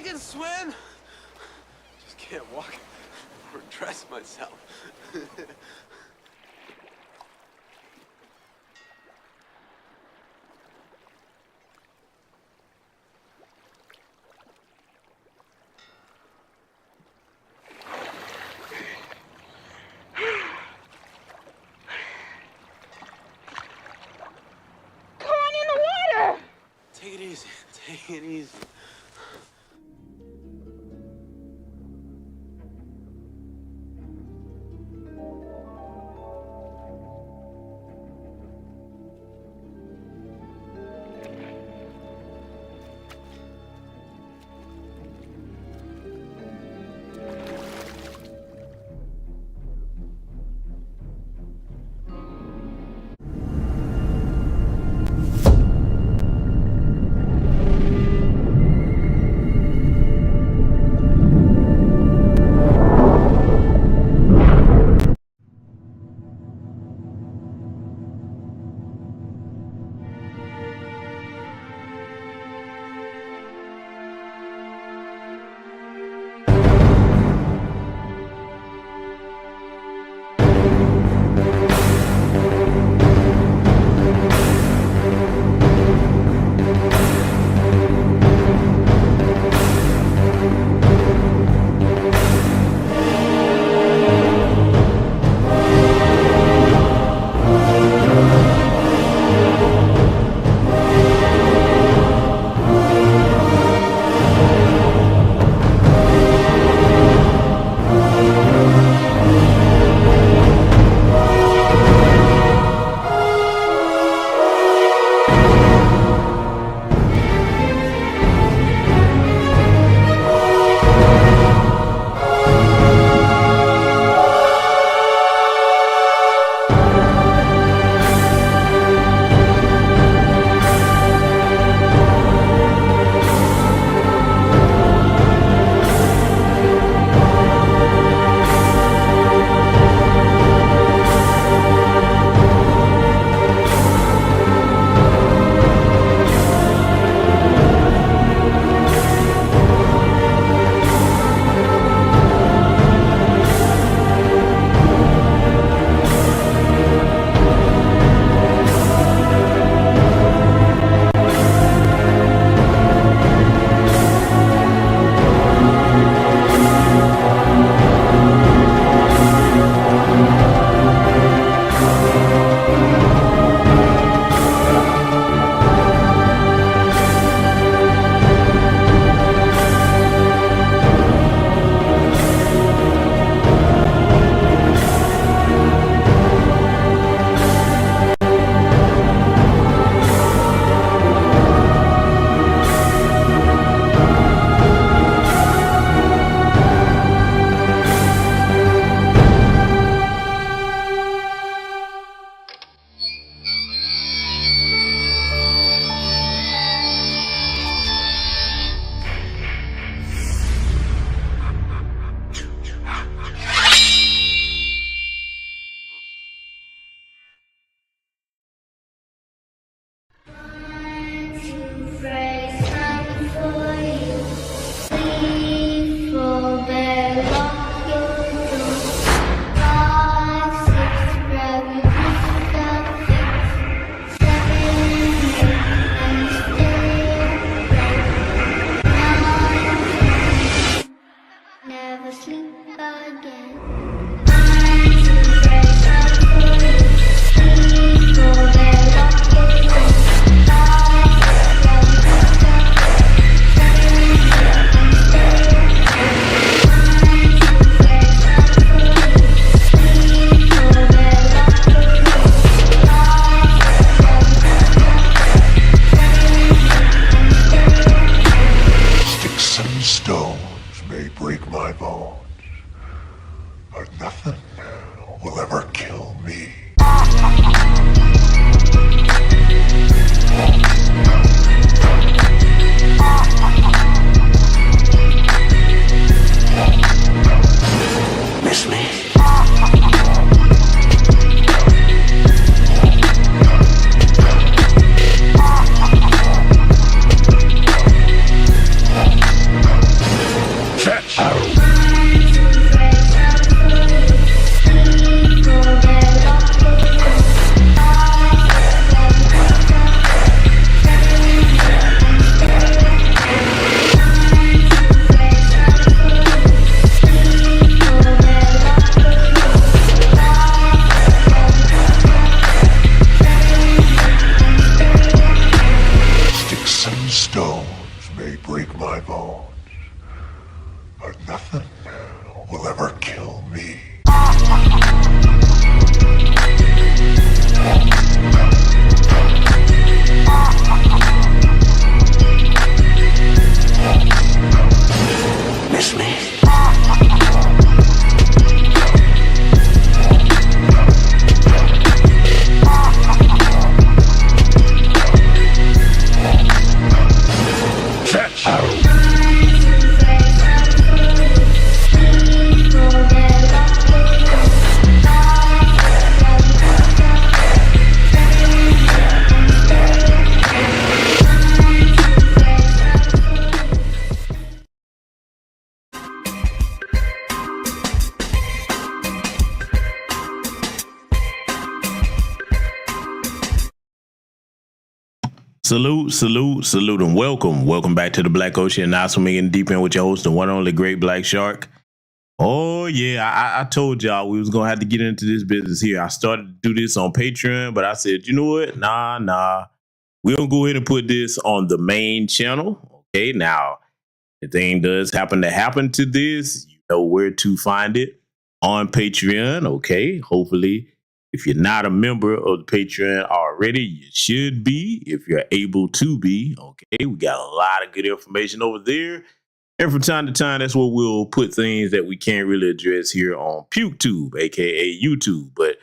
I can swim. Just can't walk or dress myself. Take it easy. Take it easy. Salute, and welcome. Welcome back to the Black Ocean. Now, so getting deep in with your host, the one and only Great Black Shark. Oh, yeah, I told y'all we was going to have to get into this business here. I started to do this on Patreon, but I said, you know what? Nah. We're going to go ahead and put this on the main channel. Okay, now, if thing does happen to happen to this, you know where to find it on Patreon. Okay, hopefully, if you're not a member of the Patreon already, you should be if you're able to be. Okay, we got a lot of good information over there. And from time to time, that's where we'll put things that we can't really address here on PukeTube, aka YouTube. But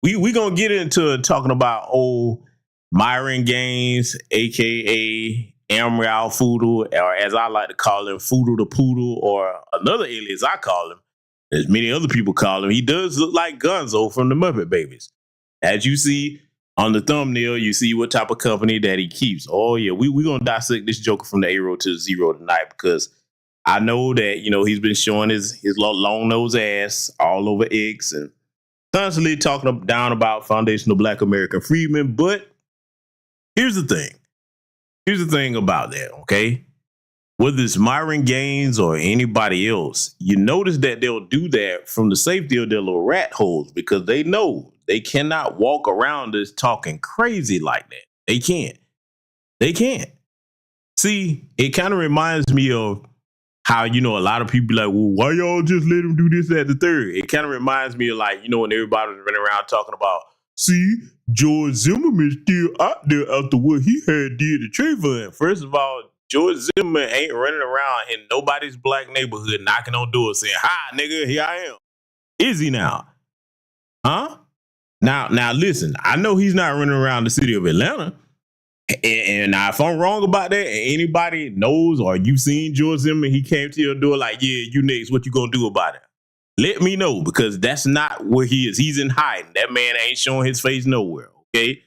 we gonna get into talking about old Myron Gaines, aka Amral Foodle, or as I like to call him, Foodle the Poodle, or another alias I call him, as many other people call him. He does look like Gonzo from the Muppet Babies. As you see on the thumbnail, you see what type of company that he keeps. Oh yeah, we gonna dissect this Joker from the A-row to the zero tonight, because I know that, you know, he's been showing his long nose ass all over X and constantly talking down about foundational Black American freedmen. But here's the thing. Here's the thing about that, okay? Whether it's Myron Gaines or anybody else, you notice that they'll do that from the safety of their little rat holes, because they know they cannot walk around us talking crazy like that. They can't. They can't. See, it kind of reminds me of how, you know, a lot of people be like, well, why y'all just let him do this at the third? It kind of reminds me of, like, you know, when everybody was running around talking about, see, George Zimmerman's still out there after what he had did to Trayvon. First of all, George Zimmerman ain't running around in nobody's black neighborhood knocking on doors saying, hi, nigga, here I am. Is he now? Huh? Now, listen, I know he's not running around the city of Atlanta. And now, if I'm wrong about that, and anybody knows or you've seen George Zimmerman, he came to your door like, yeah, you next, what you gonna do about it? Let me know, because that's not where he is. He's in hiding. That man ain't showing his face nowhere, okay?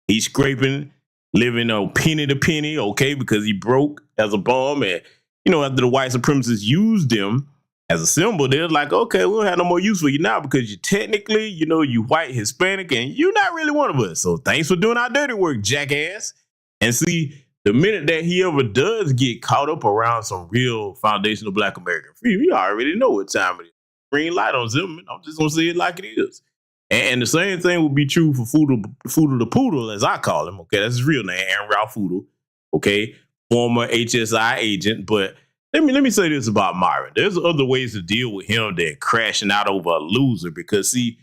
He's scraping, living on penny to penny, okay, because he broke as a bum. And, you know, after the white supremacists used him as a symbol, they're like, okay, we don't have no more use for you now, because you technically, you know, you white, Hispanic, and you're not really one of us. So thanks for doing our dirty work, jackass. And see, the minute that he ever does get caught up around some real foundational Black American freedom, you already know what time it is. Green light on Zimmerman. I'm just going to say it like it is. And the same thing would be true for Foodle the Poodle, as I call him. Okay, that's his real name, Amral Foodle. Okay, former HSI agent. But let me say this about Myron. There's other ways to deal with him than crashing out over a loser, because, see,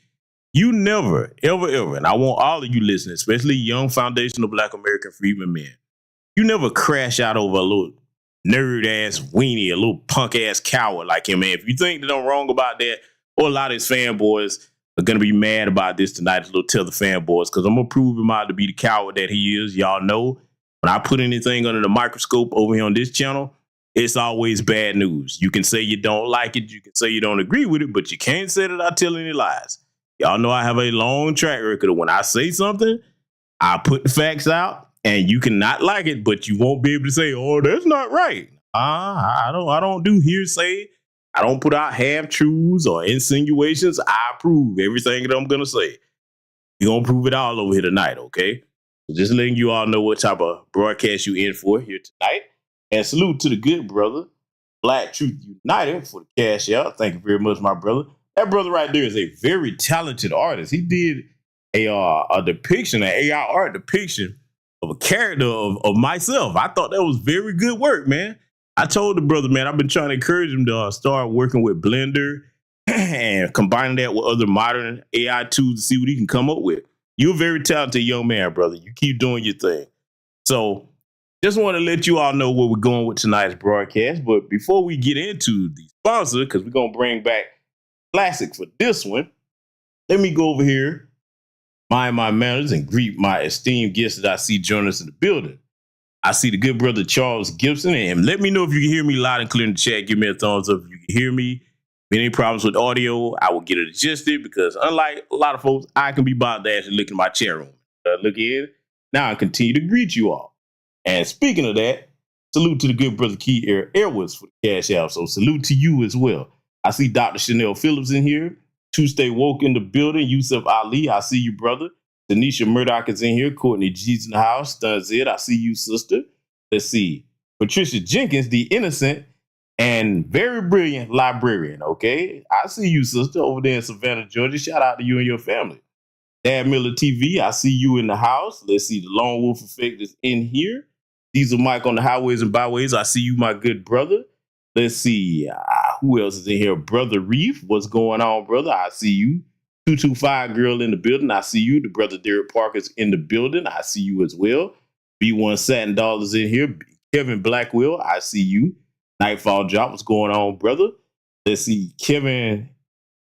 you never, ever, and I want all of you listening, especially young foundational Black American freedmen men, you never crash out over a little nerd-ass weenie, a little punk-ass coward like him, man. If you think that I'm wrong about that, or a lot of his fanboys are going to be mad about this tonight, little tether fanboys, because I'm going to prove him out to be the coward that he is. Y'all know, when I put anything under the microscope over here on this channel, it's always bad news. You can say you don't like it, you can say you don't agree with it, but you can't say that I tell any lies. Y'all know I have a long track record of when I say something, I put the facts out, and you cannot like it, but you won't be able to say, oh, that's not right. I don't do hearsay. I don't put out half-truths or insinuations. I prove everything that I'm going to say. We're going to prove it all over here tonight, okay? So just letting you all know what type of broadcast you in for here tonight. And salute to the good brother, Black Truth United, for the cash out. Thank you very much, my brother. That brother right there is a very talented artist. He did a depiction, an AI art depiction of a character of myself. I thought that was very good work, man. I told the brother, man, I've been trying to encourage him to start working with Blender and combining that with other modern AI tools to see what he can come up with. You're a very talented young man, brother. You keep doing your thing. So just want to let you all know where we're going with tonight's broadcast. But before we get into the sponsor, because we're going to bring back classic for this one, let me go over here, mind my manners, and greet my esteemed guests that I see joining us in the building. I see the good brother Charles Gibson, and let me know if you can hear me loud and clear in the chat. Give me a thumbs up if you can hear me. Any problems with audio, I will get it adjusted, because unlike a lot of folks, I can be bothered to actually look in my chat room. Look here. Now I continue to greet you all. And speaking of that, salute to the good brother Key Airwoods for the cash out. So salute to you as well. I see Dr. Chanel Phillips in here. To Stay Woke in the building. Yusuf Ali, I see you, brother. Tanisha Murdoch is in here. Courtney G's in the house. Does it? I see you, sister. Let's see. Patricia Jenkins, the innocent and very brilliant librarian. Okay. I see you, sister, over there in Savannah, Georgia. Shout out to you and your family. Dad Miller TV, I see you in the house. Let's see. The Lone Wolf Effect is in here. Diesel Mike on the highways and byways. I see you, my good brother. Let's see. Who else is in here? Brother Reef. What's going on, brother? I see you. 225 girl in the building. I see you. The brother Derek Parker's in the building. I see you as well. B1 Satin Dollars in here. Kevin Blackwell. I see you. Nightfall Drop. What's going on, brother? Let's see. Kevin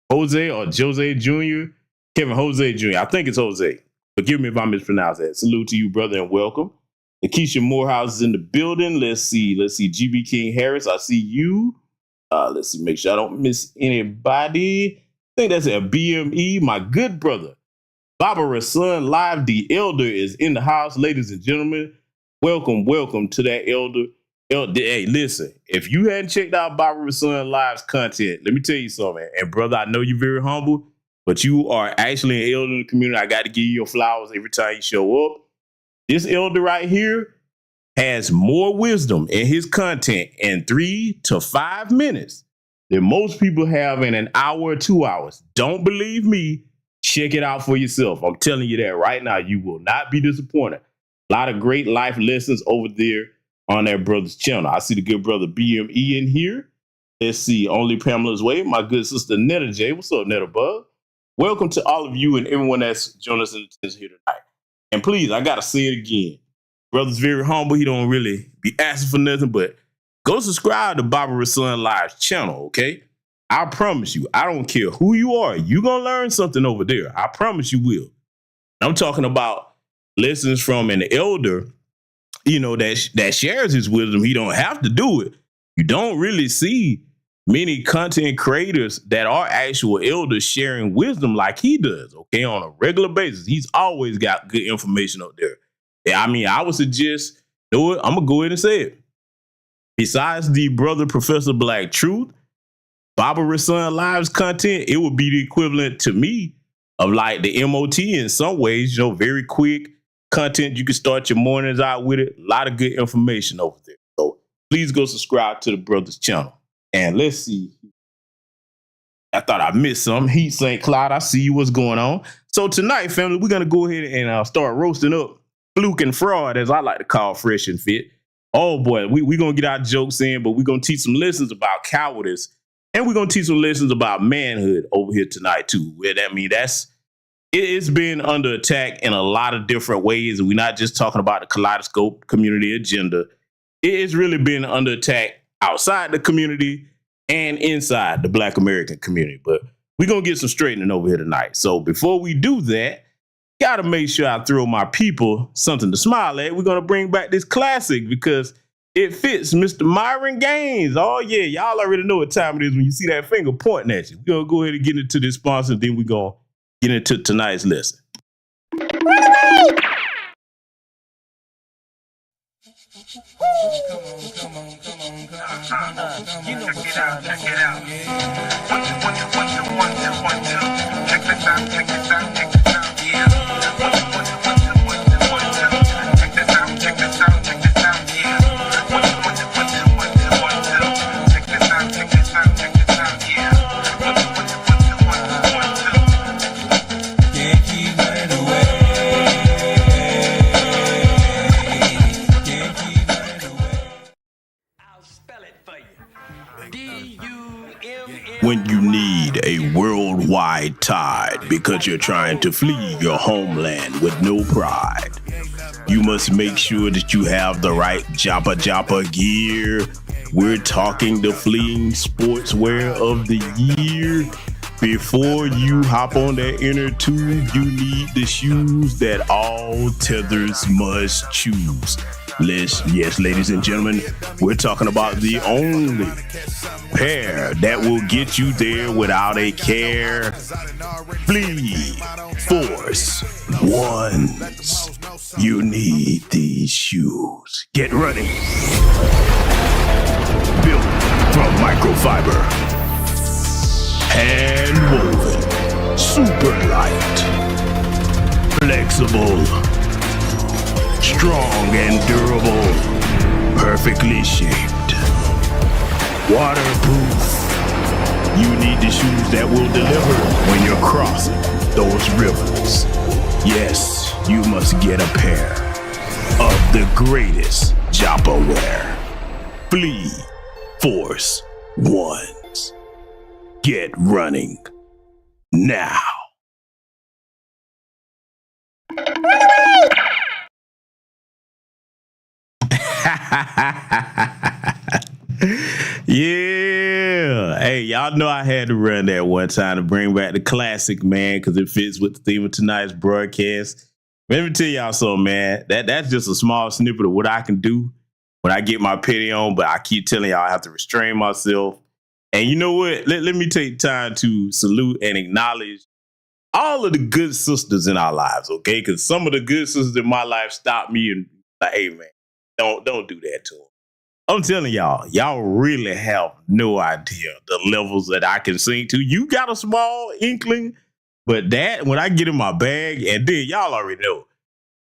Jose or Jose Jr. Kevin Jose Jr. I think it's Jose. Forgive me if I mispronounce that. Salute to you, brother, and welcome. Lakeisha Morehouse is in the building. Let's see. GB King Harris. I see you. Let's see. Make sure I don't miss anybody. I think that's a BME. My good brother, Barbara's son live. The elder is in the house. Ladies and gentlemen, welcome to that elder. Hey, listen, if you hadn't checked out Barbara's son live's content, let me tell you something. And brother, I know you're very humble, but you are actually an elder in the community. I got to give you your flowers every time you show up. This elder right here has more wisdom in his content in 3 to 5 minutes than most people have in an hour or 2 hours. Don't believe me. Check it out for yourself. I'm telling you that right now. You will not be disappointed. A lot of great life lessons over there on that brother's channel. I see the good brother BME in here. Let's see. Only Pamela's Way. My good sister Netta J. What's up, Netta Bug? Welcome to all of you and everyone that's joined us in attendance here tonight. And please, I got to say it again. Brother's very humble. He don't really be asking for nothing, but go subscribe to Barbara's Son Live's channel, okay? I promise you, I don't care who you are. You're going to learn something over there. I promise you will. I'm talking about lessons from an elder, you know, that shares his wisdom. He don't have to do it. You don't really see many content creators that are actual elders sharing wisdom like he does, okay, on a regular basis. He's always got good information up there. Yeah, I mean, I would suggest, do it. I'm going to go ahead and say it. Besides the brother Professor Black Truth, Barbara's Son Live's content, it would be the equivalent to me of like the MOT in some ways, you know, very quick content. You can start your mornings out with it. A lot of good information over there. So please go subscribe to the brother's channel. And let's see. I thought I missed some. Heat St. Cloud, I see you. What's going on? So tonight, family, we're going to go ahead and start roasting up Fluke and Fraud, as I like to call Fresh and Fit. Oh, boy, we're going to get our jokes in, but we're going to teach some lessons about cowardice. And we're going to teach some lessons about manhood over here tonight, too. I mean, it's been under attack in a lot of different ways. And we're not just talking about the Kaleidoscope community agenda. It's really been under attack outside the community and inside the Black American community. But we're going to get some straightening over here tonight. So before we do that, got to make sure I throw my people something to smile at. We're going to bring back this classic because it fits Mr. Myron Gaines. Oh, yeah. Y'all already know what time it is when you see that finger pointing at you. We're going to go ahead and get into this sponsor, and then we're going to get into tonight's lesson. Come on. You know what's up. Check it out. 1, 2, 1, 2, 1, 2, 1, 2, 1, 2. Check this out. Yeah. 1, 2, 1, 2, 1, 2, 1, 2, 1, 2. Check this out. Yeah. 1, 2, 1, 2, 1, 2, 1, 2, 1, 2. Check this out. Yeah. 1, 2, 1, 2, 1, 2, 1, 2. Can't keep running away. When you need a worldwide tide because you're trying to flee your homeland with no pride, you must make sure that you have the right Joppa gear. We're talking the fleeing sportswear of the year. Before you hop on that inner tube, you need the shoes that all tethers must choose. Yes, ladies and gentlemen, we're talking about the only pair that will get you there without a care. Flee Force Ones. You need these shoes. Get running. Built from microfiber. Hand woven. Super light. Flex flexible, strong and durable, perfectly shaped, waterproof. You need the shoes that will deliver when you're crossing those rivers. Yes, you must get a pair of the greatest Joppa wear. Flee Force Ones. Get running now. Yeah. Hey, y'all know I had to run that one time to bring back the classic, man, because it fits with the theme of tonight's broadcast. Let me tell y'all something, man. That's just a small snippet of what I can do when I get my pity on, but I keep telling y'all I have to restrain myself. And you know what? Let me take time to salute and acknowledge all of the good sisters in our lives, okay? Because some of the good sisters in my life stopped me and like, hey, man, don't do that to them. I'm telling y'all really have no idea the levels that I can sing to. You got a small inkling, but that, when I get in my bag, and then y'all already know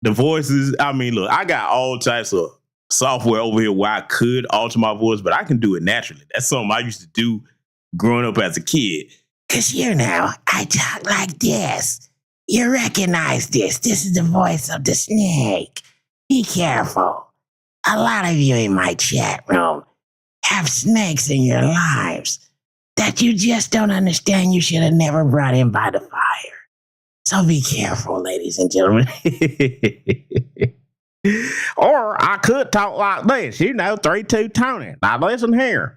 the voices. I mean, look, I got all types of software over here where I could alter my voice, but I can do it naturally. That's something I used to do growing up as a kid. Because I talk like this. You recognize this. This is the voice of the snake. Be careful. A lot of you in my chat room have snakes in your lives that you just don't understand you should have never brought in by the fire. So be careful, ladies and gentlemen. Or I could talk like this, 3-2 Tony. Now listen here.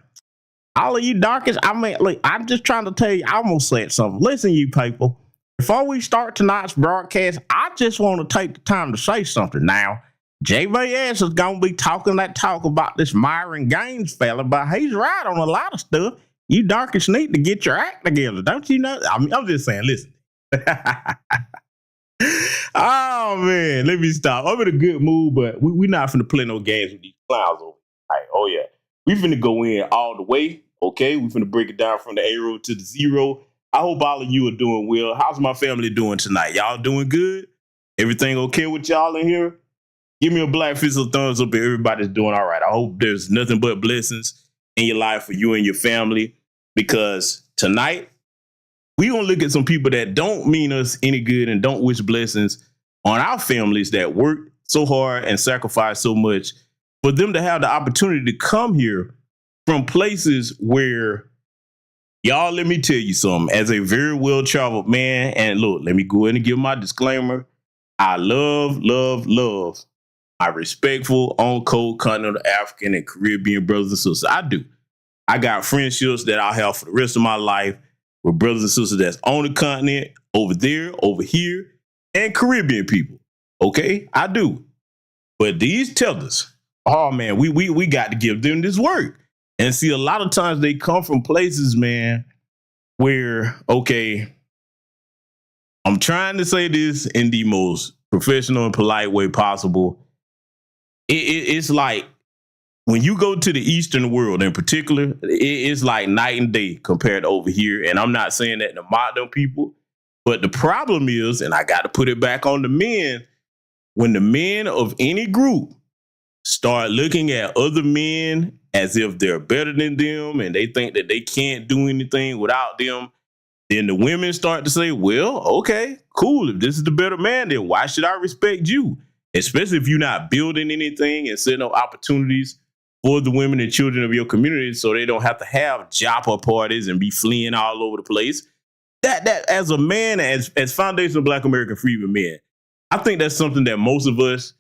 All of you darkest, look, I'm just trying to tell you, I almost said something. Listen, you people, before we start tonight's broadcast, I just want to take the time to say something now. JVS is going to be talking that talk about this Myron Gaines fella, but he's right on a lot of stuff. You darkest need to get your act together, don't you know? I'm just saying, listen. Oh, man, let me stop. I'm in a good mood, but we're not finna play no games with these clowns over here. Oh, yeah. We finna go in all the way, okay? We finna break it down from the 0 to the 0. I hope all of you are doing well. How's my family doing tonight? Y'all doing good? Everything okay with y'all in here? Give me a black fist or thumbs up if everybody's doing all right. I hope there's nothing but blessings in your life for you and your family, because tonight we're going to look at some people that don't mean us any good and don't wish blessings on our families that work so hard and sacrifice so much for them to have the opportunity to come here from places where, y'all, let me tell you something, as a very well-traveled man, and look, let me go ahead and give my disclaimer. I love my respectful on-code continental African and Caribbean brothers and sisters. I do. I got friendships that I'll have for the rest of my life with brothers and sisters that's on the continent, over there, over here, and Caribbean people. Okay? I do. But these tethers, oh man, we got to give them this work. And see, a lot of times they come from places, man, where, okay, I'm trying to say this in the most professional and polite way possible. It's like when you go to the Eastern world in particular, it's like night and day compared to over here. And I'm not saying that to mock them people, but the problem is, and I got to put it back on the men, when the men of any group start looking at other men as if they're better than them and they think that they can't do anything without them, then the women start to say, well, okay, cool. If this is the better man, then why should I respect you? Especially if you're not building anything and setting up opportunities for the women and children of your community so they don't have to have Joppa parties and be fleeing all over the place. That as a man, as foundational Black American freedmen men, I think that's something that most of us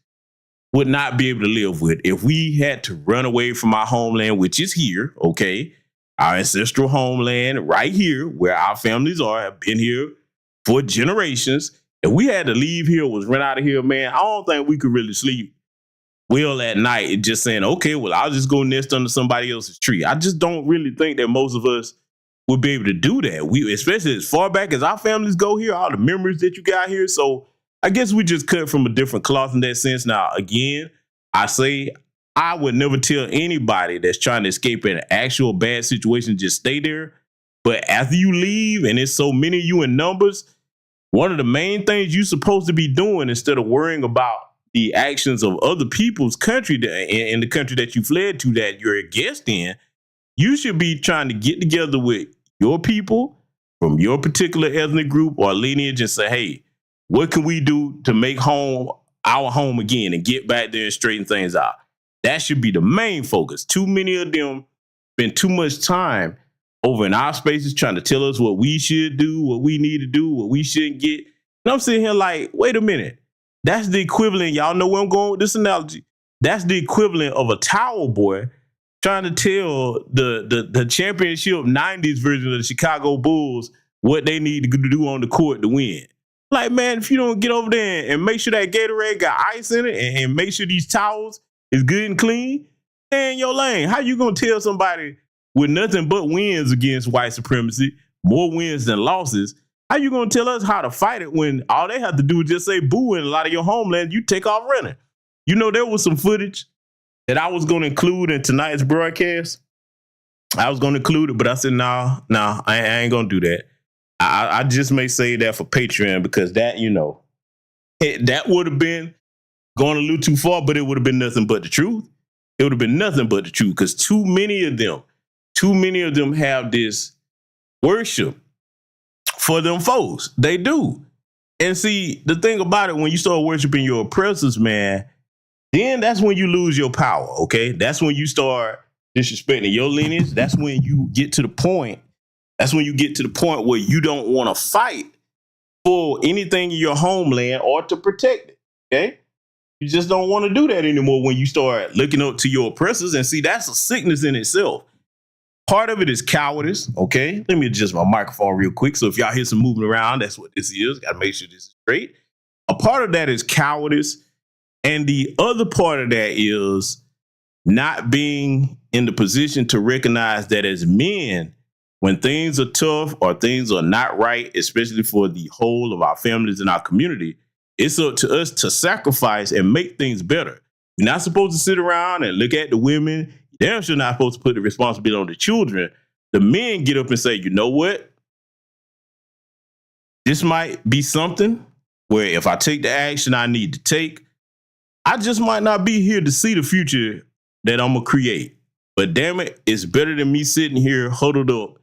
would not be able to live with if we had to run away from our homeland, which is here, okay? Our ancestral homeland right here where our families are, have been here for generations. If we had to leave here, was run out of here, man, I don't think we could really sleep well at night just saying, okay, well, I'll just go nest under somebody else's tree. I just don't really think that most of us would be able to do that. We, especially as far back as our families go here, all the memories that you got here. So I guess we just cut from a different cloth in that sense. Now, again, I say I would never tell anybody that's trying to escape an actual bad situation, just stay there. But after you leave, and it's so many of you in numbers, One of the main things you're supposed to be doing instead of worrying about the actions of other people's country in the country that you fled to that you're a guest in, you should be trying to get together with your people from your particular ethnic group or lineage and say, hey, what can we do to make home our home again and get back there and straighten things out? That should be the main focus. Too many of them spend too much time over in our spaces trying to tell us what we should do, what we need to do, what we shouldn't get. And I'm sitting here like, wait a minute. That's the equivalent. Y'all know where I'm going with this analogy. That's the equivalent of a towel boy trying to tell the championship 90s version of the Chicago Bulls what they need to do on the court to win. Like, man, if you don't get over there and make sure that Gatorade got ice in it and make sure these towels is good and clean, stay in your lane. How you going to tell somebody with nothing but wins against white supremacy, more wins than losses, how you going to tell us how to fight it when all they have to do is just say boo in a lot of your homeland, you take off running? You know, there was some footage that I was going to include in tonight's broadcast. I was going to include it, but I said, no, I ain't going to do that. I just may say that for Patreon because that, you know, that would have been going a little too far, but it would have been nothing but the truth. It would have been nothing but the truth because too many of them have this worship for them folks. They do. And see, the thing about it, when you start worshiping your oppressors, man, then that's when you lose your power, okay? That's when you start disrespecting your lineage. That's when you get to the point. That's when you get to the point where you don't want to fight for anything in your homeland or to protect it, okay? You just don't want to do that anymore when you start looking up to your oppressors. And see, that's a sickness in itself. Part of it is cowardice, okay? Let me adjust my microphone real quick. So if y'all hear some movement around, that's what this is. Got to make sure this is straight. A part of that is cowardice. And the other part of that is not being in the position to recognize that as men, when things are tough or things are not right, especially for the whole of our families and our community, it's up to us to sacrifice and make things better. We're not supposed to sit around and look at the women. Damn sure not supposed to put the responsibility on the children. The men get up and say, you know what? This might be something where if I take the action I need to take, I just might not be here to see the future that I'm going to create. But damn it, it's better than me sitting here huddled up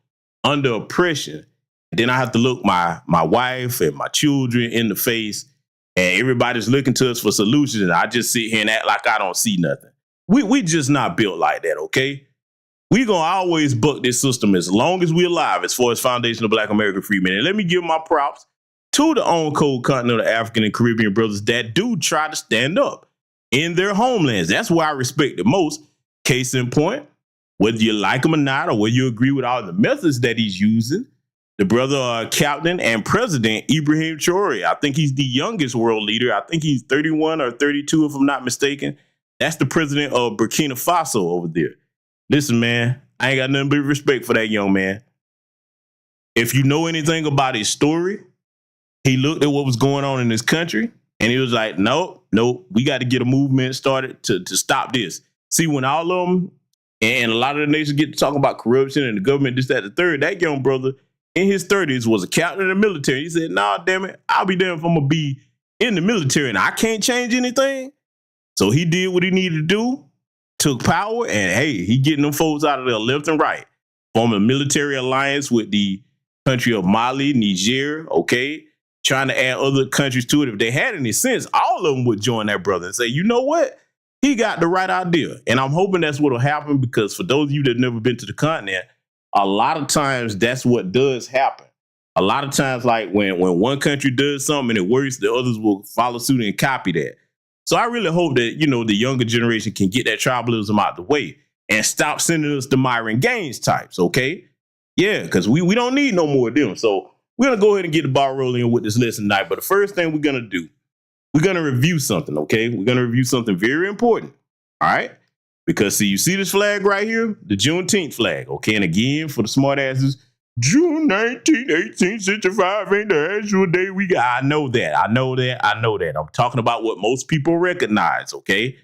under oppression. And then I have to look my wife and my children in the face, and everybody's looking to us for solutions. And I just sit here and act like I don't see nothing. We just not built like that, okay? We going to always buck this system as long as we're alive as far as Foundation of Black American Free Men. And let me give my props to the own cold continent of African and Caribbean brothers that do try to stand up in their homelands. That's why I respect the most. Case in point, whether you like him or not, or whether you agree with all the methods that he's using, the brother Captain and President Ibrahim Traore, I think he's the youngest world leader. I think he's 31 or 32, if I'm not mistaken. That's the president of Burkina Faso over there. Listen, man, I ain't got nothing but respect for that young man. If you know anything about his story, he looked at what was going on in this country, and he was like, nope, we got to get a movement started to stop this. See, when all of them and a lot of the nations get to talking about corruption and the government, this, that, the third, that young brother in his 30s was a captain in the military. He said, nah, damn it, I'll be damned if I'm going to be in the military and I can't change anything. So he did what he needed to do, took power, and hey, he getting them folks out of there left and right. Formed a military alliance with the country of Mali, Niger, okay? Trying to add other countries to it. If they had any sense, all of them would join that brother and say, you know what? He got the right idea. And I'm hoping that's what will happen, because for those of you that have never been to the continent, a lot of times that's what does happen. A lot of times, like when one country does something and it works, the others will follow suit and copy that. So I really hope that, you know, the younger generation can get that tribalism out the way and stop sending us the Myron Gaines types, okay? Yeah, because we don't need no more of them. So we're going to go ahead and get the ball rolling with this lesson tonight. But the first thing we're going to do, we're going to review something, okay? We're going to review something very important, all right? Because, see, you see this flag right here? The Juneteenth flag, okay? And again, for the smart asses, June 19, 1865 ain't the actual day we got. I know that. I'm talking about what most people recognize, okay?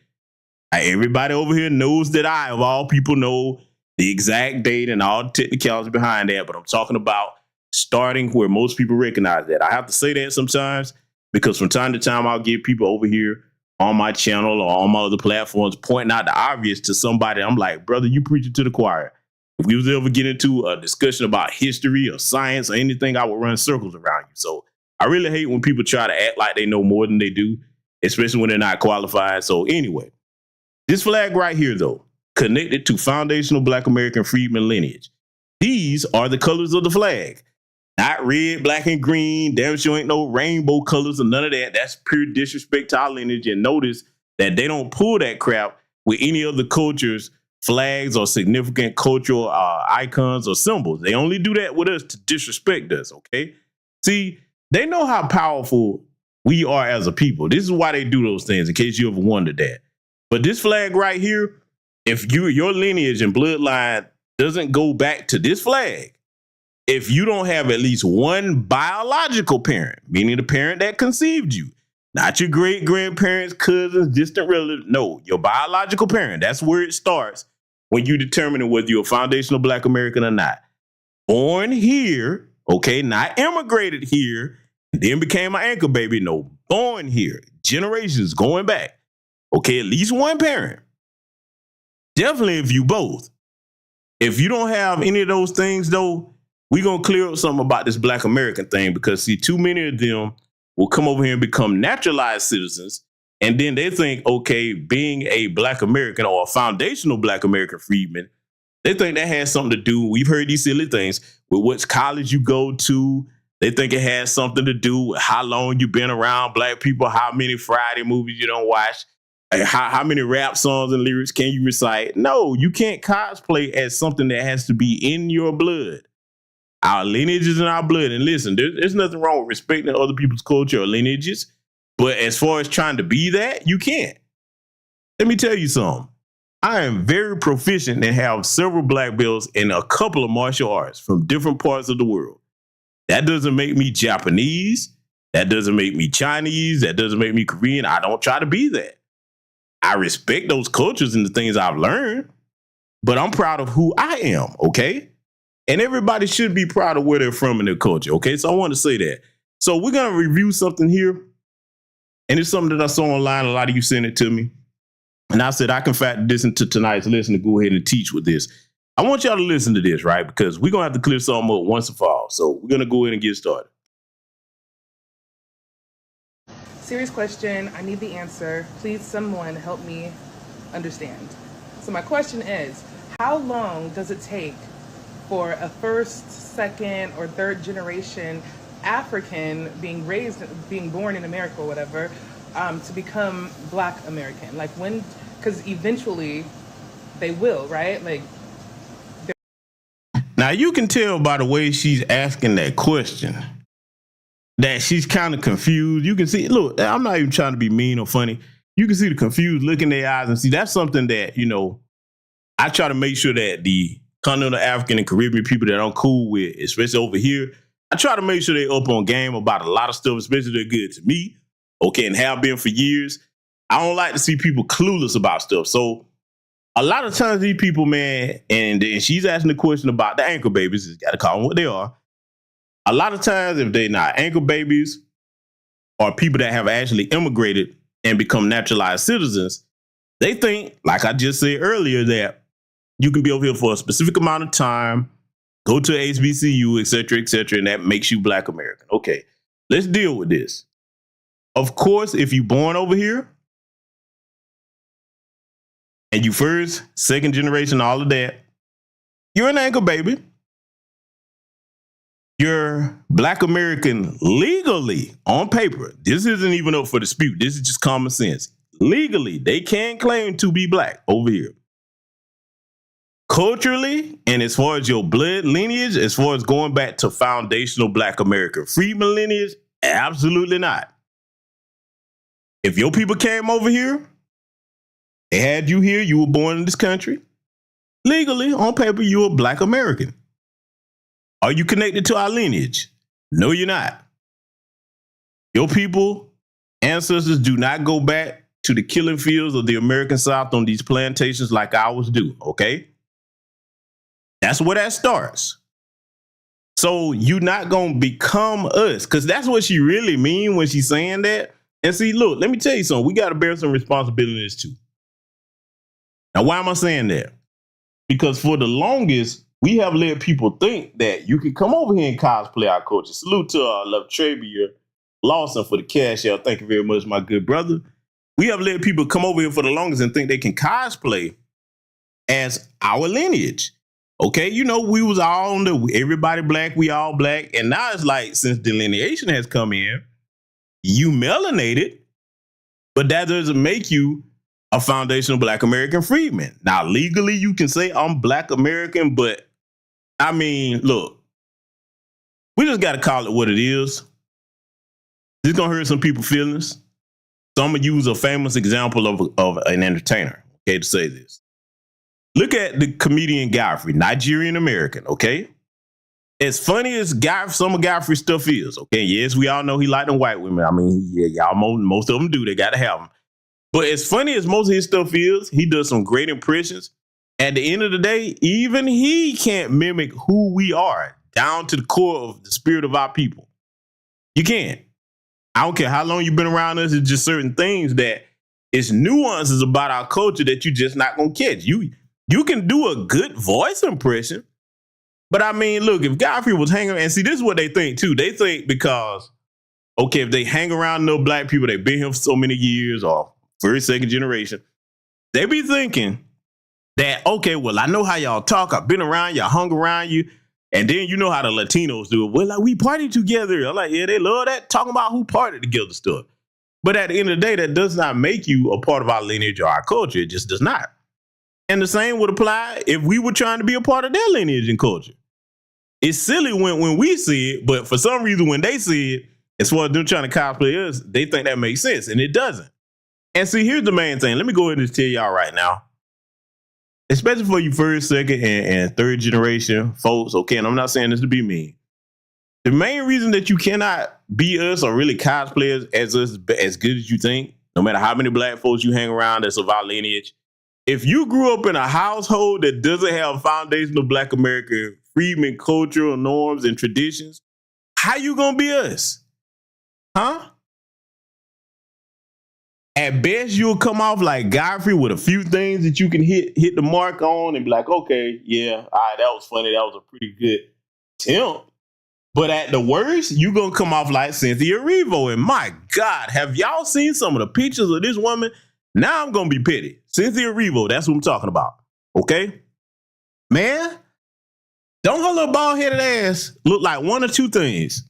Everybody over here knows that I, of all people, know the exact date and all the technicalities behind that, but I'm talking about starting where most people recognize that. I have to say that sometimes because from time to time I'll get people over here on my channel or on my other platforms pointing out the obvious to somebody. I'm like, brother, you preaching to the choir. If we was ever get into a discussion about history or science or anything, I would run circles around you. So I really hate when people try to act like they know more than they do, especially when they're not qualified. So anyway, this flag right here, though, connected to foundational Black American freedmen lineage. These are the colors of the flag. Not red, black, and green. Damn sure ain't no rainbow colors or none of that. That's pure disrespect to our lineage. And notice that they don't pull that crap with any other culture's flags or significant cultural icons or symbols. They only do that with us to disrespect us, okay? See, they know how powerful we are as a people. This is why they do those things, in case you ever wondered that. But this flag right here, if your lineage and bloodline doesn't go back to this flag, if you don't have at least one biological parent, meaning the parent that conceived you, not your great-grandparents, cousins, distant relatives, no, your biological parent, that's where it starts when you determine whether you're a foundational Black American or not. Born here, okay, not immigrated here, and then became an anchor baby, no, born here, generations going back, okay, at least one parent. Definitely if you both. If you don't have any of those things, though, we're going to clear up something about this Black American thing because, see, too many of them will come over here and become naturalized citizens, and then they think, okay, being a Black American or a foundational Black American freedman, they think that has something to do, we've heard these silly things, with which college you go to. They think it has something to do with how long you've been around Black people, how many Friday movies you don't watch, how many rap songs and lyrics can you recite. No, you can't cosplay as something that has to be in your blood. Our lineage is in our blood. And listen, there's nothing wrong with respecting other people's culture or lineages. But as far as trying to be that, you can't. Let me tell you something. I am very proficient and have several black belts in a couple of martial arts from different parts of the world. That doesn't make me Japanese. That doesn't make me Chinese. That doesn't make me Korean. I don't try to be that. I respect those cultures and the things I've learned, but I'm proud of who I am, okay? And everybody should be proud of where they're from in their culture, okay? So I want to say that. So we're going to review something here, and it's something that I saw online. A lot of you sent it to me. And I said, I can factor this into tonight's lesson to go ahead and teach with this. I want y'all to listen to this, right? Because we're going to have to clear something up once and for all. So we're going to go ahead and get started. Serious question. I need the answer. Please, someone help me understand. So my question is, how long does it take for a first, second, or third generation African being born in America or whatever, to become Black American? Like when, because eventually they will, right? Like. Now you can tell by the way she's asking that question that she's kind of confused. You can see, look, I'm not even trying to be mean or funny. You can see the confused look in their eyes and see that's something that, you know, I try to make sure that the continental African and Caribbean people that I'm cool with, especially over here, I try to make sure they're up on game about a lot of stuff, especially they're good to me, okay, and have been for years. I don't like to see people clueless about stuff. So a lot of times these people, man, and she's asking the question about the anchor babies, you got to call them what they are. A lot of times if they're not anchor babies or people that have actually immigrated and become naturalized citizens, they think, like I just said earlier, that you can be over here for a specific amount of time, go to HBCU, et cetera, and that makes you Black American. Okay, let's deal with this. Of course, if you're born over here and you first, second generation, all of that, you're an anchor baby. You're Black American legally on paper. This isn't even up for dispute. This is just common sense. Legally, they can claim to be Black over here. Culturally, and as far as your blood lineage, as far as going back to foundational Black American freedmen lineage, absolutely not. If your people came over here, they had you here, you were born in this country, legally, on paper, you're a Black American. Are you connected to our lineage? No, you're not. Your people, ancestors do not go back to the killing fields of the American South on these plantations like ours do, okay? That's where that starts. So you not gonna become us, because that's what she really mean when she's saying that. And see, look, let me tell you something. We got to bear some responsibilities too. Now, why am I saying that? Because for the longest, we have let people think that you can come over here and cosplay our culture. Salute to Latravia Lawson for the cash out. Thank you very much, my good brother. We have let people come over here for the longest and think they can cosplay as our lineage. Okay, you know, we was all on the everybody black, we all black. And now it's like, since delineation has come in, you melanated, but that doesn't make you a foundational Black American freedman. Now, legally, you can say I'm Black American, but I mean, look, we just got to call it what it is. This is going to hurt some people's feelings. So I'm going to use a famous example of an entertainer, okay, to say this. Look at the comedian Godfrey, Nigerian American, okay? As funny as some of Godfrey's stuff is, okay? Yes, we all know he liked them white women. I mean, yeah, y'all most of them do. They got to have them. But as funny as most of his stuff is, he does some great impressions. At the end of the day, even he can't mimic who we are down to the core of the spirit of our people. You can't. I don't care how long you've been around us. It's just certain things that it's nuances about our culture that you're just not going to catch. You can do a good voice impression. But I mean, look, if Godfrey was hanging, and see, this is what they think too. They think because, okay, if they hang around no black people, they've been here for so many years or first, second generation, they be thinking that, okay, well, I know how y'all talk. I've been around, y'all hung around you. And then you know how the Latinos do it. Well, like, we party together. I'm like, yeah, they love that, talking about who party together stuff. But at the end of the day, that does not make you a part of our lineage or our culture. It just does not. And the same would apply if we were trying to be a part of their lineage and culture. It's silly when we see it, but for some reason, when they see it, as far as them trying to cosplay us, they think that makes sense, and it doesn't. And see, here's the main thing. Let me go ahead and tell y'all right now, especially for you first, second, and third generation folks, okay, and I'm not saying this to be mean. The main reason that you cannot be us or really cosplay as us as good as you think, no matter how many black folks you hang around that's of our lineage, if you grew up in a household that doesn't have foundational Black American freedmen cultural norms and traditions, how you gonna be us? Huh? At best, you'll come off like Godfrey with a few things that you can hit the mark on and be like, okay, yeah, all right, that was funny. That was a pretty good attempt. But at the worst, you're going to come off like Cynthia Erivo. And my God, have y'all seen some of the pictures of this woman? Now I'm going to be petty. Cynthia Erivo, that's what I'm talking about. Okay? Man, don't her little bald-headed ass look like one or two things?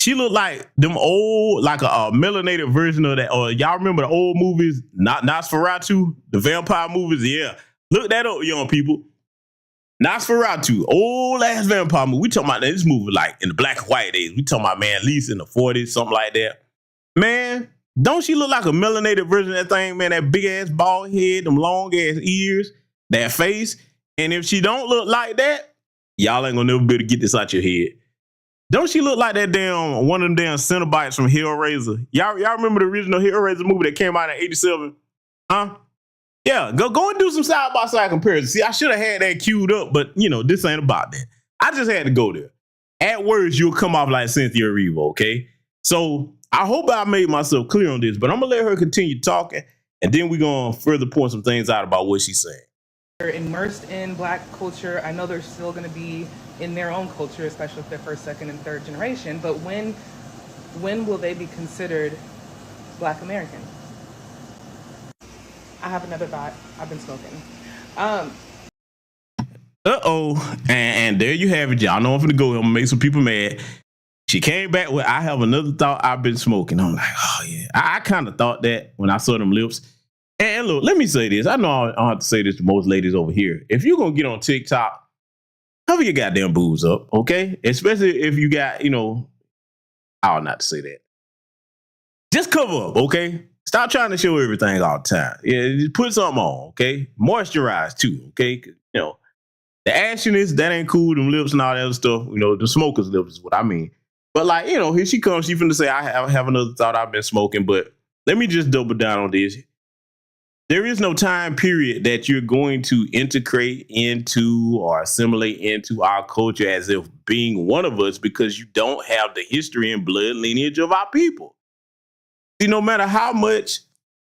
She looked like them old, like a melanated version of that. Or y'all remember the old movies, Nosferatu, the vampire movies? Yeah. Look that up, young people. Nosferatu, old ass vampire movie. We talking about this movie like in the black and white days. We talking about, man, at least in the 40s, something like that. Man, don't she look like a melanated version of that thing, man? That big ass bald head, them long ass ears, that face. And if she don't look like that, y'all ain't gonna never be able to get this out your head. Don't she look like that damn one of them damn Cenobites from Hellraiser? Y'all remember the original Hellraiser movie that came out in '87? Huh? Yeah, go and do some side-by-side comparison. See, I should have had that queued up, but, you know, this ain't about that. I just had to go there. At worst, you'll come off like Cynthia Erivo, okay? So I hope I made myself clear on this, but I'm going to let her continue talking, and then we're going to further point some things out about what she's saying. They're immersed in Black culture. I know they're still going to be in their own culture, especially if they're first, second, and third generation, but when will they be considered Black American? I have another thought. I've been smoking. And there you have it. Y'all know I'm finna go. I'm gonna make some people mad. She came back with, I have another thought. I've been smoking. I'm like, oh yeah. I kind of thought that when I saw them lips. And look, let me say this. I know I don't have to say this to most ladies over here. If you're gonna get on TikTok, cover your goddamn boobs up, okay? Especially if you got, you know, I ought not to say that. Just cover up, okay? Stop trying to show everything all the time. Yeah, just put something on, okay? Moisturize too, okay? You know, the ashiness, that ain't cool. Them lips and all that other stuff, you know, the smoker's lips is what I mean. But like, you know, here she comes. She finna say, I have another thought. I've been smoking, but let me just double down on this. there is no time period that you're going to integrate into or assimilate into our culture as if being one of us, because you don't have the history and blood lineage of our people. See, no matter how much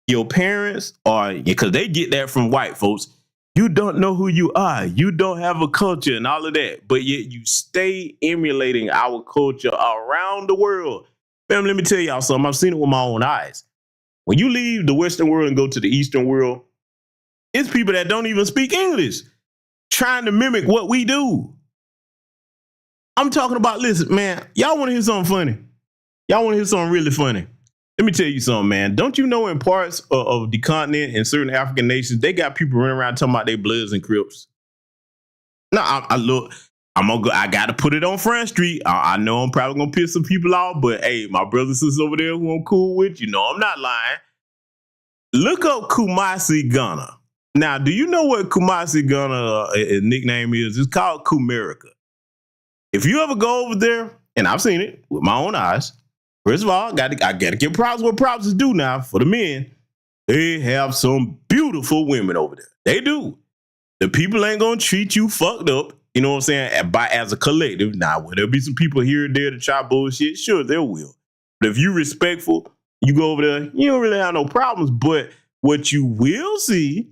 your parents are, because they get that from white folks, you don't know who you are. You don't have a culture and all of that, but yet you stay emulating our culture around the world. Fam, let me tell y'all something. I've seen it with my own eyes. When you leave the Western world and go to the Eastern world, it's people that don't even speak English trying to mimic what we do. I'm talking about, listen, man, y'all want to hear something funny? Y'all want to hear something really funny? Let me tell you something, man. Don't you know in parts of the continent and certain African nations, they got people running around talking about their Bloods and Crips? Now, I got to put it on Front Street. I know I'm probably going to piss some people off, but hey, my brothers and sisters over there who I'm cool with, you know I'm not lying. Look up Kumasi, Ghana. Now, do you know what Kumasi, Ghana nickname is? It's called Kumerica. If you ever go over there, and I've seen it with my own eyes, first of all, I got to give props what props is due now for the men. They have some beautiful women over there. They do. The people ain't going to treat you fucked up, you know what I'm saying, as a collective. Now, will there be some people here and there to try bullshit? Sure, there will. But if you respectful, you go over there, you don't really have no problems. But what you will see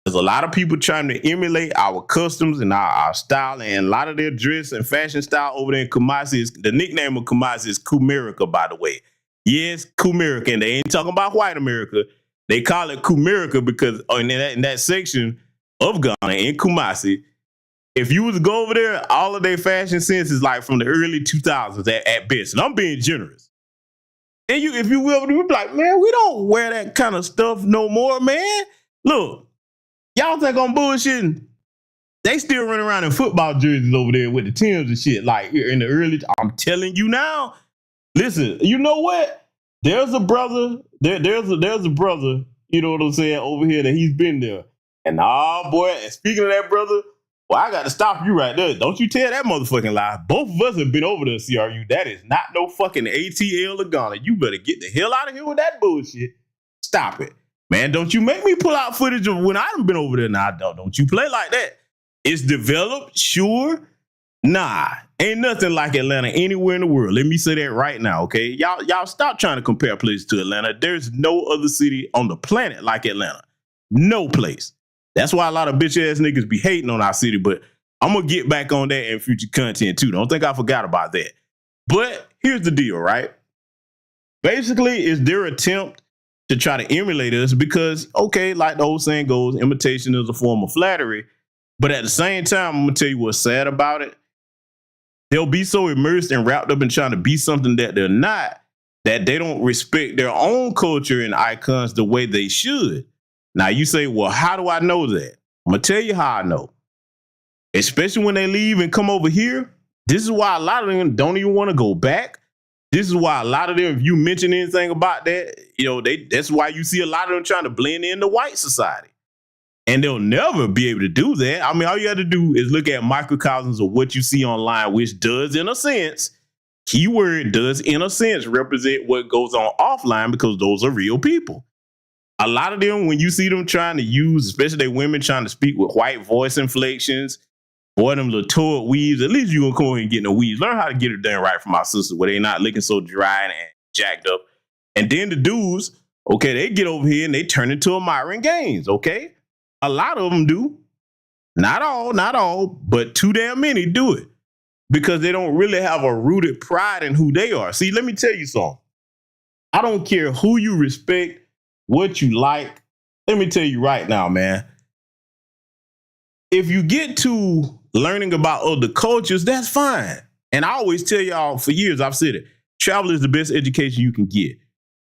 is a lot of people trying to emulate our customs and our style, and a lot of their dress and fashion style over there in Kumasi. The nickname of Kumasi is Kumerica, by the way. Yes, Kumerica, and they ain't talking about white America. They call it Kumerica because in that section of Ghana, in Kumasi, if you was to go over there, all of their fashion sense is like from the early 2000s at best. And I'm being generous. And if you will, you'll be like, man, we don't wear that kind of stuff no more, man. Look, y'all think I'm bullshitting? They still run around in football jerseys over there with the Timbs and shit. Like in the early, I'm telling you now. Listen, you know what? There's a brother. There's a brother. You know what I'm saying over here that he's been there. And boy. And speaking of that brother, well, I got to stop you right there. Don't you tell that motherfucking lie. Both of us have been over there, CRU. That is not no fucking ATL or Ghana. You better get the hell out of here with that bullshit. Stop it. Man, don't you make me pull out footage of when I've been over there. Nah, don't you play like that. It's developed, sure. Nah, ain't nothing like Atlanta anywhere in the world. Let me say that right now, okay? Y'all stop trying to compare places to Atlanta. There's no other city on the planet like Atlanta. No place. That's why a lot of bitch ass niggas be hating on our city, but I'm gonna get back on that in future content too. Don't think I forgot about that. But here's the deal, right? Basically, it's their attempt to try to emulate us because, okay, like the old saying goes, imitation is a form of flattery. But at the same time, I'm gonna tell you what's sad about it. They'll be so immersed and wrapped up in trying to be something that they're not, that they don't respect their own culture and icons the way they should. Now you say, well, how do I know that? I'm gonna tell you how I know. Especially when they leave and come over here. This is why a lot of them don't even want to go back. This is why a lot of them, if you mention anything about that, you know, that's why you see a lot of them trying to blend into white society. And they'll never be able to do that. I mean, all you have to do is look at microcosms of what you see online, which does, in a sense, keyword does, in a sense, represent what goes on offline because those are real people. A lot of them, when you see them trying to use, especially they women trying to speak with white voice inflections, boy, them little turd weaves, at least you gonna come and get no weaves. Learn how to get it done right for my sisters where they not looking so dry and jacked up. And then the dudes, okay, they get over here and they turn into a Myron Gaines, okay? A lot of them do. Not all, but too damn many do it because they don't really have a rooted pride in who they are. See, let me tell you something. I don't care who you respect, what you like. Let me tell you right now, man. If you get to learning about other cultures, that's fine. And I always tell y'all for years, I've said it, travel is the best education you can get.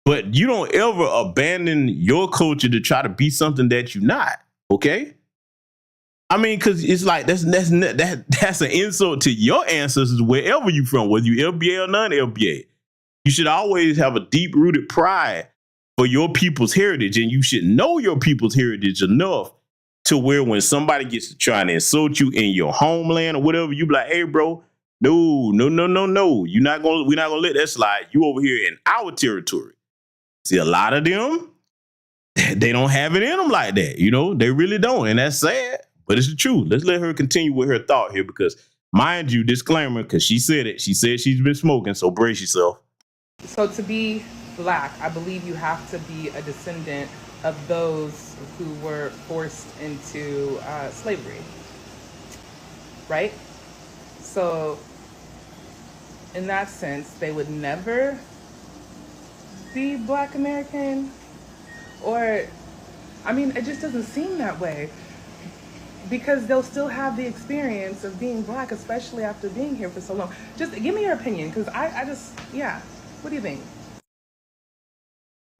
But you don't ever abandon your culture to try to be something that you're not. Okay, I mean, because it's like that's an insult to your ancestors wherever you from, whether you LBA or non-LBA. You should always have a deep-rooted pride for your people's heritage, and you should know your people's heritage enough to where when somebody gets to try to insult you in your homeland or whatever, you be like, "Hey, bro, no, we're not gonna let that slide. You over here in our territory." See, a lot of them they don't have it in them like that. You know, they really don't. And that's sad, but it's the truth. Let's let her continue with her thought here because, mind you, disclaimer, because she said it. She said she's been smoking, so brace yourself. So to be black, I believe you have to be a descendant of those who were forced into slavery, right? So in that sense, they would never be Black American, or, I mean, it just doesn't seem that way because they'll still have the experience of being Black, especially after being here for so long. Just give me your opinion, because I just, yeah. What do you think?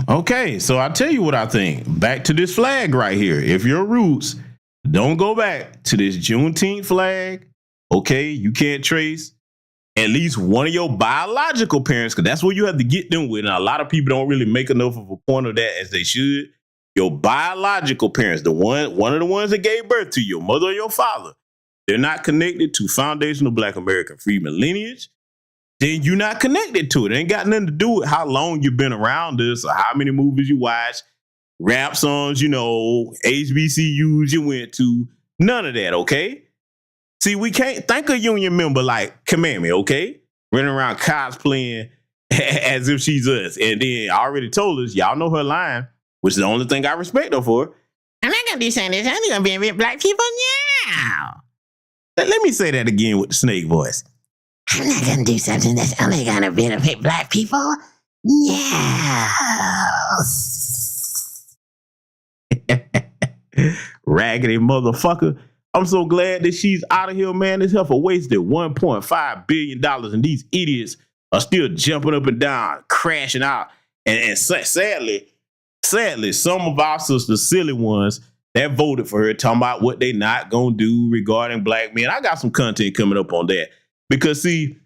Okay, so I'll tell you what I think. Back to this flag right here. If your roots don't go back to this Juneteenth flag, okay, you can't trace at least one of your biological parents, because that's what you have to get them with. And a lot of people don't really make enough of a point of that as they should. Your biological parents, one of the ones that gave birth to you, your mother or your father, they're not connected to foundational Black American freedom lineage, then you're not connected to it. It ain't got nothing to do with how long you've been around us or how many movies you watch, rap songs, you know, HBCUs you went to. None of that, okay? See, we can't think a union member like Kamami, okay? Running around cosplaying as if she's us. And then I already told us, y'all know her line, which is the only thing I respect her for. I'm not going to be saying this. I'm going to be with Black people now. Let me say that again with the snake voice. I'm not going to do something that's only going to benefit Black people. Yes. Raggedy motherfucker. I'm so glad that she's out of here, man. This heifer wasted $1.5 billion, and these idiots are still jumping up and down, crashing out. And sadly, some of our sisters, silly ones, that voted for her, talking about what they not going to do regarding Black men. I got some content coming up on that. Because, see,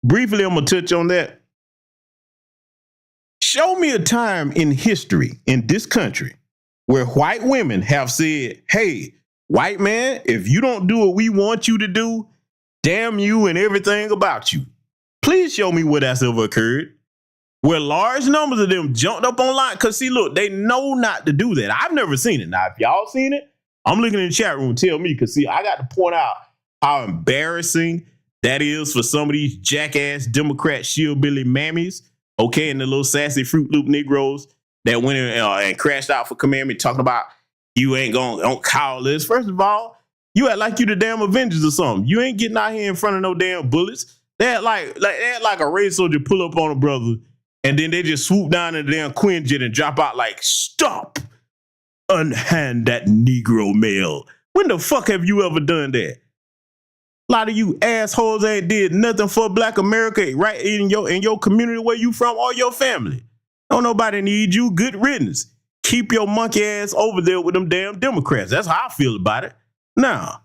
briefly, I'm going to touch on that. Show me a time in history in this country where white women have said, hey, white man, if you don't do what we want you to do, damn you and everything about you. Please show me where that's ever occurred. Where large numbers of them jumped up online. Because, see, look, they know not to do that. I've never seen it. Now, if y'all seen it, I'm looking in the chat room. Tell me, because, see, I got to point out how embarrassing that is for some of these jackass Democrat shillbilly mammies, okay, and the little sassy Fruit Loop Negroes that went in and crashed out for Commandment talking about you ain't don't call this. First of all, you act like you the damn Avengers or something. You ain't getting out here in front of no damn bullets. They act like a race soldier pull up on a brother and then they just swoop down in the damn Quinjet and drop out like, stop, unhand that Negro male. When the fuck have you ever done that? A lot of you assholes ain't did nothing for Black America right in your community where you from or your family. Don't nobody need you. Good riddance. Keep your monkey ass over there with them damn Democrats. That's how I feel about it. Now,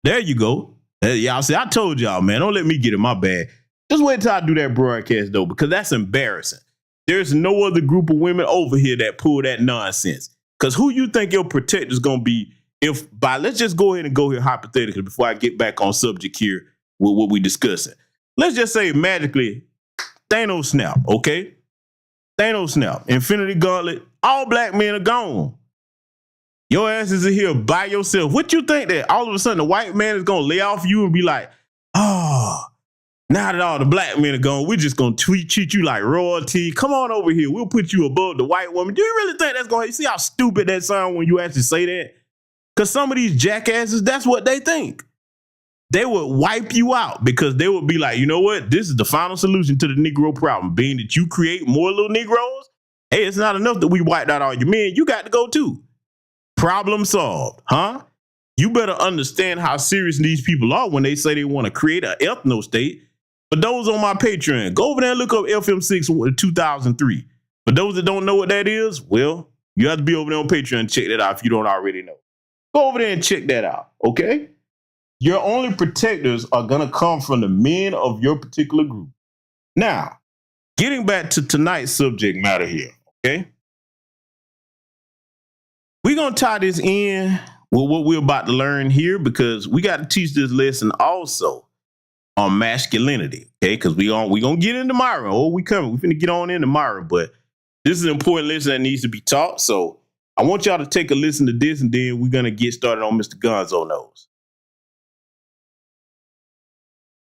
there you go. Y'all see, I told y'all, man, don't let me get in my bag. Just wait till I do that broadcast, though, because that's embarrassing. There's no other group of women over here that pull that nonsense. Because who you think your protector's going to be let's just go ahead and go here hypothetically before I get back on subject here with what we discussing. Let's just say magically, Thanos snap, okay? Thanos snap, Infinity Gauntlet, all Black men are gone. Your ass is in here by yourself. What you think that all of a sudden the white man is going to lay off you and be like, oh, now that all the Black men are gone, we're just going to treat you like royalty. Come on over here. We'll put you above the white woman. Do you really think that's going to, see how stupid that sounds when you actually say that? Because some of these jackasses, that's what they think. They would wipe you out because they would be like, you know what? This is the final solution to the Negro problem, being that you create more little Negroes. Hey, it's not enough that we wiped out all your men. You got to go too. Problem solved, huh? You better understand how serious these people are when they say they want to create an ethno state. For those on my Patreon, go over there and look up FM6 2003. For those that don't know what that is, well, you have to be over there on Patreon and check that out if you don't already know. Go over there and check that out, okay? Your only protectors are going to come from the men of your particular group. Now, getting back to tonight's subject matter here, okay? We're going to tie this in with what we're about to learn here because we got to teach this lesson also on masculinity, okay? Because we going to get into Myron. Oh, we coming. We're going to get on into Myron, but this is an important lesson that needs to be taught, so I want y'all to take a listen to this, and then we're going to get started on Mr. Gonzo Knows.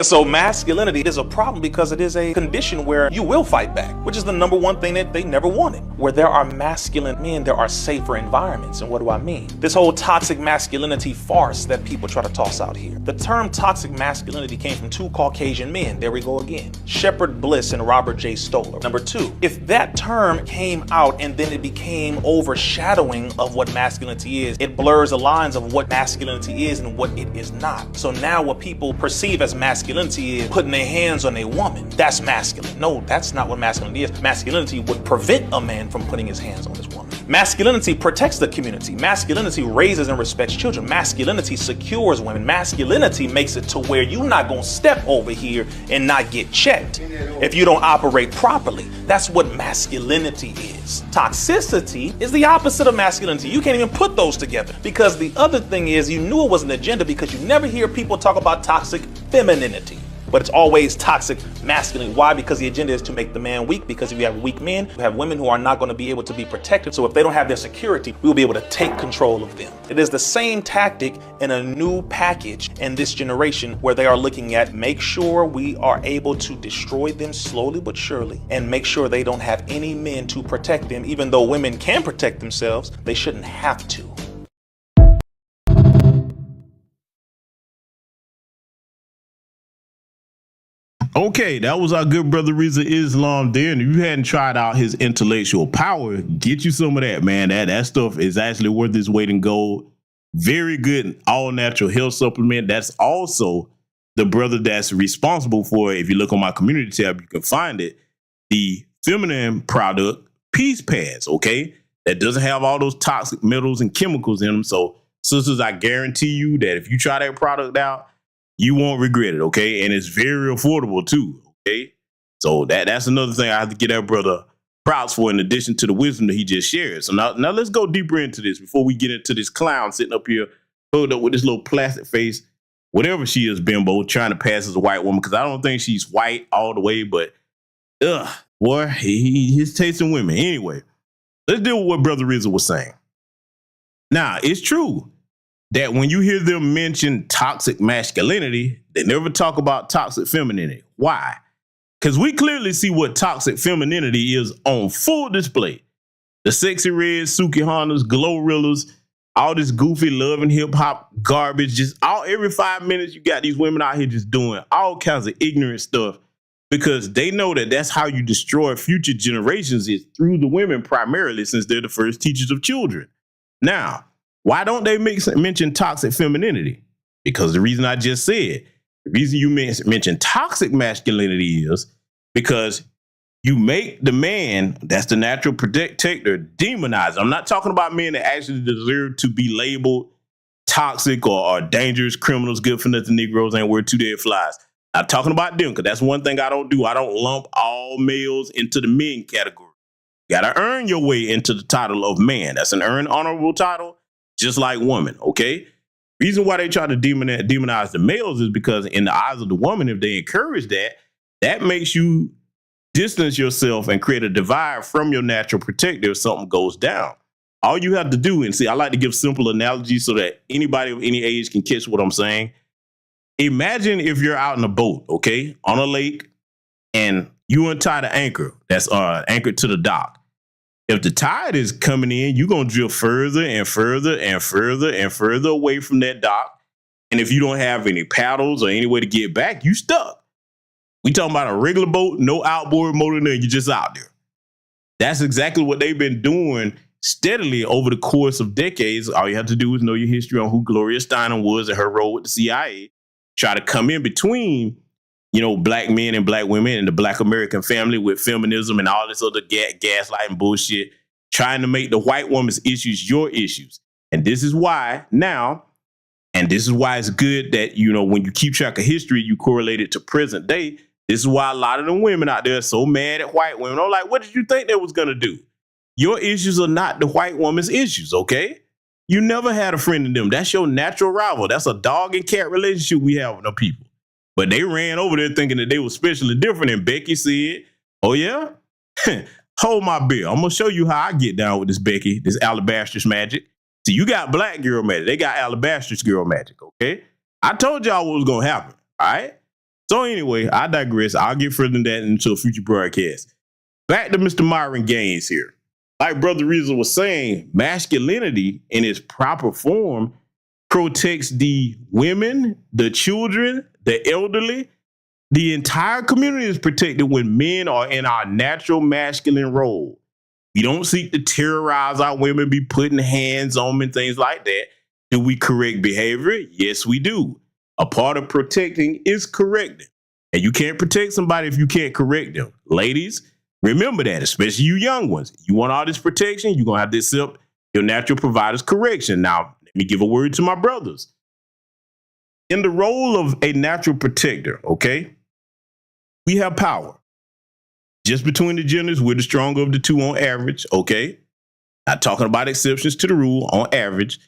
So masculinity is a problem because it is a condition where you will fight back, which is the number one thing that they never wanted. Where there are masculine men, there are safer environments. And what do I mean? This whole toxic masculinity farce that people try to toss out here. The term toxic masculinity came from two Caucasian men. There we go again. Shepard Bliss and Robert J. Stoller. Number two, if that term came out and then it became overshadowing of what masculinity is, it blurs the lines of what masculinity is and what it is not. So now what people perceive as masculinity is putting their hands on a woman. That's masculine. No, that's not what masculinity is. Masculinity would prevent a man from putting his hands on this woman. Masculinity protects the community. Masculinity raises and respects children. Masculinity secures women. Masculinity makes it to where you're not gonna step over here and not get checked if you don't operate properly. That's what masculinity is. Toxicity is the opposite of masculinity. You can't even put those together, because the other thing is, you knew it was an agenda because you never hear people talk about toxic femininity, but it's always toxic masculinity. Why? Because the agenda is to make the man weak, because if you have weak men, you have women who are not going to be able to be protected. So if they don't have their security, we will be able to take control of them. It is the same tactic in a new package in this generation, where they are looking at make sure we are able to destroy them slowly but surely, and make sure they don't have any men to protect them. Even though women can protect themselves, they shouldn't have to. Okay, that was our good brother Reza Islam there. And if you hadn't tried out his intellectual power, get you some of that, man. That stuff is actually worth its weight in gold. Very good all natural health supplement. That's also the brother that's responsible for, if you look on my community tab, you can find it, the feminine product Peace Pads, okay? That doesn't have all those toxic metals and chemicals in them. So sisters, I guarantee you that if you try that product out, you won't regret it, okay? And it's very affordable too, okay? So that's another thing I have to give that brother props for, in addition to the wisdom that he just shared. So now let's go deeper into this before we get into this clown sitting up here, hooked up with this little plastic face, whatever she is, bimbo, trying to pass as a white woman, because I don't think she's white all the way, but boy, he's tasting women. Anyway, let's deal with what Brother Rizzo was saying. Now, it's true that when you hear them mention toxic masculinity, they never talk about toxic femininity. Why? Because we clearly see what toxic femininity is on full display. The sexy red Sukihanas, Glorrillas, all this goofy love and hip hop garbage, every 5 minutes you got these women out here just doing all kinds of ignorant stuff, because they know that that's how you destroy future generations, is through the women primarily, since they're the first teachers of children. Now, why don't they mention toxic femininity? Because the reason I just said, the reason you mention toxic masculinity is because you make the man, that's the natural protector, demonized. I'm not talking about men that actually deserve to be labeled toxic or dangerous criminals, good for nothing Negroes, ain't worth two dead flies. I'm talking about them, because that's one thing I don't do. I don't lump all males into the men category. You gotta earn your way into the title of man. That's an earned honorable title, just like woman, okay? Reason why they try to demonize the males is because in the eyes of the woman, if they encourage that, that makes you distance yourself and create a divide from your natural protector if something goes down. All you have to do, and see, I like to give simple analogies so that anybody of any age can catch what I'm saying. Imagine if you're out in a boat, okay, on a lake, and you untie the anchor that's anchored to the dock. If the tide is coming in, you're going to drift further and further and further and further away from that dock. And if you don't have any paddles or any way to get back, you stuck. We talking about a regular boat, no outboard motor, you're just out there. That's exactly what they've been doing steadily over the course of decades. All you have to do is know your history on who Gloria Steinem was and her role with the CIA. Try to come in between, black men and black women and the black American family with feminism and all this other gaslighting bullshit, trying to make the white woman's issues your issues. And this is why now, and this is why it's good that, when you keep track of history, you correlate it to present day. This is why a lot of them women out there are so mad at white women. I'm like, what did you think they was going to do? Your issues are not the white woman's issues, okay? You never had a friend in them. That's your natural rival. That's a dog and cat relationship we have with them people. But they ran over there thinking that they were special and different. And Becky said, oh, yeah? hold my beer. I'm gonna show you how I get down with this Becky, this alabastrous magic. See, you got black girl magic. They got alabastrous girl magic, okay? I told y'all what was gonna happen, all right? So anyway, I digress. I'll get further than that into a future broadcast. Back to Mr. Myron Gaines here. Like Brother Rizzo was saying, masculinity in its proper form protects the women, the children, the elderly. The entire community is protected when men are in our natural masculine role. We don't seek to terrorize our women, be putting hands on them and things like that. Do we correct behavior? Yes, we do. A part of protecting is correcting. And you can't protect somebody if you can't correct them. Ladies, remember that, especially you young ones. You want all this protection, you're going to have to accept your natural provider's correction. Now, let me give a word to my brothers. In the role of a natural protector, okay, we have power. Just between the genders, we're the stronger of the two on average, okay? Not talking about exceptions to the rule, on average.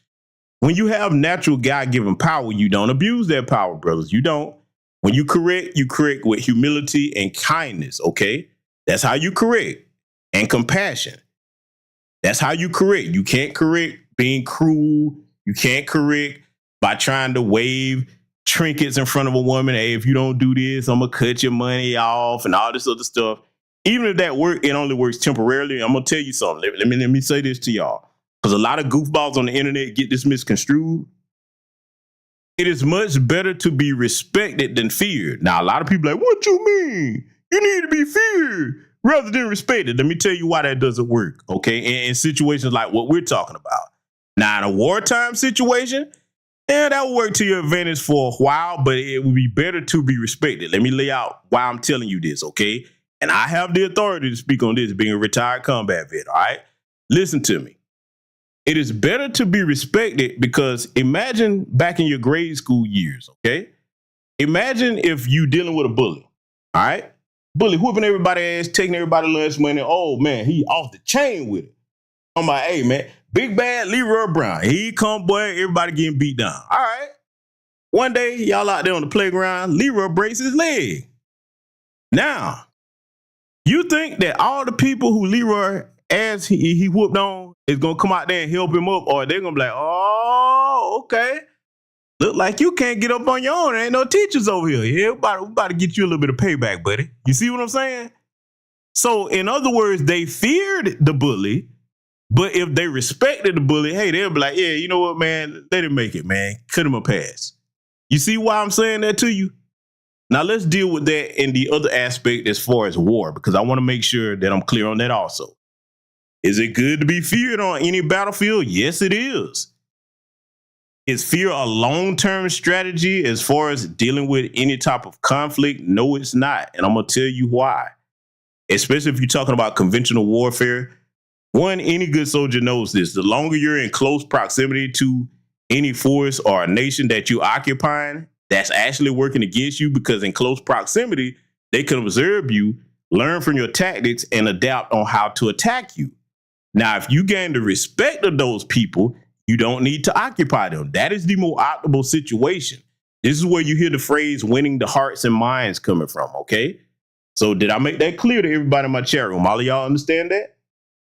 When you have natural God-given power, you don't abuse that power, brothers. You don't. When you correct with humility and kindness, okay? That's how you correct. And compassion. That's how you correct. You can't correct being cruel. You can't correct by trying to wave trinkets in front of a woman. Hey, if you don't do this, I'm going to cut your money off and all this other stuff. Even if that work, it only works temporarily. I'm going to tell you something. Let me say this to y'all. Because a lot of goofballs on the internet get this misconstrued. It is much better to be respected than feared. Now, a lot of people are like, what you mean? You need to be feared rather than respected. Let me tell you why that doesn't work, okay? In situations like what we're talking about. Now, in a wartime situation, yeah, that will work to your advantage for a while, but it would be better to be respected. Let me lay out why I'm telling you this, okay? And I have the authority to speak on this, being a retired combat vet, all right? Listen to me. It is better to be respected because imagine back in your grade school years, okay? Imagine if you dealing with a bully, all right? Bully whooping everybody's ass, taking everybody lunch money. Oh, man, he off the chain with it. I'm like, hey, man, big bad Leroy Brown. He come, boy, everybody getting beat down. All right. One day, y'all out there on the playground, Leroy breaks his leg. Now, you think that all the people who Leroy ass he whooped on is going to come out there and help him up, or they're going to be like, oh, okay. Look like you can't get up on your own. There ain't no teachers over here. Yeah, we about to get you a little bit of payback, buddy. You see what I'm saying? So, in other words, they feared the bully, but if they respected the bully, hey, they'll be like, yeah, you know what, man? Let him make it, man. Cut him a pass. You see why I'm saying that to you? Now, let's deal with that in the other aspect as far as war, because I want to make sure that I'm clear on that also. Is it good to be feared on any battlefield? Yes, it is. Is fear a long-term strategy as far as dealing with any type of conflict? No, it's not. And I'm going to tell you why. Especially if you're talking about conventional warfare. One, any good soldier knows this. The longer you're in close proximity to any force or a nation that you're occupying, that's actually working against you, because in close proximity, they can observe you, learn from your tactics, and adapt on how to attack you. Now, if you gain the respect of those people, you don't need to occupy them. That is the more optimal situation. This is where you hear the phrase winning the hearts and minds coming from, okay? So did I make that clear to everybody in my chat room? All of y'all understand that?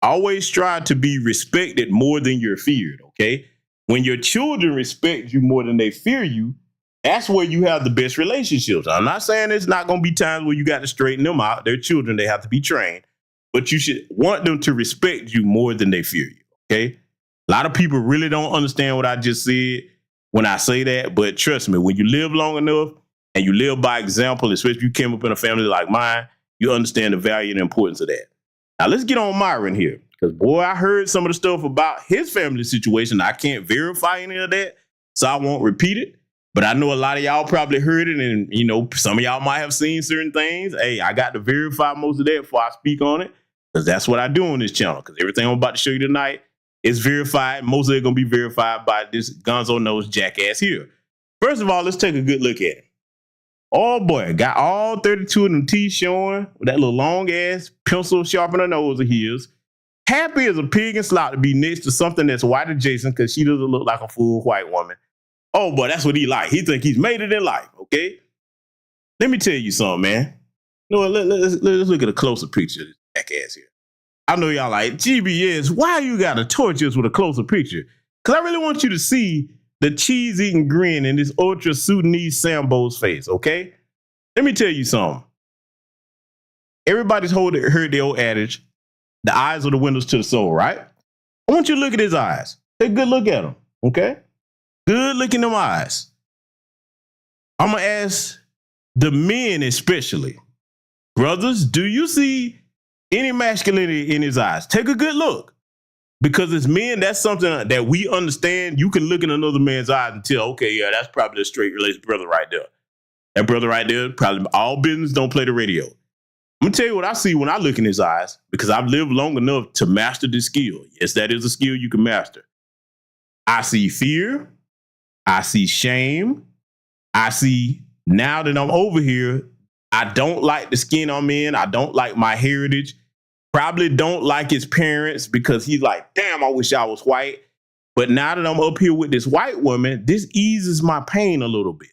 Always strive to be respected more than you're feared, okay? When your children respect you more than they fear you, that's where you have the best relationships. I'm not saying there's not going to be times where you got to straighten them out. They're children. They have to be trained. But you should want them to respect you more than they fear you, okay? A lot of people really don't understand what I just said when I say that. But trust me, when you live long enough and you live by example, especially if you came up in a family like mine, you understand the value and the importance of that. Now, let's get on Myron here. Because, boy, I heard some of the stuff about his family situation. I can't verify any of that, so I won't repeat it. But I know a lot of y'all probably heard it, and, you know, some of y'all might have seen certain things. Hey, I got to verify most of that before I speak on it, because that's what I do on this channel. Because everything I'm about to show you tonight is verified. Most of it going to be verified by this gonzo-nosed jackass here. First of all, let's take a good look at him. Oh, boy, got all 32 of them teeth showing with that little long-ass pencil sharpener nose of his. Happy as a pig and slop to be next to something that's white adjacent, because she doesn't look like a full white woman. Oh, boy, that's what he like. He think he's made it in life, okay? Let me tell you something, man. You know what, let's look at a closer picture of this jackass here. I know y'all like, GBS, why you gotta torture us with a closer picture? Because I really want you to see the cheese-eating grin in this ultra Sudanese Sambo's face, okay? Let me tell you something. Everybody's heard the old adage, the eyes are the windows to the soul, right? I want you to look at his eyes. Take a good look at them, okay? Good look in them eyes. I'm going to ask the men especially. Brothers, do you see any masculinity in his eyes? Take a good look. Because as men, that's something that we understand. You can look in another man's eyes and tell, okay, yeah, that's probably a straight-laced brother right there. That brother right there, probably all business, don't play the radio. I'm going to tell you what I see when I look in his eyes, because I've lived long enough to master this skill. Yes, that is a skill you can master. I see fear. I see shame. I see, now that I'm over here, I don't like the skin I'm in. I don't like my heritage. Probably don't like his parents because he's like, damn, I wish I was white. But now that I'm up here with this white woman, this eases my pain a little bit.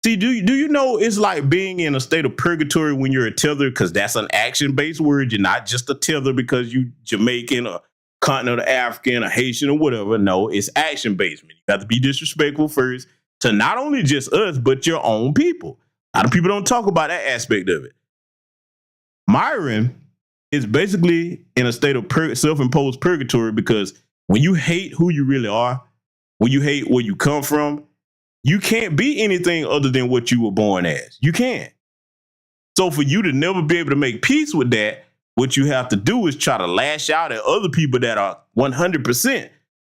See, do you know it's like being in a state of purgatory when you're a tether, because that's an action-based word. You're not just a tether because you Jamaican or continental African or Haitian or whatever. No, it's action-based. You got to be disrespectful first to not only just us, but your own people. A lot of people don't talk about that aspect of it. Myron is basically in a state of self-imposed purgatory because when you hate who you really are, when you hate where you come from, you can't be anything other than what you were born as. You can't. So for you to never be able to make peace with that, what you have to do is try to lash out at other people that are 100%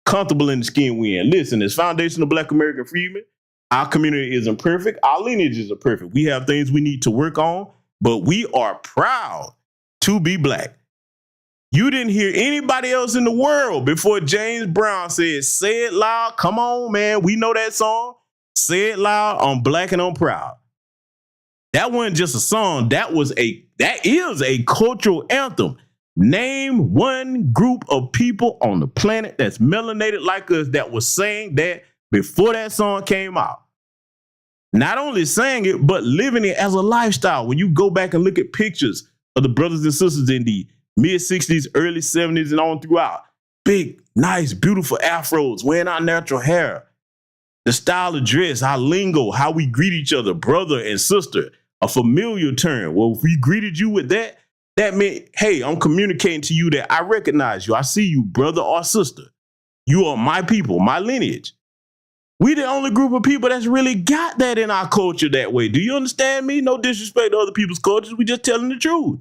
comfortable in the skin we're in. Listen, as foundational Black American freedmen, our community isn't perfect. Our lineages are perfect. We have things we need to work on, but we are proud to be Black. You didn't hear anybody else in the world before James Brown said, say it loud. Come on, man. We know that song. Say it loud. I'm Black and I'm proud. That wasn't just a song. That is a cultural anthem. Name one group of people on the planet that's melanated like us that was saying that before that song came out. Not only saying it, but living it as a lifestyle. When you go back and look at pictures of the brothers and sisters in the mid-60s, early 70s, and on throughout, big, nice, beautiful afros, wearing our natural hair, the style of dress, our lingo, how we greet each other, brother and sister, a familiar term. Well, if we greeted you with that, that meant, hey, I'm communicating to you that I recognize you. I see you, brother or sister. You are my people, my lineage. We the only group of people that's really got that in our culture that way. Do you understand me? No disrespect to other people's cultures. We just telling the truth.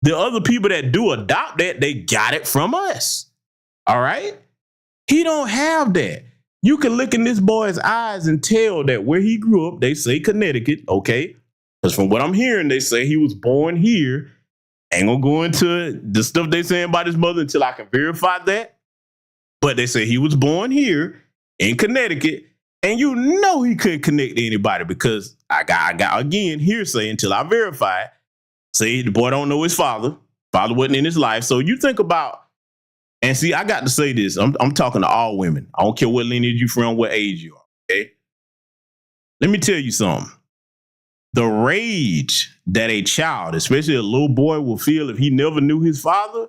The other people that do adopt that, they got it from us. All right? He don't have that. You can look in this boy's eyes and tell that where he grew up, they say Connecticut, okay? Because from what I'm hearing, they say he was born here. Ain't gonna go into the stuff they saying about his mother until I can verify that. But they say he was born here in Connecticut, and you know he couldn't connect to anybody because I got again hearsay until I verify it. Say the boy don't know his father. Father wasn't in his life. So you think about, and see, I got to say this. I'm talking to all women. I don't care what lineage you from, what age you are. Okay. Let me tell you something. The rage that a child, especially a little boy, will feel if he never knew his father,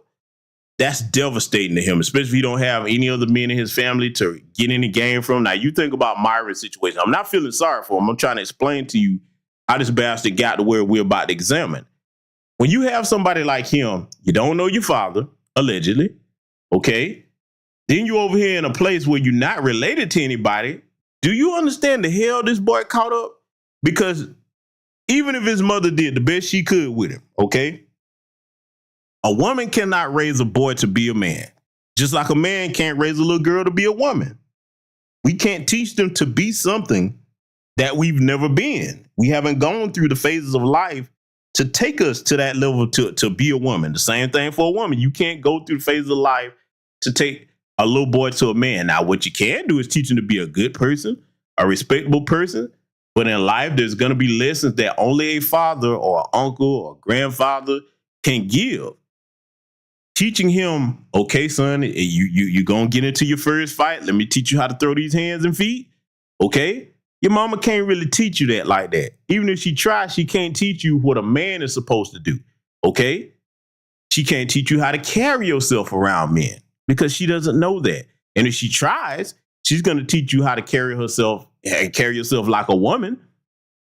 that's devastating to him, especially if he don't have any other men in his family to get in the game from. Now, you think about Myron's situation. I'm not feeling sorry for him. I'm trying to explain to you how this bastard got to where we're about to examine. When you have somebody like him, you don't know your father, allegedly, okay? Then you over here in a place where you're not related to anybody. Do you understand the hell this boy caught up? Because even if his mother did the best she could with him, okay? A woman cannot raise a boy to be a man, just like a man can't raise a little girl to be a woman. We can't teach them to be something that we've never been. We haven't gone through the phases of life to take us to that level to be a woman. The same thing for a woman. You can't go through the phases of life to take a little boy to a man. Now, what you can do is teach him to be a good person, a respectable person. But in life, there's going to be lessons that only a father or an uncle or grandfather can give. Teaching him, okay, son, you're going to get into your first fight. Let me teach you how to throw these hands and feet. Okay? Your mama can't really teach you that like that. Even if she tries, she can't teach you what a man is supposed to do. Okay? She can't teach you how to carry yourself around men because she doesn't know that. And if she tries, she's going to teach you how to carry herself and carry yourself like a woman,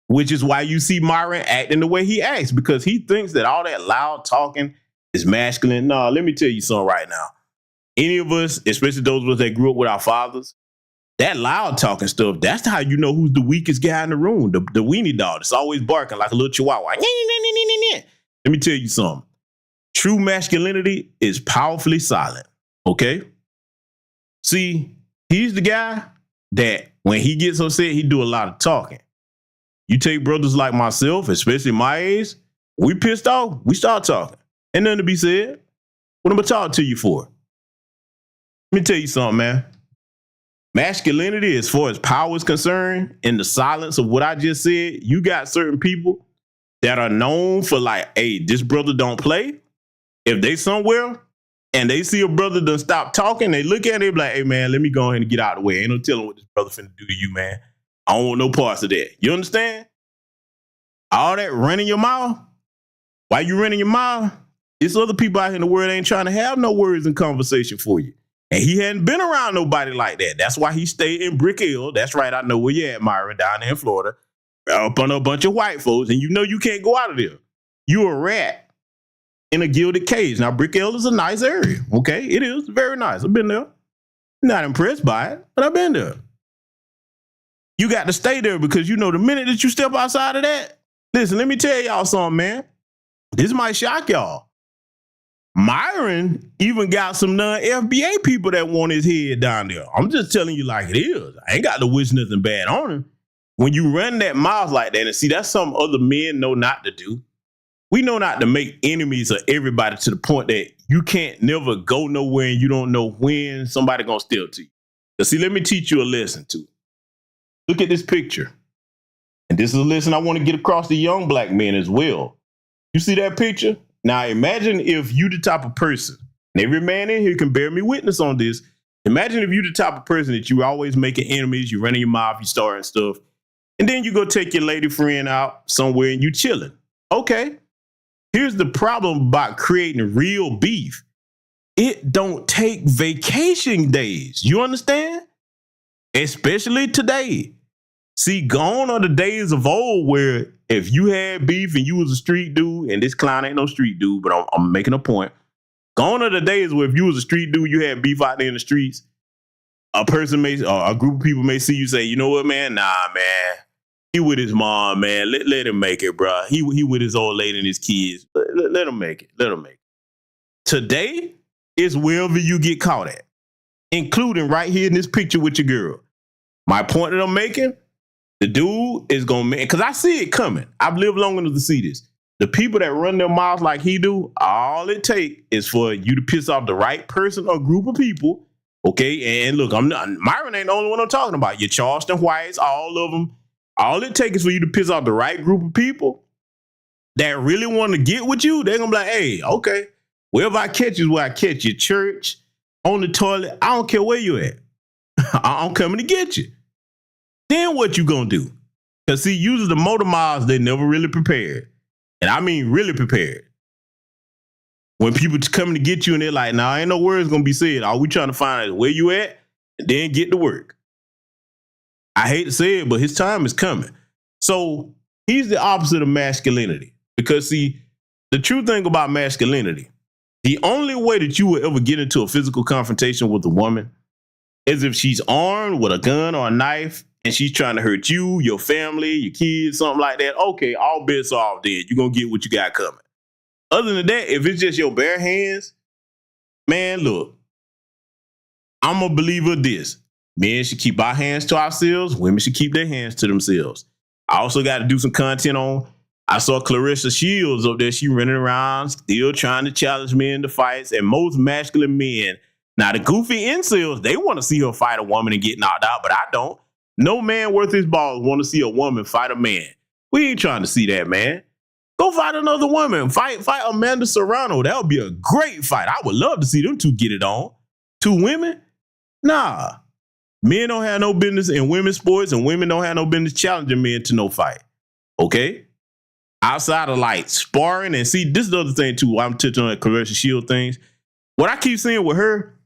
which is why you see Myron acting the way he acts, because he thinks that all that loud talking is masculine. No, let me tell you something right now. Any of us, especially those of us that grew up with our fathers, that loud talking stuff, that's how you know who's the weakest guy in the room, the weenie dog. It's always barking like a little chihuahua. Let me tell you something. True masculinity is powerfully silent, okay? See, he's the guy that when he gets upset, he do a lot of talking. You take brothers like myself, especially my age, we pissed off, we start talking. Ain't nothing to be said. What am I talking to you for? Let me tell you something, man. Masculinity, as far as power is concerned, in the silence of what I just said, you got certain people that are known for like, hey, this brother don't play. If they somewhere and they see a brother done stop talking, they look at it, like, hey, man, let me go ahead and get out of the way. Ain't no telling what this brother finna do to you, man. I don't want no parts of that. You understand? All that running your mouth, why you running your mouth? It's other people out here in the world ain't trying to have no words in conversation for you. And he hadn't been around nobody like that. That's why he stayed in Brick Hill. That's right. I know where you at, Myron, down there in Florida, up on a bunch of white folks. And you know you can't go out of there. You a rat in a gilded cage. Now, Brick Hill is a nice area. Okay, it is very nice. I've been there. Not impressed by it, but I've been there. You got to stay there because you know the minute that you step outside of that, listen, let me tell y'all something, man. This might shock y'all. Myron even got some non-FBA people that want his head down there. I'm just telling you like it is. I ain't got to wish nothing bad on him. When you run that mouth like that, and see, that's something other men know not to do. We know not to make enemies of everybody to the point that you can't never go nowhere and you don't know when somebody gonna steal to you. But see, let me teach you a lesson too. Look at this picture. And this is a lesson I want to get across to young black men as well. You see that picture? Now imagine if you the type of person, and every man in here can bear me witness on this. Imagine if you the type of person that you always making enemies, you running your mouth, you starting stuff, and then you go take your lady friend out somewhere and you chilling. Okay. Here's the problem about creating real beef. It don't take vacation days. You understand? Especially today. See, gone are the days of old where if you had beef and you was a street dude, and this clown ain't no street dude, but I'm making a point. Gone are the days where if you was a street dude, you had beef out there in the streets. A person may, or a group of people may see you say, you know what, man? Nah, man. He with his mom, man. Let him make it, bro. He with his old lady and his kids. Let him make it. Let him make it. Today is wherever you get caught at, including right here in this picture with your girl. My point that I'm making, the dude is going to make, because I see it coming. I've lived long enough to see this. The people that run their mouths like he do, all it takes is for you to piss off the right person or group of people. Okay, and look, Myron ain't the only one I'm talking about. Your Charleston Whites, all of them. All it takes is for you to piss off the right group of people that really want to get with you. They're going to be like, hey, okay, wherever I catch you is where I catch you. Church, on the toilet, I don't care where you at. I'm coming to get you. Then what you going to do? Because see, usually the motor miles, they never really prepared. And I mean really prepared. When people coming to get you and they're like, nah, ain't no words going to be said. All we trying to find is where you at and then get to work. I hate to say it, but his time is coming. So he's the opposite of masculinity. Because see, the true thing about masculinity, the only way that you will ever get into a physical confrontation with a woman is if she's armed with a gun or a knife and she's trying to hurt you, your family, your kids, something like that. Okay, all bets are off then. You're going to get what you got coming. Other than that, if it's just your bare hands, man, look, I'm a believer of this. Men should keep our hands to ourselves. Women should keep their hands to themselves. I also got to do some content on, I saw Clarissa Shields up there. She running around, still trying to challenge men to fights. And most masculine men, now the goofy incels, they want to see her fight a woman and get knocked out, but I don't. No man worth his balls want to see a woman fight a man. We ain't trying to see that, man. Go fight another woman. Fight Amanda Serrano. That would be a great fight. I would love to see them two get it on. Two women? Nah. Men don't have no business in women's sports, and women don't have no business challenging men to no fight. Okay? outside of like sparring. And see, this is the other thing too. While I'm touching on the commercial shield things. What I keep seeing with her,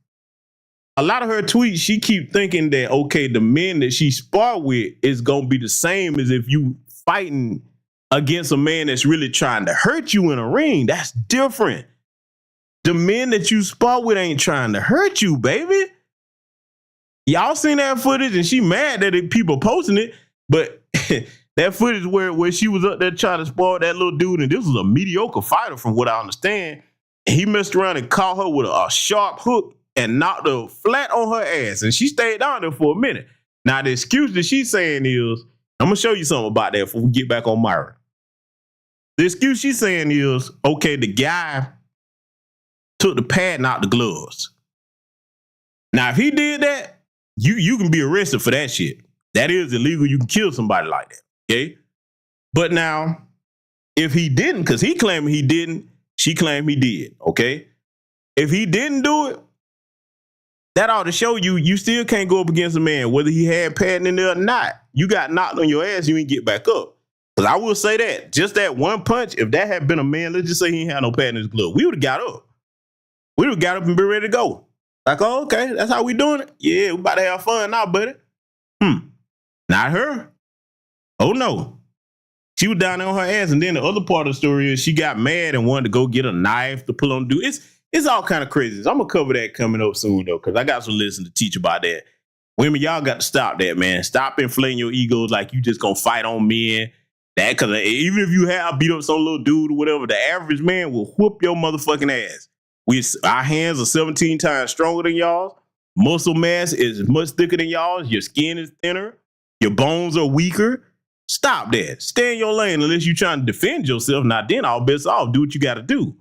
a lot of her tweets, she keep thinking that, okay, the men that she spar with is going to be the same as if you fighting against a man that's really trying to hurt you in a ring. That's different. The men that you spar with ain't trying to hurt you, baby. Y'all seen that footage and she mad that people posting it, but that footage where she was up there trying to spar that little dude, and this was a mediocre fighter from what I understand, and he messed around and caught her with a sharp hook and knocked her flat on her ass, and she stayed down there for a minute. Now, the excuse that she's saying is, I'm going to show you something about that before we get back on Myron. The excuse she's saying is, okay, the guy took the pad and out the gloves. Now, if he did that, you can be arrested for that shit. That is illegal. You can kill somebody like that, okay? But now, if he didn't, because he claimed he didn't, she claimed he did, okay? If he didn't do it, that ought to show you still can't go up against a man, whether he had padding in there or not. You got knocked on your ass, you ain't get back up. Because I will say that, just that one punch, if that had been a man, let's just say he ain't had no pad in his glove, we would have got up. We would have got up and been ready to go. Like, oh, okay, that's how we doing it? Yeah, we about to have fun now, buddy. Not her. Oh, no. She was down there on her ass, and then the other part of the story is she got mad and wanted to go get a knife to pull on dude. It's all kind of crazy. I'm going to cover that coming up soon, though, because I got some lessons to teach about that. Women, y'all got to stop that, man. Stop inflating your egos like you just going to fight on men. That, because even if you have beat up some little dude or whatever, the average man will whoop your motherfucking ass. Our hands are 17 times stronger than y'all. Muscle mass is much thicker than y'all. Your skin is thinner. Your bones are weaker. Stop that. Stay in your lane unless you're trying to defend yourself. Now, then all bets off. Do what you got to do.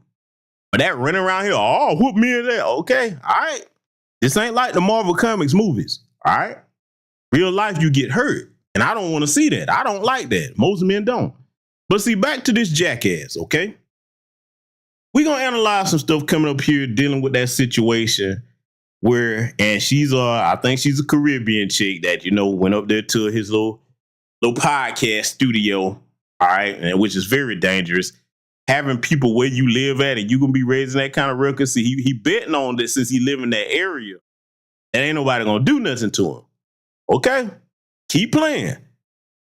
But that running around here, oh, whoop me in there. Okay, all right. This ain't like the Marvel Comics movies, all right? Real life, you get hurt. And I don't want to see that. I don't like that. Most men don't. But see, back to this jackass, okay? We're going to analyze some stuff coming up here dealing with that situation where, and she's, I think she's a Caribbean chick that, went up there to his little podcast studio, all right, and which is very dangerous. Having people where you live at and you going to be raising that kind of ruckus. See, he betting on this since he live in that area. And ain't nobody going to do nothing to him. Okay? Keep playing.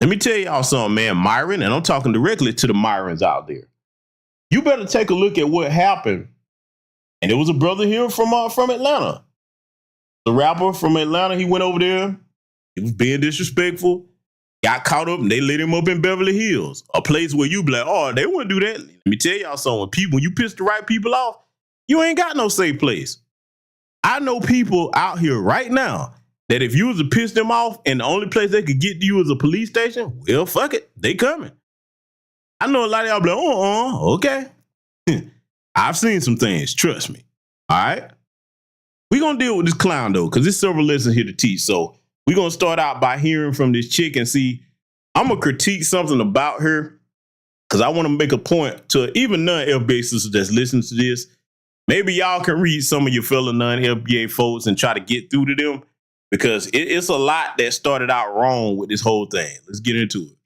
Let me tell y'all something, man. Myron, and I'm talking directly to the Myrons out there. You better take a look at what happened. And it was a brother here from Atlanta. The rapper from Atlanta, he went over there. He was being disrespectful. Got caught up and they lit him up in Beverly Hills. A place where you be like, oh, they wouldn't do that. Let me tell y'all something. When you piss the right people off, you ain't got no safe place. I know people out here right now that if you was to piss them off and the only place they could get to you is a police station, well, fuck it. They coming. I know a lot of y'all be like, okay. I've seen some things. Trust me. All right. We're going to deal with this clown, though, because there's several lessons here to teach. So we're going to start out by hearing from this chick and see. I'm going to critique something about her because I want to make a point to even non-FBA sisters that's listening to this. Maybe y'all can read some of your fellow non-FBA folks and try to get through to them because it's a lot that started out wrong with this whole thing. Let's get into it.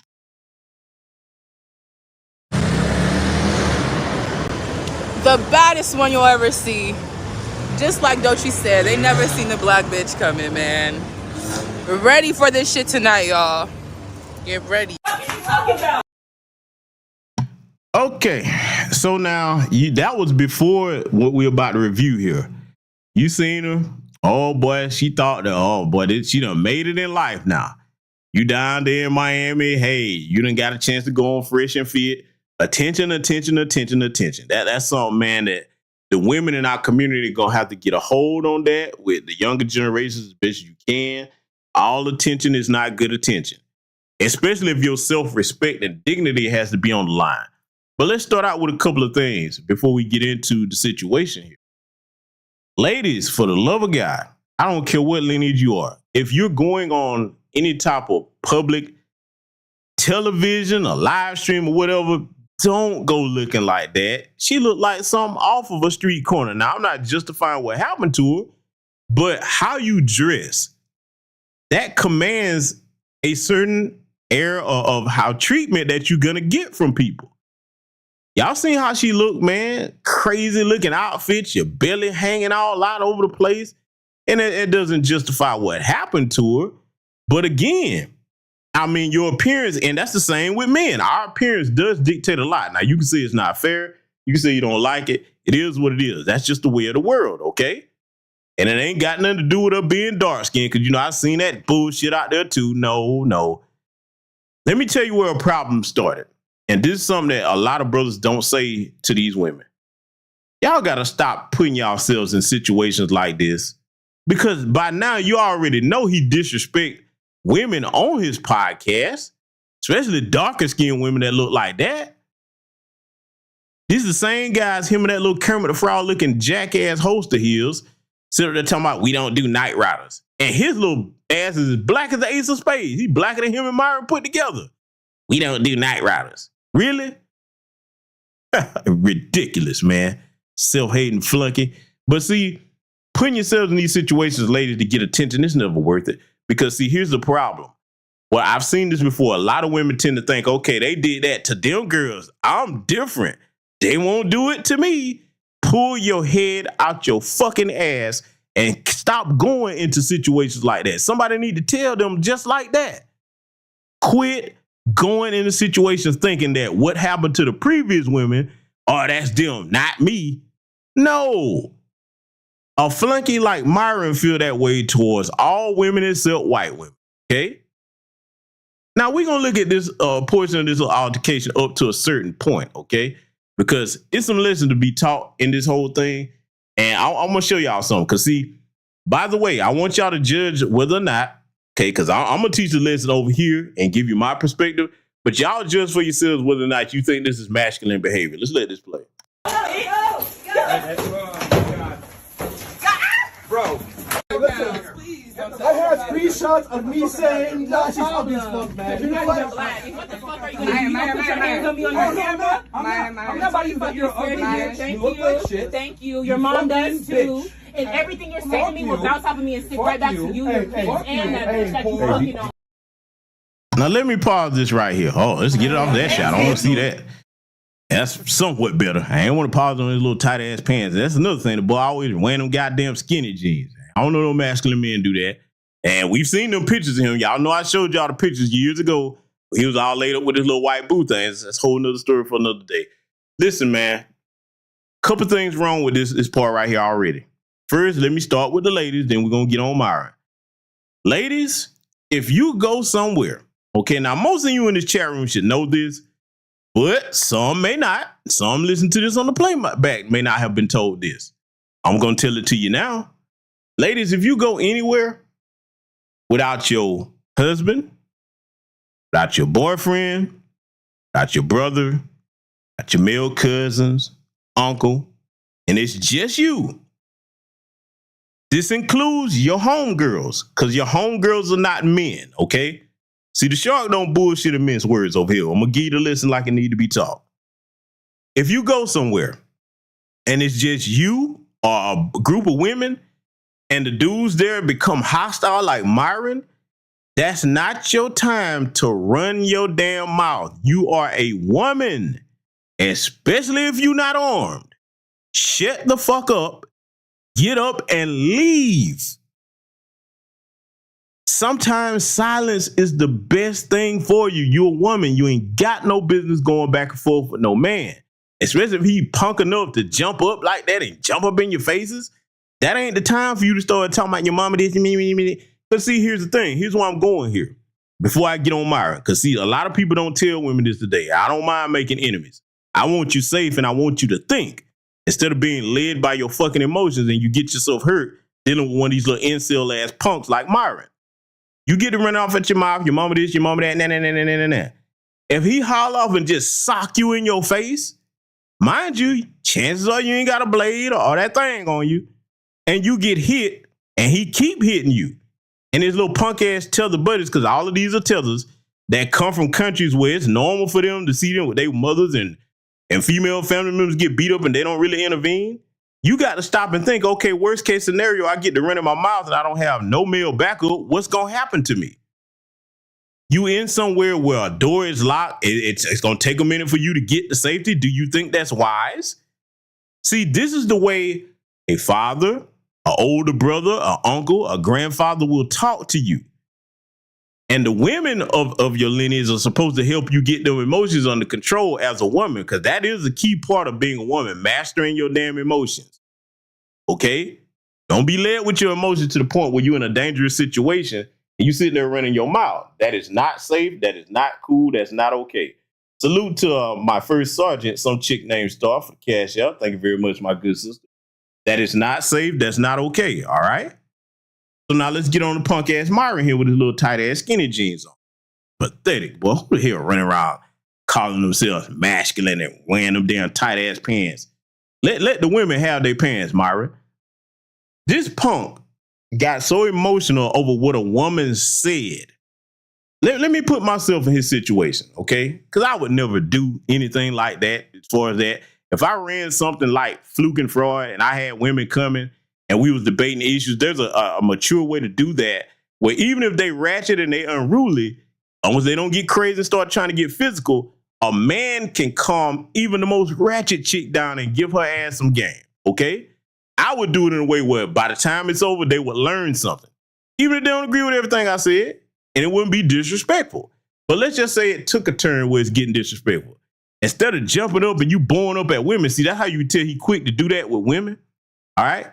The baddest one you'll ever see. Just like Dochi said, they never seen the black bitch coming, man. We're ready for this shit tonight, y'all. Get ready. Okay, so now that was before what we're about to review here. You seen her? Oh boy, she thought that, she done made it in life now. You down there in Miami, hey, you done got a chance to go on Fresh and Fit. Attention. That's something, man, that the women in our community are going to have to get a hold on that with the younger generations as best you can. All attention is not good attention, especially if your self-respect and dignity has to be on the line. But let's start out with a couple of things before we get into the situation here. Ladies, for the love of God, I don't care what lineage you are. If you're going on any type of public television, a live stream or whatever, don't go looking like that. She looked like something off of a street corner. Now, I'm not justifying what happened to her, but how you dress, that commands a certain air of how treatment that you're going to get from people. Y'all seen how she look, man? Crazy looking outfits, your belly hanging all out over the place. And it doesn't justify what happened to her. But again, I mean, your appearance, and that's the same with men. Our appearance does dictate a lot. Now, you can say it's not fair. You can say you don't like it. It is what it is. That's just the way of the world, okay? And it ain't got nothing to do with her being dark-skinned, because, you know, I've seen that bullshit out there, too. No. Let me tell you where a problem started. And this is something that a lot of brothers don't say to these women. Y'all got to stop putting yourselves in situations like this, because by now you already know he disrespect women on his podcast, especially darker-skinned women that look like that. These are the same guys, him and that little Kermit the Frog looking jackass host of his, sitting there talking about we don't do Night Riders. And his little ass is as black as the Ace of Spades. He's blacker than him and Myron put together. We don't do Night Riders. Really? Ridiculous, man. Self-hating flunky. But see, putting yourselves in these situations, ladies, to get attention is never worth it. Because see, here's the problem. Well, I've seen this before. A lot of women tend to think, okay, they did that to them girls. I'm different. They won't do it to me. Pull your head out your fucking ass and stop going into situations like that. Somebody need to tell them just like that. Quit going into situations thinking that what happened to the previous women, oh, that's them, not me. No. A flunky like Myron feel that way towards all women except white women, okay? Now, we're going to look at this portion of this altercation up to a certain point, okay? Because it's some lessons to be taught in this whole thing. And I'm going to show y'all something. Because, see, by the way, I want y'all to judge whether or not, okay, because I'm going to teach the lesson over here and give you my perspective. But y'all judge for yourselves whether or not you think this is masculine behavior. Let's let this play. Bro. I had screenshots of me saying, nah, she's ugly as fuck, man. You know what? What the fuck are you gonna do? You gonna put your hands on me on your camera? I'm not about you, but you're ugly, bitch. You look like shit. Thank you. Your mom does too. And everything you're saying to me will bounce off of me and stick right back to you, your kids, and that bitch that you fucking on. Now, let me pause this right here. Oh, let's get it off that shot. I want to see that. That's somewhat better. I ain't want to pause on his little tight ass pants. That's another thing. The boy always wearing them goddamn skinny jeans. I don't know no masculine men do that. And we've seen them pictures of him. Y'all know I showed y'all the pictures years ago. He was all laid up with his little white boot thing. That's a whole nother story for another day. Listen, man. Couple things wrong with this part right here already. First, let me start with the ladies. Then we're going to get on Myron. Ladies, if you go somewhere, okay, now most of you in this chat room should know this, but some may not. Some listen to this on the playback may not have been told this. I'm going to tell it to you now. Ladies, if you go anywhere without your husband, without your boyfriend, without your brother, without your male cousins, uncle, and it's just you, this includes your homegirls, because your homegirls are not men, okay? See, the shark don't bullshit and mince words over here. I'm going to give you the lesson like it need to be taught. If you go somewhere and it's just you or a group of women and the dudes there become hostile like Myron, that's not your time to run your damn mouth. You are a woman, especially if you're not armed. Shut the fuck up, get up and leave. Sometimes silence is the best thing for you. You're a woman. You ain't got no business going back and forth with no man. Especially if he punk enough to jump up like that and jump up in your faces. That ain't the time for you to start talking about your mama this, me. But see, here's the thing. Here's why I'm going here. Before I get on Myron. Because see, a lot of people don't tell women this today. I don't mind making enemies. I want you safe and I want you to think. Instead of being led by your fucking emotions and you get yourself hurt dealing with one of these little incel ass punks like Myron. You get to run off at your mouth, your mama this, your mama that, nah. If he holler off and just sock you in your face, mind you, chances are you ain't got a blade or that thing on you, and you get hit, and he keep hitting you. And his little punk ass tether buddies, because all of these are tethers that come from countries where it's normal for them to see them with their mothers and female family members get beat up and they don't really intervene. You got to stop and think, okay, worst case scenario, I get to run in my mouth and I don't have no male backup. What's going to happen to me? You in somewhere where a door is locked. It's going to take a minute for you to get to safety. Do you think that's wise? See, this is the way a father, an older brother, an uncle, a grandfather will talk to you. And the women of your lineage are supposed to help you get them emotions under control as a woman, because that is a key part of being a woman, mastering your damn emotions. Okay? Don't be led with your emotions to the point where you're in a dangerous situation and you sitting there running your mouth. That is not safe. That is not cool. That's not okay. Salute to my first sergeant, some chick named Star, for the cash out. Thank you very much, my good sister. That is not safe. That's not okay. All right? So now let's get on the punk ass Myron here with his little tight ass skinny jeans on. Pathetic, boy. Who the hell running around calling themselves masculine and wearing them damn tight ass pants? Let the women have their pants, Myron. This punk got so emotional over what a woman said. Let me put myself in his situation, okay? Because I would never do anything like that as far as that. If I ran something like Fluke and Freud and I had women coming and we was debating issues, there's a mature way to do that where even if they ratchet and they unruly, almost they don't get crazy and start trying to get physical, a man can calm even the most ratchet chick down and give her ass some game, okay? I would do it in a way where by the time it's over, they would learn something. Even if they don't agree with everything I said, and it wouldn't be disrespectful. But let's just say it took a turn where it's getting disrespectful. Instead of jumping up and you blowing up at women, see, that's how you tell he quick to do that with women, all right?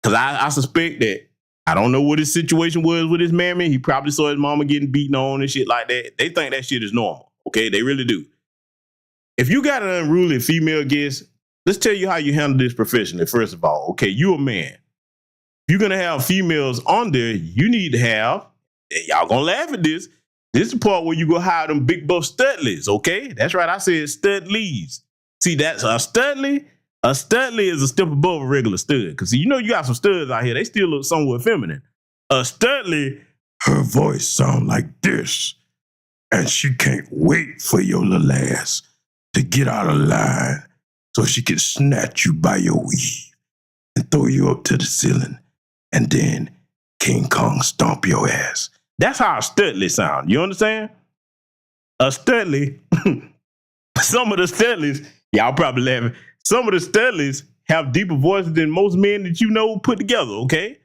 Because I suspect that, I don't know what his situation was with his mammy. He probably saw his mama getting beaten on and shit like that. They think that shit is normal, okay? They really do. If you got an unruly female guest, let's tell you how you handle this professionally, first of all. Okay, you a man. If you're going to have females on there, you need to have, y'all going to laugh at this, this is the part where you go hire them big buff studleys, okay? That's right, I said studleys. See, that's a studley. A studley is a step above a regular stud. Because you know you got some studs out here, they still look somewhat feminine. A studley, her voice sound like this, and she can't wait for your little ass to get out of line so she can snatch you by your weave and throw you up to the ceiling and then King Kong stomp your ass. That's how a studley sound. You understand? A studley, some of the studleys, y'all probably laughing, some of the studleys have deeper voices than most men that you know put together, okay?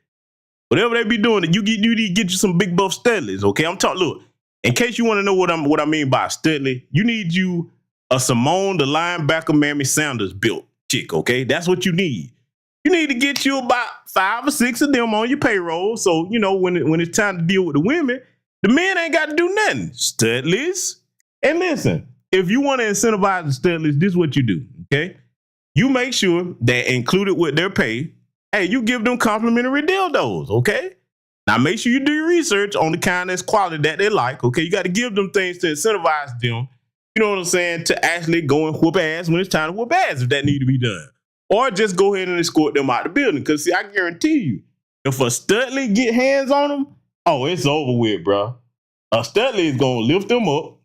Whatever they be doing, you need to get you some big buff studleys, okay? I'm talking, look, in case you want to know what I mean by a studley, you need you a Simone the linebacker Mammy Sanders built chick, okay? That's what you need. You need to get you about 5 or 6 of them on your payroll. So, you know, when it's time to deal with the women, the men ain't got to do nothing. Studleys. And listen, if you want to incentivize the studleys, this is what you do, okay? You make sure that included with their pay, hey, you give them complimentary dildos, okay? Now make sure you do your research on the kind that's quality that they like, okay? You got to give them things to incentivize them, you know what I'm saying, to actually go and whoop ass when it's time to whoop ass if that need to be done. Or just go ahead and escort them out the building. Because, see, I guarantee you, if a studley get hands on them, oh, it's over with, bro. A studley is going to lift them up,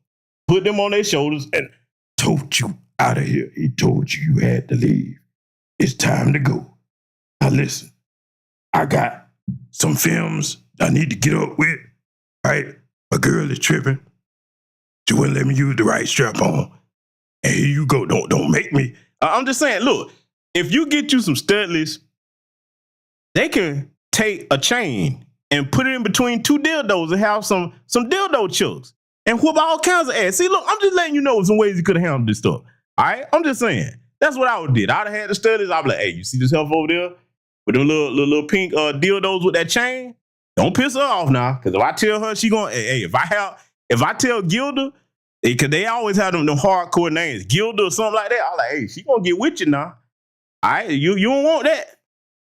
put them on their shoulders, and tote you out of here. He told you you had to leave. It's time to go. Now, listen, I got some films I need to get up with, right? My girl is tripping. She wouldn't let me use the right strap on. And here you go. Don't make me. I'm just saying, look, if you get you some studleys, they can take a chain and put it in between 2 dildos and have some dildo chokes and whoop all kinds of ass. See, look, I'm just letting you know some ways you could have handled this stuff. All right? I'm just saying. That's what I would have did. I'd have had the studleys. I'd be like, hey, you see this help over there with them little pink dildos with that chain? Don't piss her off now. Because if I tell her, she going, hey, if I tell Gilda, because they always have them hardcore names, Gilda or something like that, I'm like, hey, she going to get with you now. All right, you don't want that.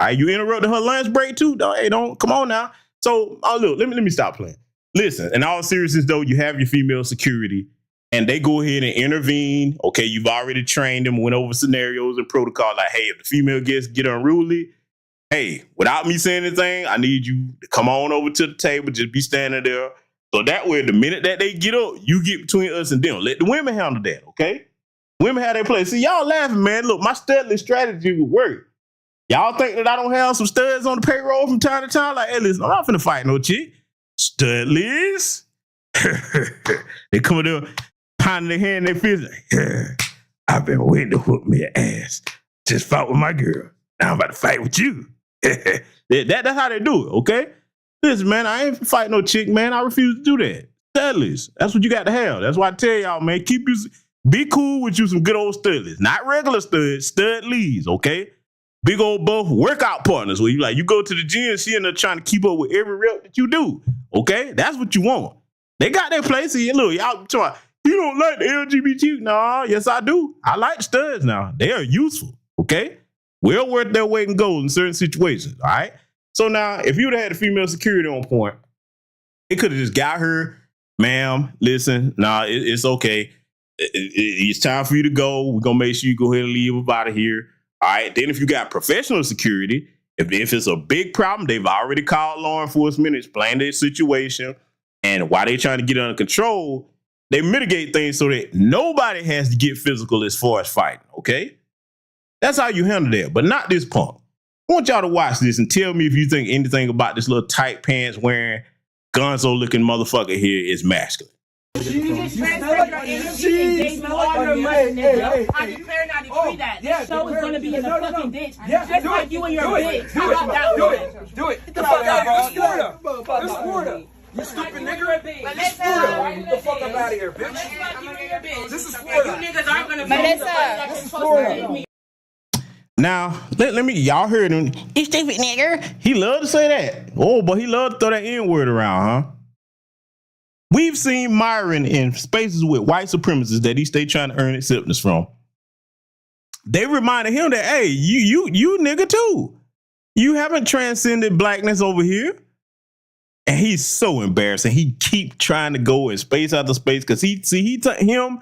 All right, you interrupted her lunch break too. Don't come on now. So, look, let me stop playing. Listen, in all seriousness though, you have your female security and they go ahead and intervene. Okay, you've already trained them, went over scenarios and protocol. Like, hey, if the female guests get unruly, hey, without me saying anything, I need you to come on over to the table, just be standing there. So that way, the minute that they get up, you get between us and them. Let the women handle that, okay? Women have their place. See, y'all laughing, man. Look, my studly strategy would work. Y'all think that I don't have some studs on the payroll from time to time? Like, hey, listen, I'm not finna fight no chick. Studleys. They come there, pounding their hand in their fist. I've been waiting to whoop me an ass. Just fought with my girl. Now I'm about to fight with you. That's how they do it, okay? Listen, man, I ain't fighting no chick, man. I refuse to do that. Studlies. That's what you got to have. That's why I tell y'all, man, be cool with you some good old studlies. Not regular studs, studlies, okay? Big old buff workout partners where you go to the gym, she end up trying to keep up with every rep that you do, okay? That's what you want. They got their place here. Look, y'all try. You don't like the LGBT? No, yes, I do. I like the studs now. They are useful, okay? Well worth their weight in gold in certain situations, all right? So now, if you would have had a female security on point, it could have just got her, ma'am, listen, it's okay. It's time for you to go. We're going to make sure you go ahead and leave up out of here, all right? Then if you got professional security, if it's a big problem, they've already called law enforcement, explained their situation, and while they're trying to get it under control, they mitigate things so that nobody has to get physical as far as fighting, okay? That's how you handle that, but not this punk. I want y'all to watch this and tell me if you think anything about this little tight pants wearing, gonzo-looking motherfucker here is masculine. You just transferred your energy and gave me all your money, nigga. I declare and I decree that. This show is going to be in the fucking ditch. Just like you and your bitch. How about that one? Do it. Get the fuck out of here. It's Florida. You stupid nigga. Get the fuck up out of here, bitch. This is Florida. You niggas aren't going to be This is Florida. Now, let me, y'all heard him. You stupid nigger. He loved to say that. Oh, but he loved to throw that N-word around, huh? We've seen Myron in spaces with white supremacists that he stay trying to earn acceptance from. They reminded him that, hey, you nigga too. You haven't transcended blackness over here. And he's so embarrassing. He keep trying to go in space after space because him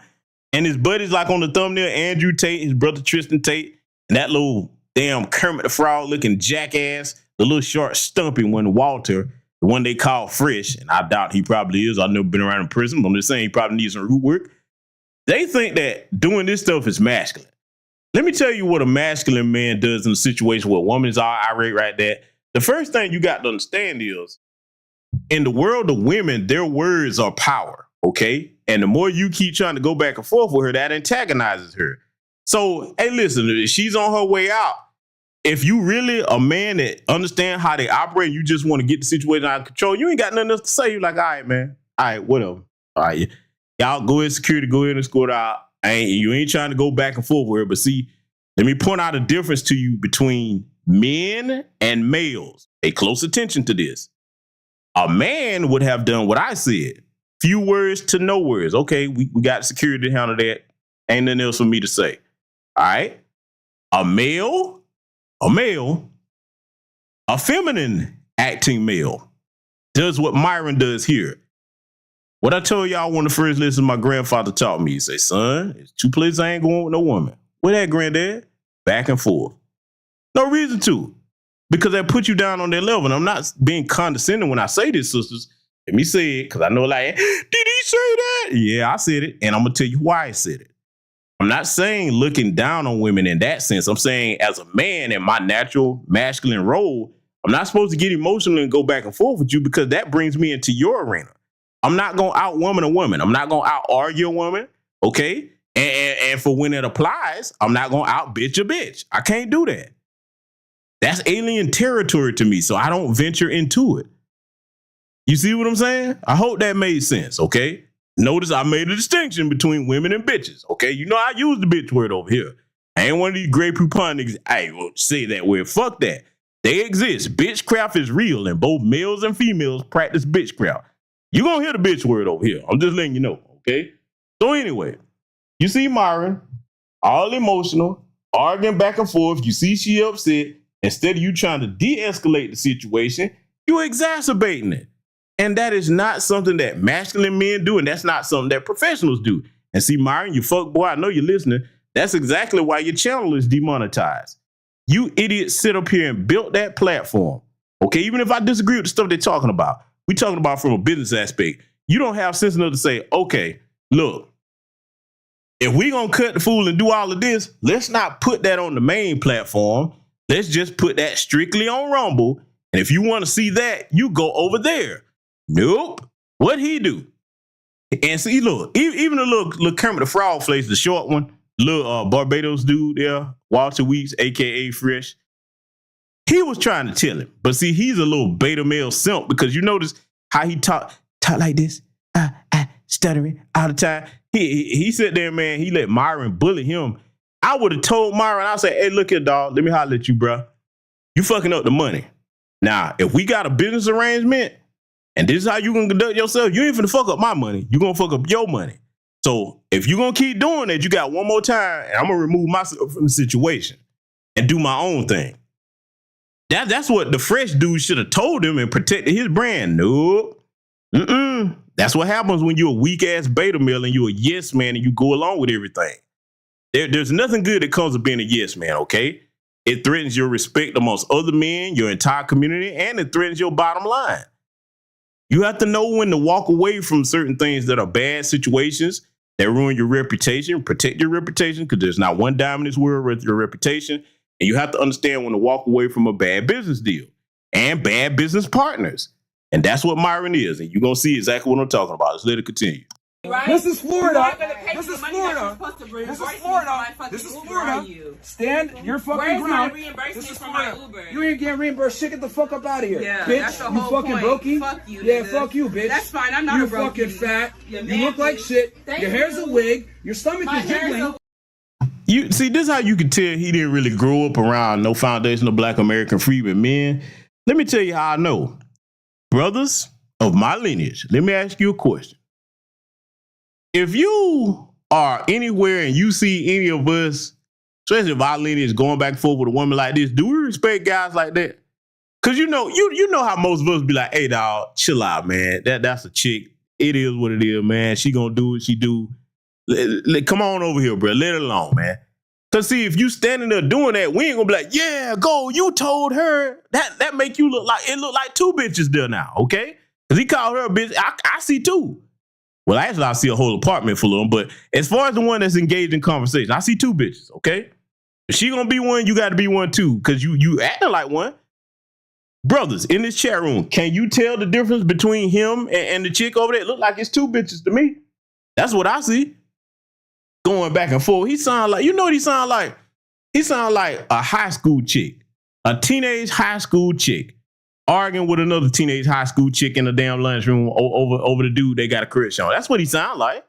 and his buddies like on the thumbnail, Andrew Tate, his brother Tristan Tate, and that little damn Kermit the Frog looking jackass, the little short stumpy one, Walter, the one they call Fresh, and I doubt he probably is. I've never been around in prison, but I'm just saying he probably needs some root work. They think that doing this stuff is masculine. Let me tell you what a masculine man does in a situation where a woman is all irate right there. The first thing you got to understand is, in the world of women, their words are power, okay? And the more you keep trying to go back and forth with her, that antagonizes her. So, hey, listen, if she's on her way out, if you really a man that understand how they operate, you just want to get the situation out of control, you ain't got nothing else to say. You're like, all right, man. All right, whatever. All right, y'all go ahead, security, go ahead and escort out. You ain't trying to go back and forth with her, but see, let me point out a difference to you between men and males. Pay close attention to this. A man would have done what I said. Few words to no words. Okay, we got security to handle that. Ain't nothing else for me to say. All right. A feminine acting male does what Myron does here. What I told y'all when the first lesson my grandfather taught me, he said, son, it's two places I ain't going with no woman. Where that, granddad? Back and forth. No reason to. Because that put you down on their level. And I'm not being condescending when I say this, sisters. Let me say it, because I know, like, did he say that? Yeah, I said it, and I'm going to tell you why I said it. I'm not saying looking down on women in that sense. I'm saying as a man in my natural masculine role, I'm not supposed to get emotional and go back and forth with you because that brings me into your arena. I'm not going to out-woman a woman. I'm not going to out-argue a woman, okay? And for when it applies, I'm not going to out-bitch a bitch. I can't do that. That's alien territory to me, so I don't venture into it. You see what I'm saying? I hope that made sense, okay? Notice I made a distinction between women and bitches, okay? You know I use the bitch word over here. I ain't one of these Grey Poupon niggas. I won't say that word. Fuck that. They exist. Bitchcraft is real, and both males and females practice bitchcraft. You gonna hear the bitch word over here. I'm just letting you know, okay? So anyway, you see Myron, all emotional, arguing back and forth. You see she upset. Instead of you trying to de-escalate the situation, you're exacerbating it. And that is not something that masculine men do, and that's not something that professionals do. And see, Myron, you fuck boy, I know you're listening. That's exactly why your channel is demonetized. You idiots sit up here and built that platform. Okay, even if I disagree with the stuff they're talking about, we're talking about from a business aspect. You don't have sense enough to say, okay, look, if we gonna cut the fool and do all of this, let's not put that on the main platform. Let's just put that strictly on Rumble. And if you want to see that, you go over there. Nope. What'd he do? And see, look, even the little Kermit the Frog face, the short one, little Barbados dude there, Walter Weeks, aka Fresh, he was trying to tell him. But see, he's a little beta male simp because you notice how he talk like this, stuttering all the time. He sat there, man, he let Myron bully him. I would have told Myron, I said, hey, look here, dog, let me holler at you, bro. You fucking up the money. Now, if we got a business arrangement and this is how you gonna conduct yourself, you ain't finna fuck up my money. You gonna fuck up your money. So if you gonna keep doing that, you got one more time and I'm gonna remove myself from the situation and do my own thing. That's what the Fresh dude should have told him and protected his brand. Nope. That's what happens when you're a weak-ass beta male and you're a yes man and you go along with everything. There's nothing good that comes of being a yes man, okay? It threatens your respect amongst other men, your entire community, and it threatens your bottom line. You have to know when to walk away from certain things that are bad situations that ruin your reputation. Protect your reputation because there's not one dime in this world worth your reputation. And you have to understand when to walk away from a bad business deal and bad business partners. And that's what Myron is. And you're going to see exactly what I'm talking about. Let's let it continue. Right? This is Florida. This is Florida. This is Florida. This is Florida. Stand your fucking ground. This is Florida. You ain't getting reimbursed. Shit, get the fuck up out of here. Yeah, bitch, that's the whole you fucking brokey. Fuck you, yeah, fuck you, bitch. That's fine. I'm not a brokey. You're fucking fat. You look like shit. Your hair's a wig. Your stomach is jiggling. You see, this is how you can tell he didn't really grow up around no foundation of Black American freedmen men. Let me tell you how I know. Brothers of my lineage, let me ask you a question. If you are anywhere and you see any of us, especially if our lineage going back and forth with a woman like this, do we respect guys like that? Because you know how most of us be like, hey, dog, chill out, man. That's a chick. It is what it is, man. She gonna do what she do. Come on over here, bro. Let it alone, man. Because see, if you standing there doing that, we ain't gonna be like, yeah, go, you told her. That make you look like two bitches there now, okay? Because he called her a bitch. I see two. Well, actually, I see a whole apartment full of them. But as far as the one that's engaged in conversation, I see two bitches, okay? If she gonna be one, you got to be one too, because you acting like one. Brothers, in this chat room, can you tell the difference between him and the chick over there? It look like it's two bitches to me. That's what I see. Going back and forth. He sound like, you know what he sound like? He sound like a high school chick, a teenage high school chick, arguing with another teenage high school chick in the damn lunchroom over the dude they got a crush on. That's what he sound like.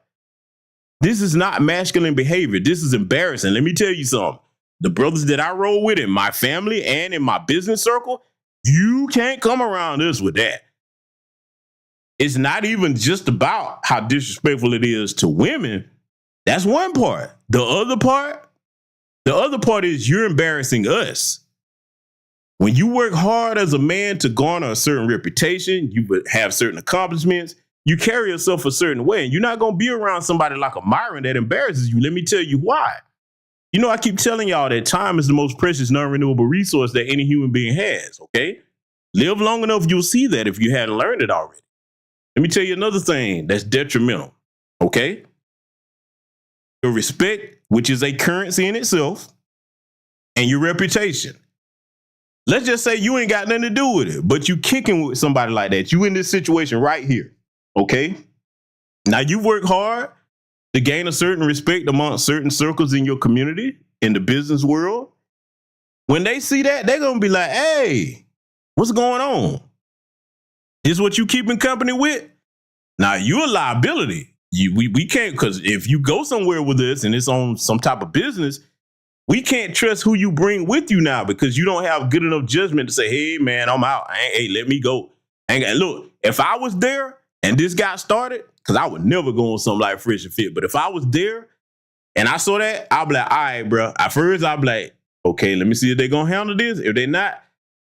This is not masculine behavior. This is embarrassing. Let me tell you something. The brothers that I roll with in my family and in my business circle, you can't come around us with that. It's not even just about how disrespectful it is to women. That's one part. The other part is you're embarrassing us. When you work hard as a man to garner a certain reputation, you would have certain accomplishments, you carry yourself a certain way, and you're not going to be around somebody like a Myron that embarrasses you. Let me tell you why. You know, I keep telling y'all that time is the most precious, non-renewable resource that any human being has, okay? Live long enough, you'll see that if you hadn't learned it already. Let me tell you another thing that's detrimental, okay? Your respect, which is a currency in itself, and your reputation. Let's just say you ain't got nothing to do with it, but you kicking with somebody like that. You in this situation right here, okay? Now you work hard to gain a certain respect among certain circles in your community, in the business world. When they see that, they're gonna be like, hey, what's going on? This what you keeping company with? Now you a liability. We can't, because if you go somewhere with us and it's on some type of business, we can't trust who you bring with you now because you don't have good enough judgment to say, hey, man, I'm out. Hey, let me go. Look, if I was there and this got started, because I would never go on something like Fresh and Fit, but if I was there and I saw that, I'll be like, all right, bro. At first, I'll be like, okay, let me see if they're going to handle this. If they're not,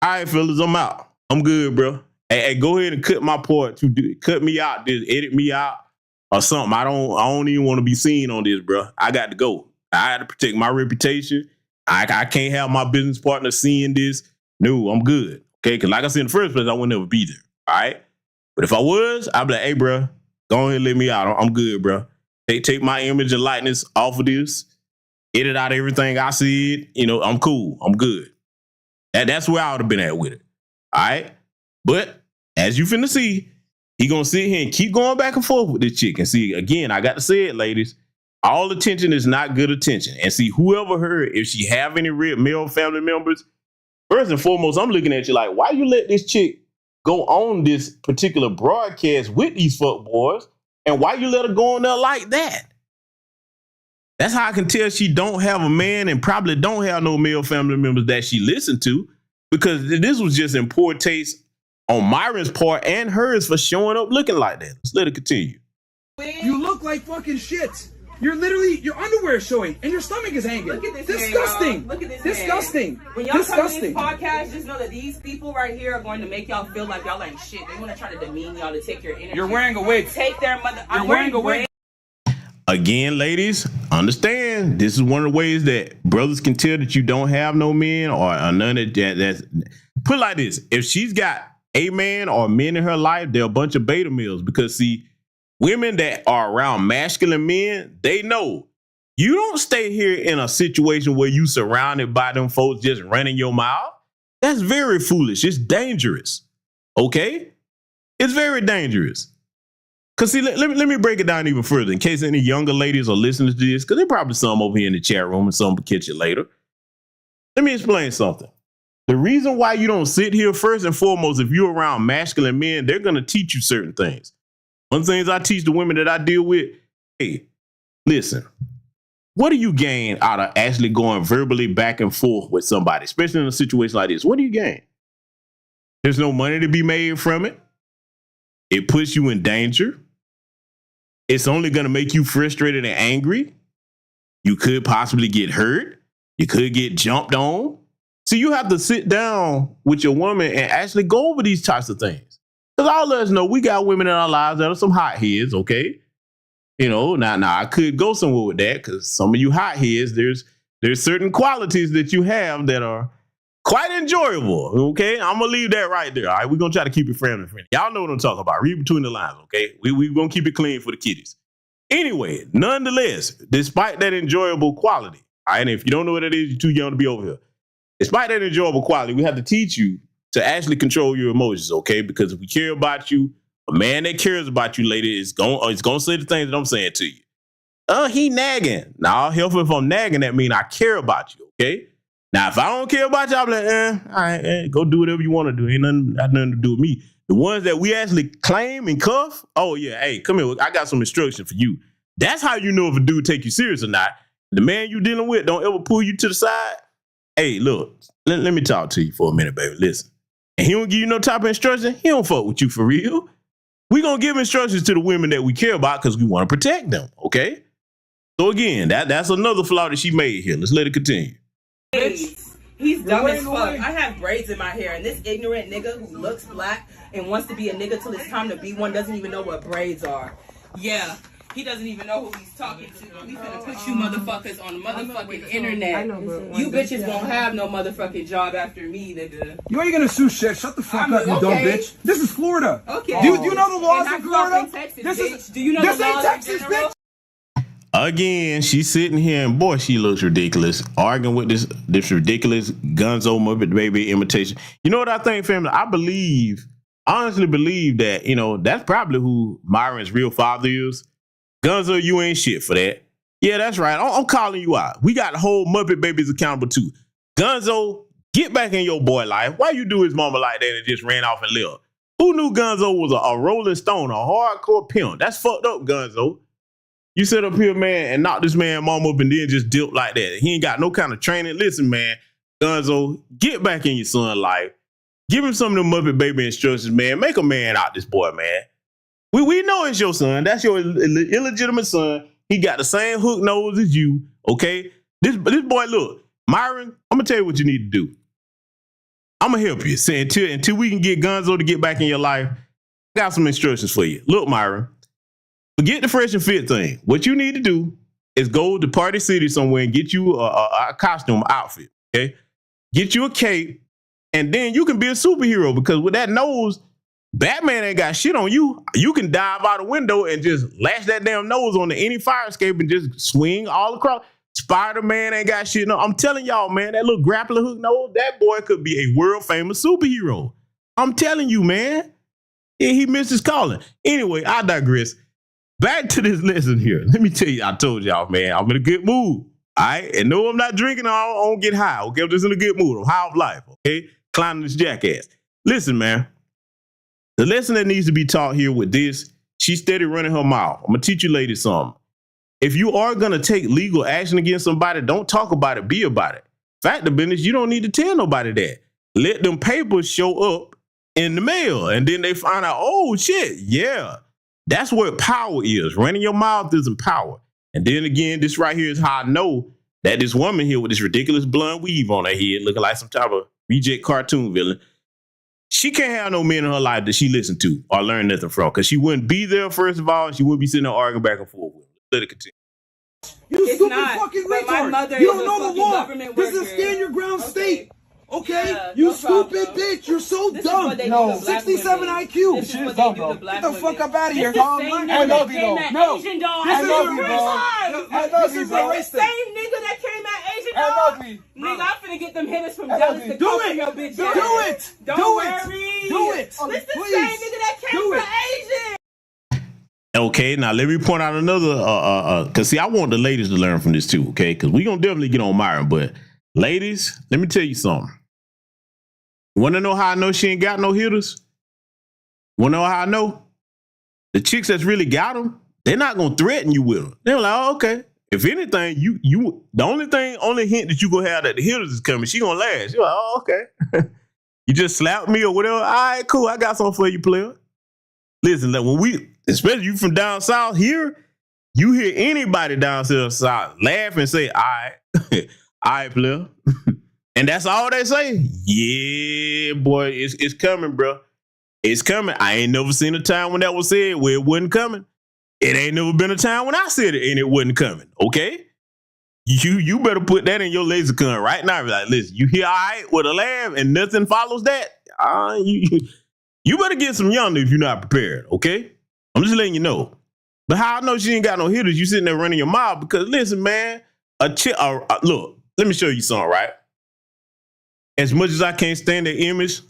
all right, fellas, I'm out. I'm good, bro. Hey, go ahead and cut my part. Cut me out, just edit me out or something. I don't even want to be seen on this, bro. I got to go. I had to protect my reputation. I can't have my business partner seeing this. No, I'm good. Okay, because like I said in the first place, I would never be there. All right. But if I was, I'd be like, hey, bro, go ahead and let me out. I'm good, bro. Take my image and likeness off of this. Edit out everything I said. You know, I'm cool. I'm good. That's where I would have been at with it. All right. But as you finna see, He gonna sit here and keep going back and forth with this chick. And see, again, I got to say it, ladies. All attention is not good attention. And see, whoever heard, if she have any real male family members, first and foremost, I'm looking at you like, why you let this chick go on this particular broadcast with these fuck boys? And why you let her go on there like that? That's how I can tell she don't have a man and probably don't have no male family members that she listened to, because this was just in poor taste on Myron's part and hers for showing up looking like that. Let's let it continue. You look like fucking shit. You're literally, your underwear is showing and your stomach is hanging. Look at this disgusting. Man, look at this disgusting. Man. When y'all come to this podcast, just know that these people right here are going to make y'all feel like y'all ain't shit. They want to try to demean y'all to take your energy. You're wearing a wig. Take their mother. You're wearing a wig. Again, ladies, understand this is one of the ways that brothers can tell that you don't have no men or none of that. That's put it like this: if she's got a man or men in her life, they're a bunch of beta males. Because see, women that are around masculine men, they know you don't stay here in a situation where you surrounded by them folks just running your mouth. That's very foolish. It's dangerous. Okay? It's very dangerous. Because see, let me break it down even further in case any younger ladies are listening to this, because there probably some over here in the chat room and some will catch it later. Let me explain something. The reason why you don't sit here, first and foremost, if you're around masculine men, they're going to teach you certain things. One of the things I teach the women that I deal with, hey, listen, what do you gain out of actually going verbally back and forth with somebody, especially in a situation like this? What do you gain? There's no money to be made from it. It puts you in danger. It's only going to make you frustrated and angry. You could possibly get hurt. You could get jumped on. So you have to sit down with your woman and actually go over these types of things. Because all of us know we got women in our lives that are some hotheads, okay? You know, now I could go somewhere with that because some of you hotheads, there's certain qualities that you have that are quite enjoyable, okay? I'm going to leave that right there, all right? We're going to try to keep it family friendly. Y'all know what I'm talking about. Read between the lines, okay? We're going to keep it clean for the kiddies. Anyway, nonetheless, despite that enjoyable quality, all right, and if you don't know what it is, you're too young to be over here. Despite that enjoyable quality, we have to teach you to actually control your emotions, okay? Because if we care about you, a man that cares about you, lady, is going to say the things that I'm saying to you. He nagging. Now, helpful if I'm nagging, that means I care about you, okay? Now, if I don't care about you, I'm like, all right, go do whatever you want to do. Ain't nothing to do with me. The ones that we actually claim and cuff, oh, yeah, hey, come here. I got some instruction for you. That's how you know if a dude take you serious or not. The man you dealing with don't ever pull you to the side. Hey, look, let me talk to you for a minute, baby. Listen. And he don't give you no type of instruction. He don't fuck with you for real. We going to give instructions to the women that we care about because we want to protect them, okay? So, again, that's another flaw that she made here. Let's let it continue. He's dumb as fuck. I have braids in my hair, and this ignorant nigga who looks black and wants to be a nigga till it's time to be one doesn't even know what braids are. Yeah, he doesn't even know who he's talking to. We finna put you motherfuckers on the motherfucking internet. You bitches won't have no motherfucking job after me, nigga. You ain't gonna sue shit. Shut the fuck up, you dumb bitch. This is Florida. Okay. Do you know the laws in Florida? Texas, do you know the laws Texas, bitch. Again, she's sitting here and boy, she looks ridiculous, arguing with this ridiculous Gunzo Muppet Baby imitation. You know what I think, family? I honestly believe that, you know, that's probably who Myron's real father is. Gunzo, you ain't shit for that. Yeah, that's right. I'm calling you out. We got the whole Muppet Babies accountable too. Gunzo, get back in your boy life. Why you do his mama like that and just ran off and left? Who knew Gunzo was a rolling stone, a hardcore pimp? That's fucked up, Gunzo. You sit up here, man, and knock this man mom up and then just dilt like that. He ain't got no kind of training. Listen, man, Gunzo, get back in your son's life. Give him some of them Muppet Baby instructions, man. Make a man out this boy, man. We know it's your son. That's your illegitimate son. He got the same hook nose as you, okay? This boy, look, Myron, I'm going to tell you what you need to do. I'm going to help you. Say, until we can get Gunzo to get back in your life, I got some instructions for you. Look, Myron, forget the fresh and fit thing. What you need to do is go to Party City somewhere and get you a costume outfit, okay? Get you a cape, and then you can be a superhero because with that nose, Batman ain't got shit on you. You can dive out a window and just lash that damn nose onto any fire escape and just swing all across. Spider-Man ain't got shit. No, I'm telling y'all, man, that little grappling hook nose, that boy could be a world famous superhero. I'm telling you, man. Yeah, he missed his calling. Anyway, I digress. Back to this lesson here. Let me tell you, I told y'all, man, I'm in a good mood. All right? And no, I'm not drinking. I don't get high. Okay? I'm just in a good mood. I'm high of life. Okay? Climbing this jackass. Listen, man. The lesson that needs to be taught here with this, she's steady running her mouth. I'm going to teach you ladies something. If you are going to take legal action against somebody, don't talk about it. Be about it. Fact of business, you don't need to tell nobody that. Let them papers show up in the mail. And then they find out, oh, shit, yeah. That's where power is. Running your mouth isn't power. And then again, this right here is how I know that this woman here with this ridiculous blonde weave on her head, looking like some type of reject cartoon villain, she can't have no men in her life that she listened to or learned nothing from, because she wouldn't be there, first of all, and she wouldn't be sitting there arguing back and forth with her. Let it continue. You stupid fucking retard. You don't know the law. This is a stand your ground state. Okay? Yeah, you no stupid problem. bitch. You're so This is dumb. what they do No. to black 67 women. IQ. This is Shit what is they dumb, do bro. to black Get the women. fuck up out of here. This is the same I nigga love that you, came bro. at No. Asian dog. I love you, bro. I love you, This is bro. the same nigga that came at Asian I dog. love you. Nigga, I'm finna get them hitters from I love Dallas you. to Do cover it. your bitch Do ass. it. Don't Do worry. it. Do it. This the Please. same nigga that came Do for it. Asian. Okay, now let me point out another, because see, I want the ladies to learn from this too, okay? Because we're going to definitely get on Myron, but ladies, let me tell you something. Want to know how I know she ain't got no hitters? Want to know how I know? The chicks that's really got them, they're not going to threaten you with them. They're like, oh, okay. If anything, the only hint that you going to have that the hitters is coming, she going to last. You're like, oh, okay. You just slapped me or whatever. All right, cool. I got something for you, player. Listen, when especially you from down south here, you hear anybody down south laugh and say, all right, all right, player. And that's all they say. Yeah, boy, it's coming, bro. It's coming. I ain't never seen a time when that was said where it wasn't coming. It ain't never been a time when I said it and it wasn't coming, okay? You better put that in your lexicon right now. Be like, listen, you hear all right with a laugh and nothing follows that? You better get some yonder if you're not prepared, okay? I'm just letting you know. But how I know she ain't got no hitters, you sitting there running your mouth, because listen, man, look, let me show you something, right? As much as I can't stand that image,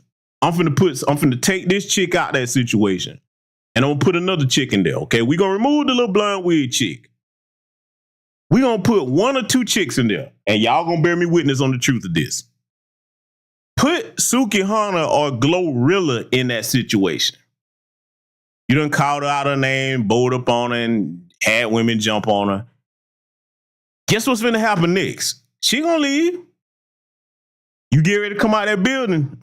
I'm finna take this chick out that situation. And I'm gonna put another chick in there, okay? We're gonna remove the little blonde wig chick. We're gonna put one or two chicks in there, and y'all gonna bear me witness on the truth of this. Put Suki Hana or Glorilla in that situation. You done called her out her name, bowled up on her, and had women jump on her. Guess what's finna happen next? She gonna leave. You get ready to come out that building.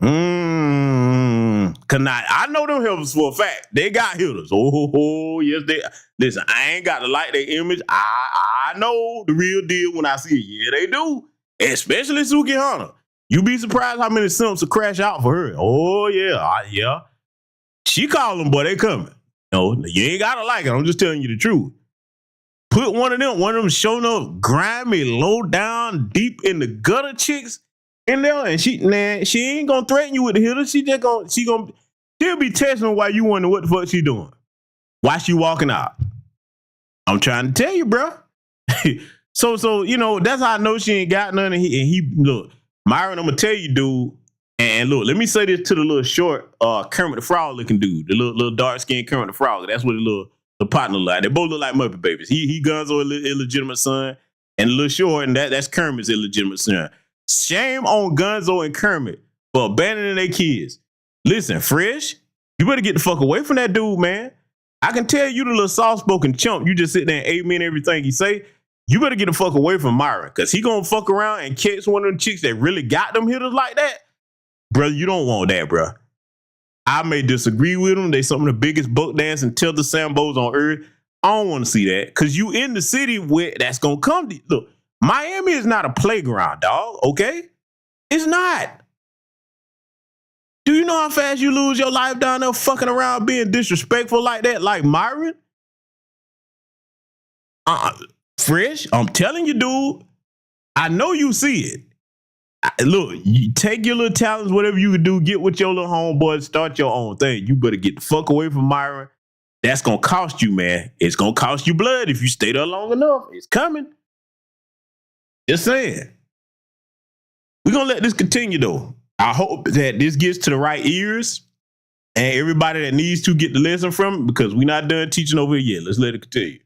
Cause now, I know them hitters for a fact. They got hitters. Oh, yes, they. Listen, I ain't got to like their image. I know the real deal when I see it. Yeah, they do. Especially Suki Hana. You be surprised how many simps will crash out for her. Oh, yeah. Yeah. She call them, boy, they coming. No, you ain't got to like it. I'm just telling you the truth. Put one of them showing up grimy, low down, deep in the gutter chicks in there, and she ain't gonna threaten you with the hitter. She'll be testing while you wonder what the fuck she doing. Why she walking out? I'm trying to tell you, bro. So you know, that's how I know she ain't got none. And he look, Myron, I'm gonna tell you, dude. And look, let me say this to the little short Kermit the Frog looking dude, the little dark skinned Kermit the Frog. That's what the partner like. They both look like Muppet babies. He Gonzo illegitimate son, and the little short, and that's Kermit's illegitimate son. Shame on Gonzo and Kermit for abandoning their kids. Listen, Fresh, you better get the fuck away from that dude, man. I can tell you the little soft-spoken chump. You just sit there and amen everything he say. You better get the fuck away from Myron, because he gonna fuck around and catch one of them chicks that really got them hitters like that. Bro, you don't want that, bro. I may disagree with them. They some of the biggest buck dancing tether sambos on earth. I don't want to see that, because you in the city where that's gonna come to. Look, Miami is not a playground, dog, okay? It's not. Do you know how fast you lose your life down there fucking around being disrespectful like that, like Myron? Fresh, I'm telling you, dude, I know you see it. Look, you take your little talents, whatever you can do, get with your little homeboys, start your own thing. You better get the fuck away from Myron. That's going to cost you, man. It's going to cost you blood if you stay there long enough. It's coming. Just saying. We're going to let this continue, though. I hope that this gets to the right ears. And everybody that needs to get the lesson from it, because we're not done teaching over here yet. Let's let it continue.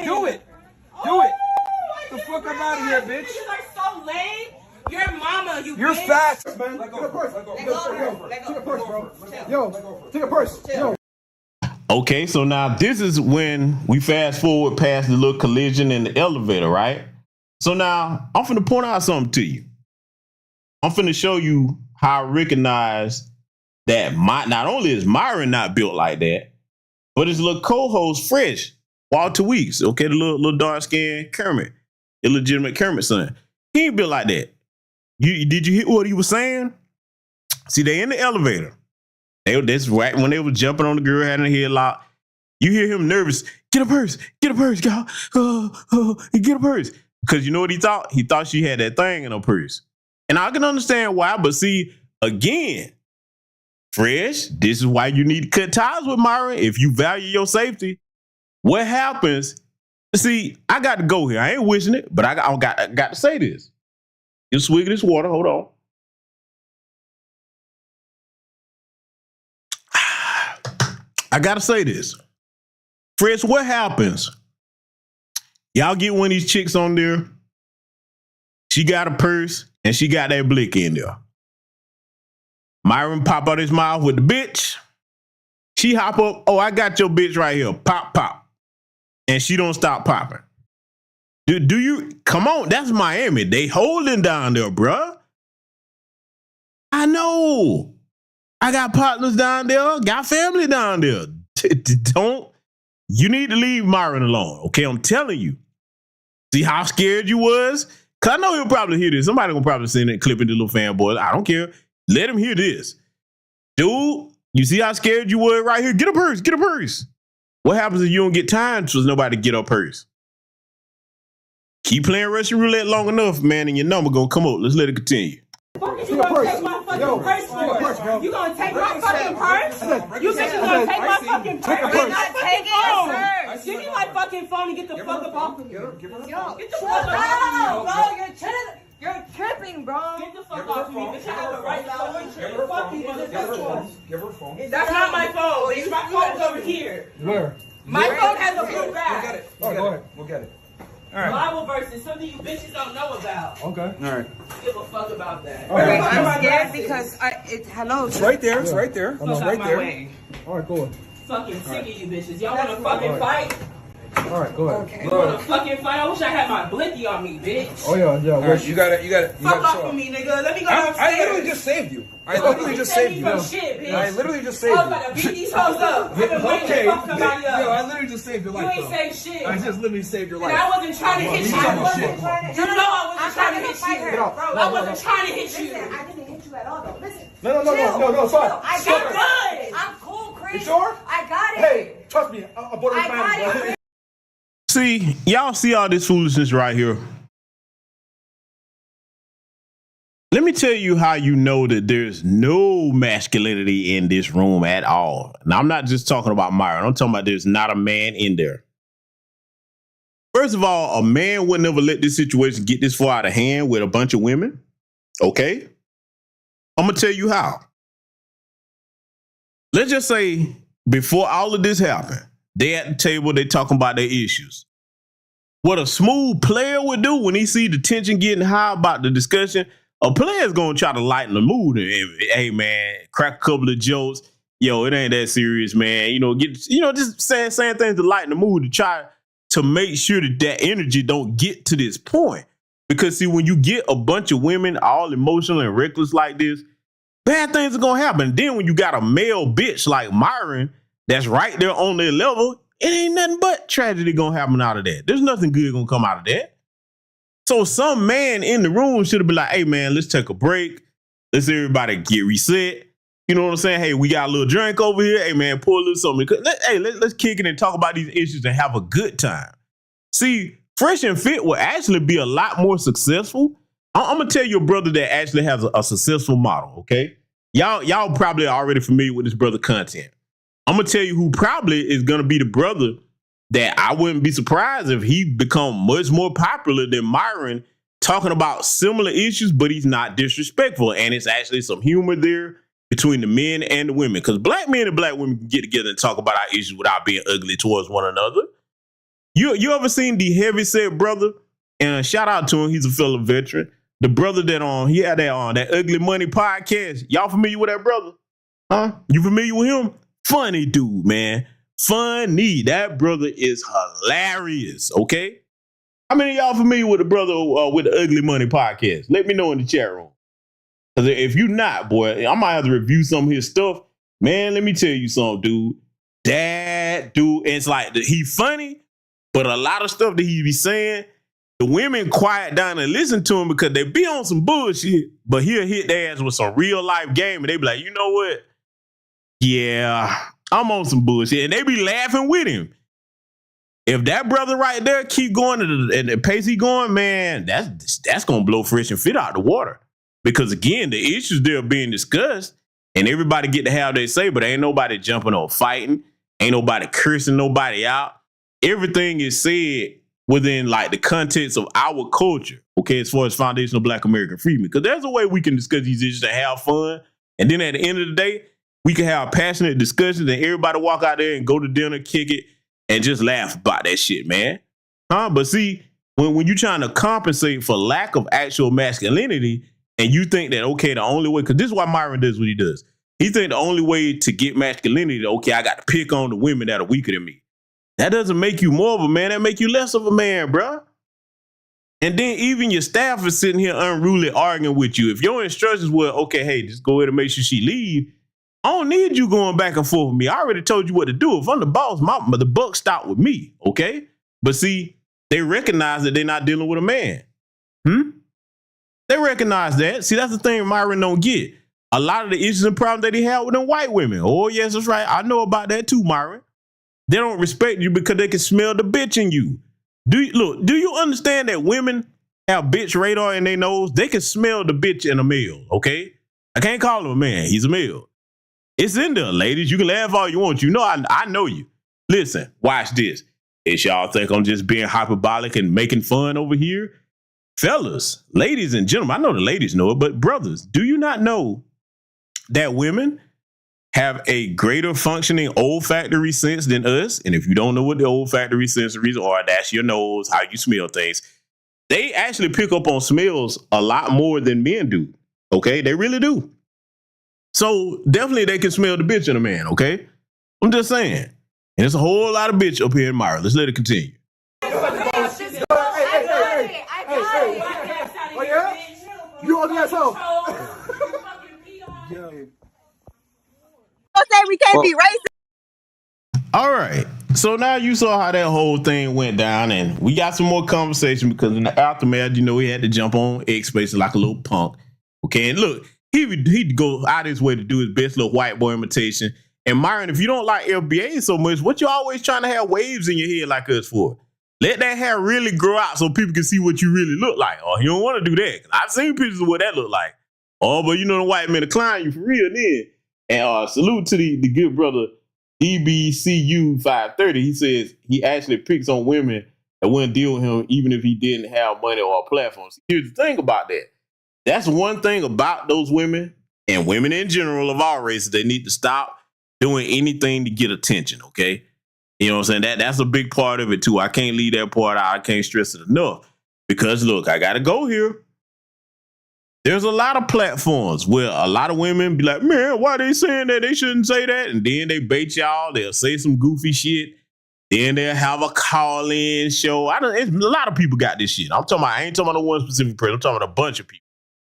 Do it. Do it. Get the fuck up out of here, bitch. You are so lame. Your mama, You're bitch. fat. Man, take a purse. Take a purse, bro. Yo, take a purse. Yo. Okay, so now this is when we fast forward past the little collision in the elevator, right? So now I'm finna point out something to you. I'm finna show you how I recognize that not only is Myron not built like that, but his little co-host Fresh, Walter Weeks, okay, the little dark-skinned Kermit, illegitimate Kermit son. He ain't built like that. Did you hear what he was saying? See, they in the elevator. That's right when they were jumping on the girl, had her headlock. You hear him nervous. Get a purse, y'all. Get a purse. Because you know what he thought? He thought she had that thing in her purse. And I can understand why, but see, again, Fresh, this is why you need to cut ties with Myron if you value your safety. What happens? See, I got to go here. I ain't wishing it, but I got to say this. You swig of this water. Hold on. I got to say this. Fresh, what happens? Y'all get one of these chicks on there. She got a purse and she got that blick in there. Myron pop out his mouth with the bitch. She hop up. Oh, I got your bitch right here. Pop, pop. And she don't stop popping. Do you? Come on. That's Miami. They holding down there, bruh. I know. I got partners down there. Got family down there. Don't. You need to leave Myron alone. Okay, I'm telling you. See how scared you was? Because I know he'll probably hear this. Somebody will probably send that clip into the little fanboy. I don't care. Let him hear this. Dude, you see how scared you were right here? Get a purse. Get a purse. What happens if you don't get time for nobody to get a purse? Keep playing Russian roulette long enough, man, and your number gonna come up. Let's let it continue. You gonna take my fucking purse for? You gonna take my fucking purse? You bitches gonna take my fucking purse? We're not taking your purse. Give me my fucking phone and get the fuck up off of me. Get the fuck up off of me. You're tripping, bro. Get the fuck off of me, bitch. I have the right to fuck you, motherfucker. Give her phone. That's not my phone. It's my phone's over here. Where? My phone has a blue back. We'll get it. Go ahead. We'll get it. All right. Bible verses, something you bitches don't know about. Okay. All right. Give a fuck about that. All right. I'm scared because hello. It's right there. It's right there. Fuck out my way. All right, go ahead. Fucking sick of you bitches. Y'all wanna fucking fight? All right, go ahead. Okay. You wanna fucking fight? I wish I had my blicky on me, bitch. Oh yeah. Right, you got it. Fuck off of me, nigga. Let me go downstairs. I literally just saved you. I literally just saved you. Shit, bitch. I literally just saved you. I was about to beat these hoes up. I've been waiting to fuck somebody up. Yo, I literally just saved your life. You ain't saved shit. I just literally saved your life. And I wasn't trying to hit you. You know I wasn't trying to hit you. I wasn't trying to hit you. I didn't hit you at all, though. Listen. No, it's fine. I got it. I'm cool, Chris. You sure? I got it. Hey, trust me. I got it. See, y'all see all this foolishness right here. Let me tell you how you know that there's no masculinity in this room at all. Now, I'm not just talking about Myron. I'm talking about there's not a man in there. First of all, a man would never let this situation get this far out of hand with a bunch of women. Okay? I'm going to tell you how. Let's just say before all of this happened, they at the table, they talking about their issues. What a smooth player would do when he see the tension getting high about the discussion, a player's going to try to lighten the mood. And, hey, man, crack a couple of jokes. Yo, it ain't that serious, man. Just saying things to lighten the mood to try to make sure that energy don't get to this point. Because, see, when you get a bunch of women all emotional and reckless like this, bad things are going to happen. Then when you got a male bitch like Myron that's right there on their level, it ain't nothing but tragedy going to happen out of that. There's nothing good going to come out of that. So some man in the room should have been like, hey, man, let's take a break. Let's everybody get reset. You know what I'm saying? Hey, we got a little drink over here. Hey, man, pour a little something. Let's kick it and talk about these issues and have a good time. See, Fresh and Fit will actually be a lot more successful. I'm going to tell you a brother that actually has a successful model, okay? Y'all probably are already familiar with this brother content. I'm going to tell you who probably is going to be the brother that I wouldn't be surprised if he become much more popular than Myron, talking about similar issues, but he's not disrespectful. And it's actually some humor there. between the men and the women. Because black men and black women can get together and talk about our issues without being ugly towards one another. You ever seen the heavyset brother? And shout out to him, he's a fellow veteran. The brother that he had that Ugly Money podcast. Y'all familiar with that brother? Huh? You familiar with him? Funny dude, man. Funny. That brother is hilarious, okay? How many of y'all familiar with the brother with the Ugly Money podcast? Let me know in the chat room. Because if you not, boy, I might have to review some of his stuff. Man, let me tell you something, dude. That dude, it's like, he funny, but a lot of stuff that he be saying, the women quiet down and listen to him because they be on some bullshit, but he'll hit their ass with some real life game and they be like, you know what? Yeah, I'm on some bullshit. And they be laughing with him. If that brother right there keep going at the pace he going, man, that's going to blow Fresh and Fit out the water. Because again, the issues there are being discussed and everybody get to have their say, but ain't nobody jumping on fighting. Ain't nobody cursing nobody out. Everything is said within like the context of our culture, okay, as far as foundational Black American freedom. Because there's a way we can discuss these issues and have fun. And then at the end of the day, we can have passionate discussions and everybody walk out there and go to dinner, kick it, and just laugh about that shit, man. But see, when you're trying to compensate for lack of actual masculinity and you think that, okay, the only way, because this is why Myron does what he does. He think the only way to get masculinity, okay, I got to pick on the women that are weaker than me. That doesn't make you more of a man. That make you less of a man, bro. And then even your staff is sitting here unruly arguing with you. If your instructions were, okay, hey, just go ahead and make sure she leave, I don't need you going back and forth with me. I already told you what to do. If I'm the boss, the buck stopped with me, okay? But see, they recognize that they're not dealing with a man. They recognize that. See, that's the thing Myron don't get. A lot of the issues and problems that he had with them white women. Oh, yes, that's right. I know about that too, Myron. They don't respect you because they can smell the bitch in you. Do you understand that women have bitch radar in their nose? They can smell the bitch in a male, okay? I can't call him a man. He's a male. It's in there, ladies. You can laugh all you want. You know I know you. Listen, watch this. If y'all think I'm just being hyperbolic and making fun over here, fellas, ladies and gentlemen, I know the ladies know it, but brothers, do you not know that women have a greater functioning olfactory sense than us? And if you don't know what the olfactory sensories are, that's your nose, how you smell things. They actually pick up on smells a lot more than men do. Okay, they really do. So definitely they can smell the bitch in a man, okay? I'm just saying. And there's a whole lot of bitch up here in Myron. Let's let it continue. Hey. Oh, yeah? You on the asshole? Say we can't be racist. All right. So now you saw how that whole thing went down, and we got some more conversation because in the aftermath, you know, he had to jump on X Spaces like a little punk. Okay, and look, he'd go out his way to do his best little white boy imitation. And Myron, if you don't like FBA so much, what you always trying to have waves in your head like us for? Let that hair really grow out so people can see what you really look like. Or you don't want to do that. I've seen pictures of what that look like. Oh, but you know the white men decline you for real then. And salute to the good brother EBCU 530. He says he actually picks on women that wouldn't deal with him even if he didn't have money or a platform. So here's the thing about that. That's one thing about those women and women in general of all races. They need to stop doing anything to get attention, okay? You know what I'm saying? That's a big part of it too. I can't leave that part out. I can't stress it enough. Because look, I gotta go here. There's a lot of platforms where a lot of women be like, man, why they saying that? They shouldn't say that. And then they bait y'all. They'll say some goofy shit. Then they'll have a call-in show. A lot of people got this shit. I ain't talking about one specific person. I'm talking about a bunch of people.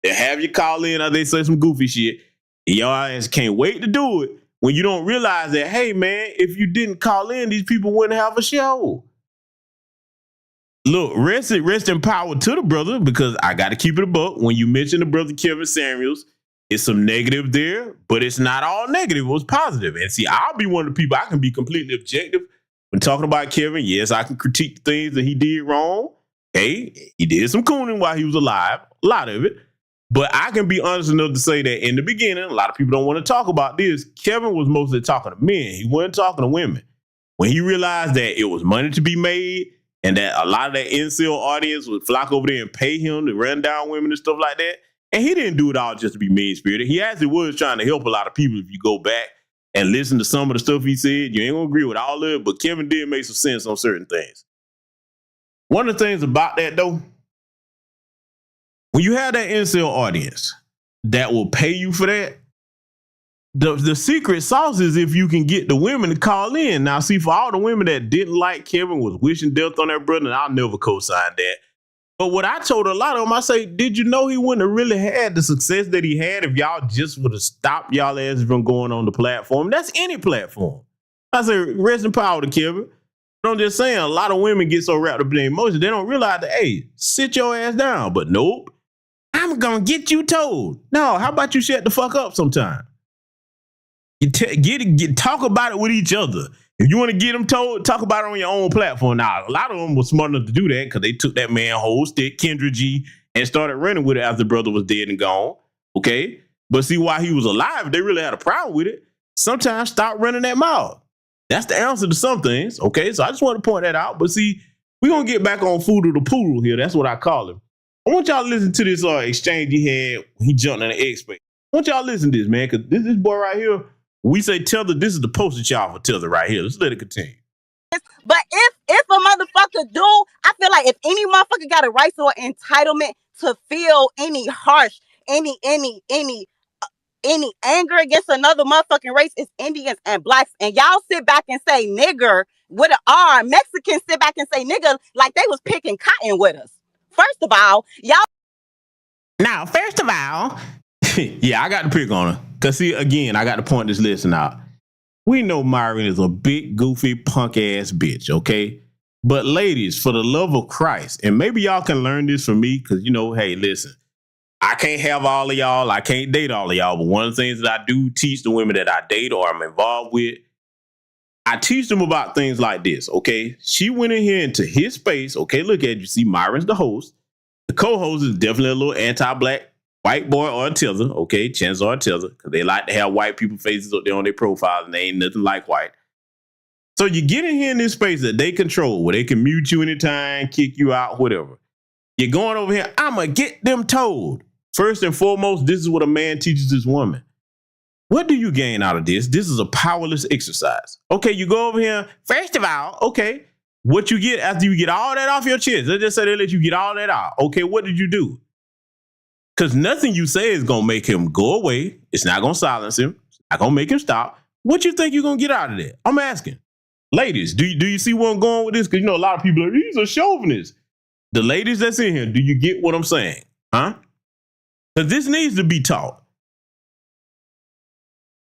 They have you call in or they say some goofy shit. And y'all ass can't wait to do it when you don't realize that, hey, man, if you didn't call in, these people wouldn't have a show. Look, rest in power to the brother, because I got to keep it a buck. When you mention the brother Kevin Samuels, it's some negative there, but it's not all negative. It was positive. And see, I'll be one of the people, I can be completely objective when talking about Kevin. Yes, I can critique the things that he did wrong. Hey, he did some cooning while he was alive, a lot of it. But I can be honest enough to say that in the beginning, a lot of people don't want to talk about this. Kevin was mostly talking to men. He wasn't talking to women. When he realized that it was money to be made, and that a lot of that incel audience would flock over there and pay him to run down women and stuff like that, And he didn't do it all just to be mean-spirited. He actually was trying to help a lot of people. If you go back and listen to some of the stuff he said, you ain't gonna agree with all of it, but Kevin did make some sense on certain things. One of the things about that, though, when you have that incel audience that will pay you for that, the secret sauce is if you can get the women to call in. Now, see, for all the women that didn't like Kevin, was wishing death on their brother, and I'll never co-sign that. But what I told a lot of them, I say, did you know he wouldn't have really had the success that he had if y'all just would have stopped y'all ass from going on the platform? That's any platform. I say, rest in power to Kevin. But I'm just saying, a lot of women get so wrapped up in their emotions, they don't realize that, hey, sit your ass down. But nope, I'm going to get you told. No, how about you shut the fuck up sometime? Talk about it with each other. If you want to get them told, talk about it on your own platform. Now, a lot of them were smart enough to do that because they took that man whole stick, Kendra G, and started running with it after the brother was dead and gone. Okay? But see, while he was alive, if they really had a problem with it, sometimes stop running that mouth. That's the answer to some things. Okay? So I just want to point that out. But see, we're going to get back on Foodle the Poodle here. That's what I call him. I want y'all to listen to this exchange he had when he jumped on the X-Space. I want y'all to listen to this, man, because this boy right here, we say tether, this is the poster child for tether right here. Let's let it continue. But if a motherfucker do, I feel like if any motherfucker got a right or entitlement to feel any harsh, any anger against another motherfucking race, is Indians and blacks. And y'all sit back and say nigger with an R. Mexicans sit back and say nigger like they was picking cotton with us. First of all, y'all. Now, first of all, yeah, I got to pick on her. Because, see, again, I got to point this lesson out. We know Myron is a big, goofy, punk-ass bitch, okay? But, ladies, for the love of Christ, and maybe y'all can learn this from me because, you know, hey, listen, I can't have all of y'all. I can't date all of y'all. But one of the things that I do teach the women that I date or I'm involved with, I teach them about things like this, okay? She went in here into his space. Okay, look at you. See, Myron's the host. The co-host is definitely a little anti-black. White boy or a tether, okay, chances are a tether, because they like to have white people faces up there on their profiles and they ain't nothing like white. So you get in here in this space that they control, where they can mute you anytime, kick you out, whatever. You're going over here, I'm going to get them told. First and foremost, this is what a man teaches his woman. What do you gain out of this? This is a powerless exercise. Okay, you go over here, first of all, okay, what you get after you get all that off your chest, let's just say they let you get all that out. Okay, what did you do? Because nothing you say is going to make him go away. It's not going to silence him. It's not going to make him stop. What you think you're going to get out of that? I'm asking. Ladies, do you see where I'm going with this? Because, you know, a lot of people are, he's a chauvinist. The ladies that's in here, do you get what I'm saying? Huh? Because this needs to be taught.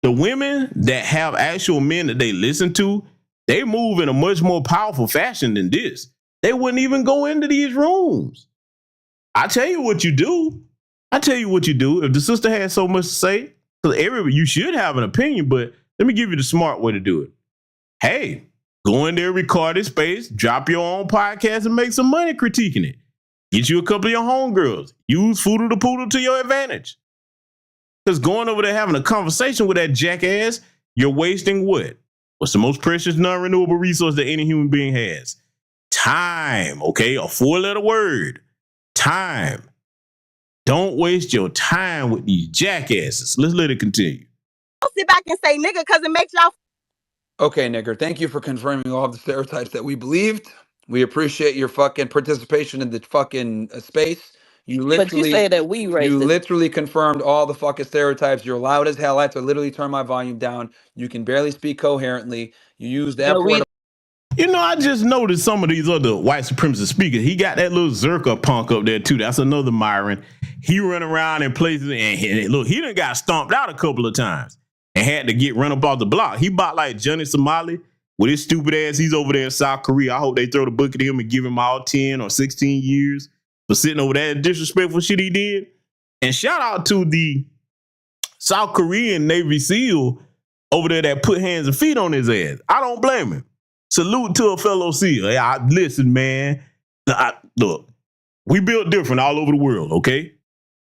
The women that have actual men that they listen to, they move in a much more powerful fashion than this. They wouldn't even go into these rooms. I tell you what you do. I tell you what you do. If the sister has so much to say, because you should have an opinion, but let me give you the smart way to do it. Hey, go in there, record this space, drop your own podcast and make some money critiquing it. Get you a couple of your homegirls. Use Foodle the Poodle to your advantage. Because going over there having a conversation with that jackass, you're wasting what? What's the most precious non-renewable resource that any human being has? Time, okay? A 4-letter word. Time. Don't waste your time with these jackasses. Let's let it continue. I'll sit back and say nigga because it makes y'all. Okay, nigger, thank you for confirming all of the stereotypes that we believed. We appreciate your fucking participation in the fucking space. But you say that we racist. You literally confirmed all the fucking stereotypes. You're loud as hell. I have to literally turn my volume down. You can barely speak coherently. You use that word. You know, I just noticed some of these other white supremacist speakers. He got that little Zerka punk up there, too. That's another Myron. He run around in places, and look, he done got stomped out a couple of times and had to get run up off the block. He bought like Johnny Somali with his stupid ass. He's over there in South Korea. I hope they throw the book at him and give him all 10 or 16 years for sitting over that disrespectful shit he did. And shout out to the South Korean Navy SEAL over there that put hands and feet on his ass. I don't blame him. Salute to a fellow SEAL. Hey, listen, man. Look, we built different all over the world, okay?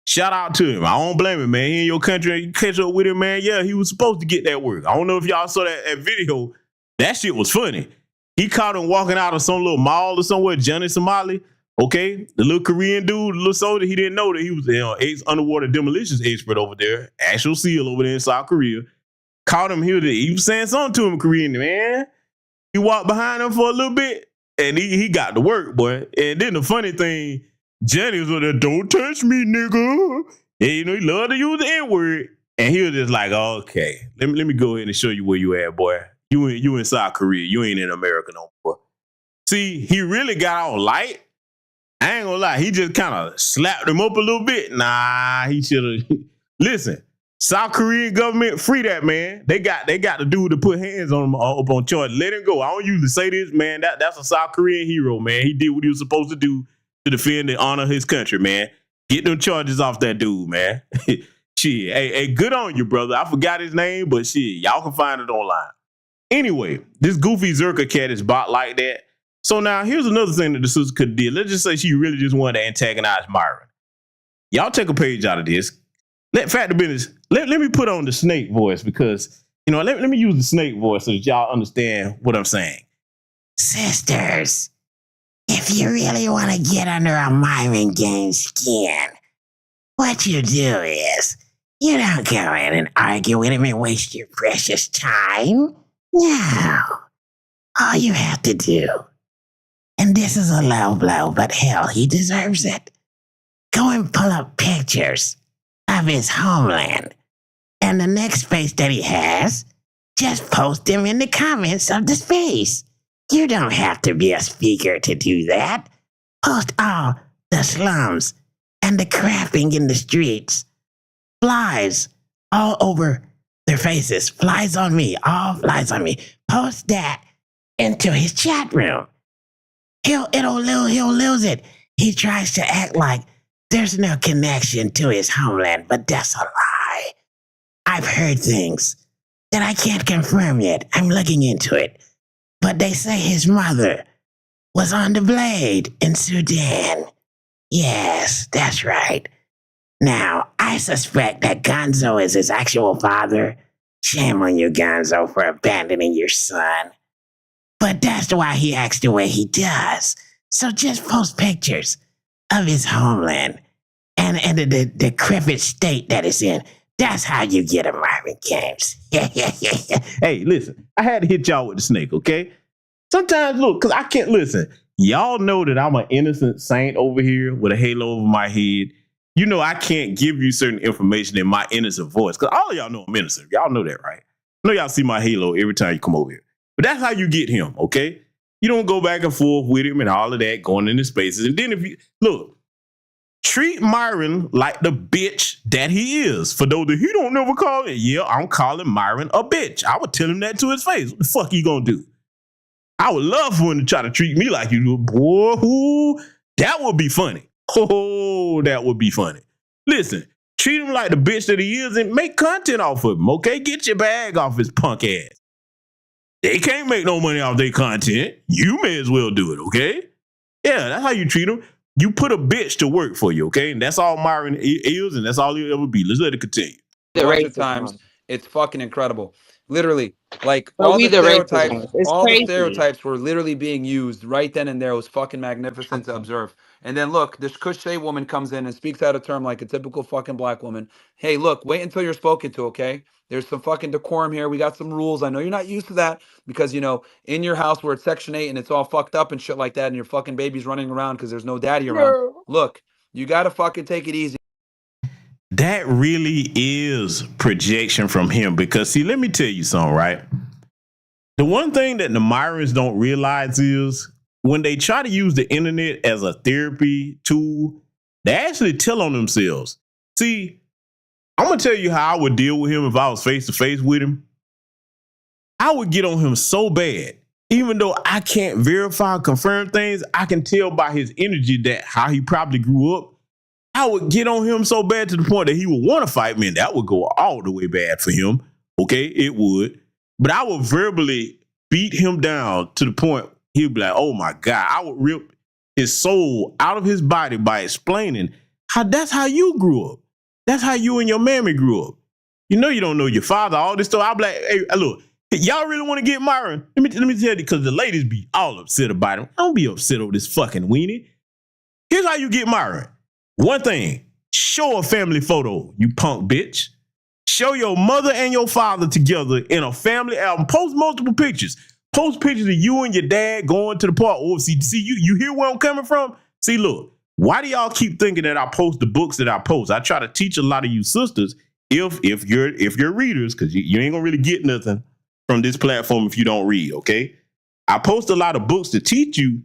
Shout out to him. I don't blame him, man. He in your country, you catch up with him, man. Yeah, he was supposed to get that work. I don't know if y'all saw that video. That shit was funny. He caught him walking out of some little mall or somewhere, Johnny Somali, Okay, the little Korean dude, the little soldier, he didn't know that he was underwater demolitions expert over there, actual SEAL over there in South Korea. Caught him here. He was saying something to him, Korean man. He walked behind him for a little bit, and he got to work, boy. And then the funny thing, Johnny was on there, don't touch me, nigga. And he loved to use the N-word. And he was just like, okay, let me go ahead and show you where you at, boy. You in South Korea. You ain't in America no more. See, he really got all light. I ain't gonna lie, he just kind of slapped him up a little bit. Nah, he should have. Listen, South Korean government, free that man. They got the dude to put hands on him up on charge. Let him go. I don't usually say this, man. That's a South Korean hero, man. He did what he was supposed to do to defend and honor his country, man. Get them charges off that dude, man. Shit, hey, good on you, brother. I forgot his name, but shit, y'all can find it online. Anyway, this goofy Zerka cat is bot like that. So now here's another thing that the sister could do. Let's just say she really just wanted to antagonize Myron. Y'all take a page out of this. Fact of business, let me put on the snake voice because, let me use the snake voice so that y'all understand what I'm saying. Sisters, if you really want to get under a Myron Game's skin, what you do is you don't go in and argue with him and waste your precious time. No. All you have to do, and this is a low blow, but hell, he deserves it. Go and pull up pictures of his homeland. And the next space that he has, just post them in the comments of the space. You don't have to be a speaker to do that. Post all the slums and the crapping in the streets. Flies all over their faces. Flies on me. All flies on me. Post that into his chat room. He'll lose it. He tries to act like there's no connection to his homeland, but that's a lie. I've heard things that I can't confirm yet. I'm looking into it. But they say his mother was on the blade in Sudan. Yes, that's right. Now, I suspect that Gonzo is his actual father. Shame on you, Gonzo, for abandoning your son. But that's why he acts the way he does. So just post pictures of his homeland and the decrepit state that it's in. That's how you get a Myron Games. Hey, listen, I had to hit y'all with the snake, okay? Sometimes, look, because I can't listen. Y'all know that I'm an innocent saint over here with a halo over my head. I can't give you certain information in my innocent voice because all of y'all know I'm innocent. Y'all know that, right? I know y'all see my halo every time you come over here. But that's how you get him, okay? You don't go back and forth with him and all of that, going into spaces. And then if you, look, treat Myron like the bitch that he is. For those that he don't never call it, yeah, I'm calling Myron a bitch. I would tell him that to his face. What the fuck you gonna do? I would love for him to try to treat me like you do. Boy, that would be funny. Oh, that would be funny. Listen, treat him like the bitch that he is and make content off of him, okay? Get your bag off his punk ass. They can't make no money off their content. You may as well do it, okay? Yeah, that's how you treat them. You put a bitch to work for you, okay? And that's all Myron is, and that's all he'll ever be. Let's let it continue. A bunch of times, it's fucking incredible. Literally, like all the stereotypes were literally being used right then and there. It was fucking magnificent to observe. And then look, this Cushay woman comes in and speaks out a term like a typical fucking black woman. Hey, look, wait until you're spoken to, okay? There's some fucking decorum here. We got some rules. I know you're not used to that because, in your house where it's Section 8 and it's all fucked up and shit like that and your fucking baby's running around because there's no daddy around. No. Look, you got to fucking take it easy. That really is projection from him because, see, let me tell you something, right? The one thing that the Myrons don't realize is when they try to use the internet as a therapy tool, they actually tell on themselves. See, I'm going to tell you how I would deal with him if I was face to face with him. I would get on him so bad. Even though I can't verify or confirm things, I can tell by his energy that how he probably grew up. I would get on him so bad to the point that he would want to fight me, and that would go all the way bad for him. Okay, it would. But I would verbally beat him down to the point he'd be like, oh my God. I would rip his soul out of his body by explaining how that's how you grew up. That's how you and your mammy grew up. You don't know your father, all this stuff. I'll be like, hey, look, y'all really want to get Myron? Let me tell you, because the ladies be all upset about him. Don't be upset over this fucking weenie. Here's how you get Myron. One thing, show a family photo, you punk bitch. Show your mother and your father together in a family album. Post multiple pictures. Post pictures of you and your dad going to the park. Oh, see, you hear where I'm coming from? See, look, why do y'all keep thinking that I post the books that I post? I try to teach a lot of you sisters, if you're readers, because you ain't gonna really get nothing from this platform if you don't read, okay? I post a lot of books to teach you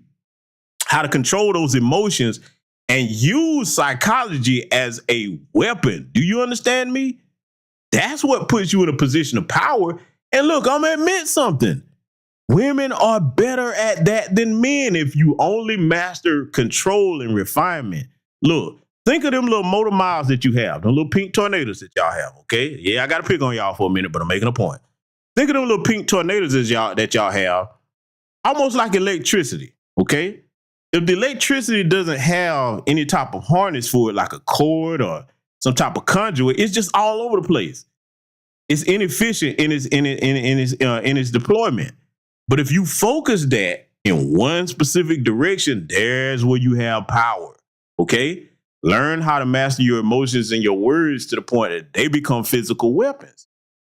how to control those emotions and use psychology as a weapon. Do you understand me? That's what puts you in a position of power. And look, I'm gonna admit something. Women are better at that than men if you only master control and refinement. Look, think of them little motor miles that you have, the little pink tornadoes that y'all have, okay? Yeah, I got to pick on y'all for a minute, but I'm making a point. Think of them little pink tornadoes that y'all have, almost like electricity, okay? If the electricity doesn't have any type of harness for it, like a cord or some type of conduit, it's just all over the place. It's inefficient in its deployment. But if you focus that in one specific direction, there's where you have power, okay? Learn how to master your emotions and your words to the point that they become physical weapons.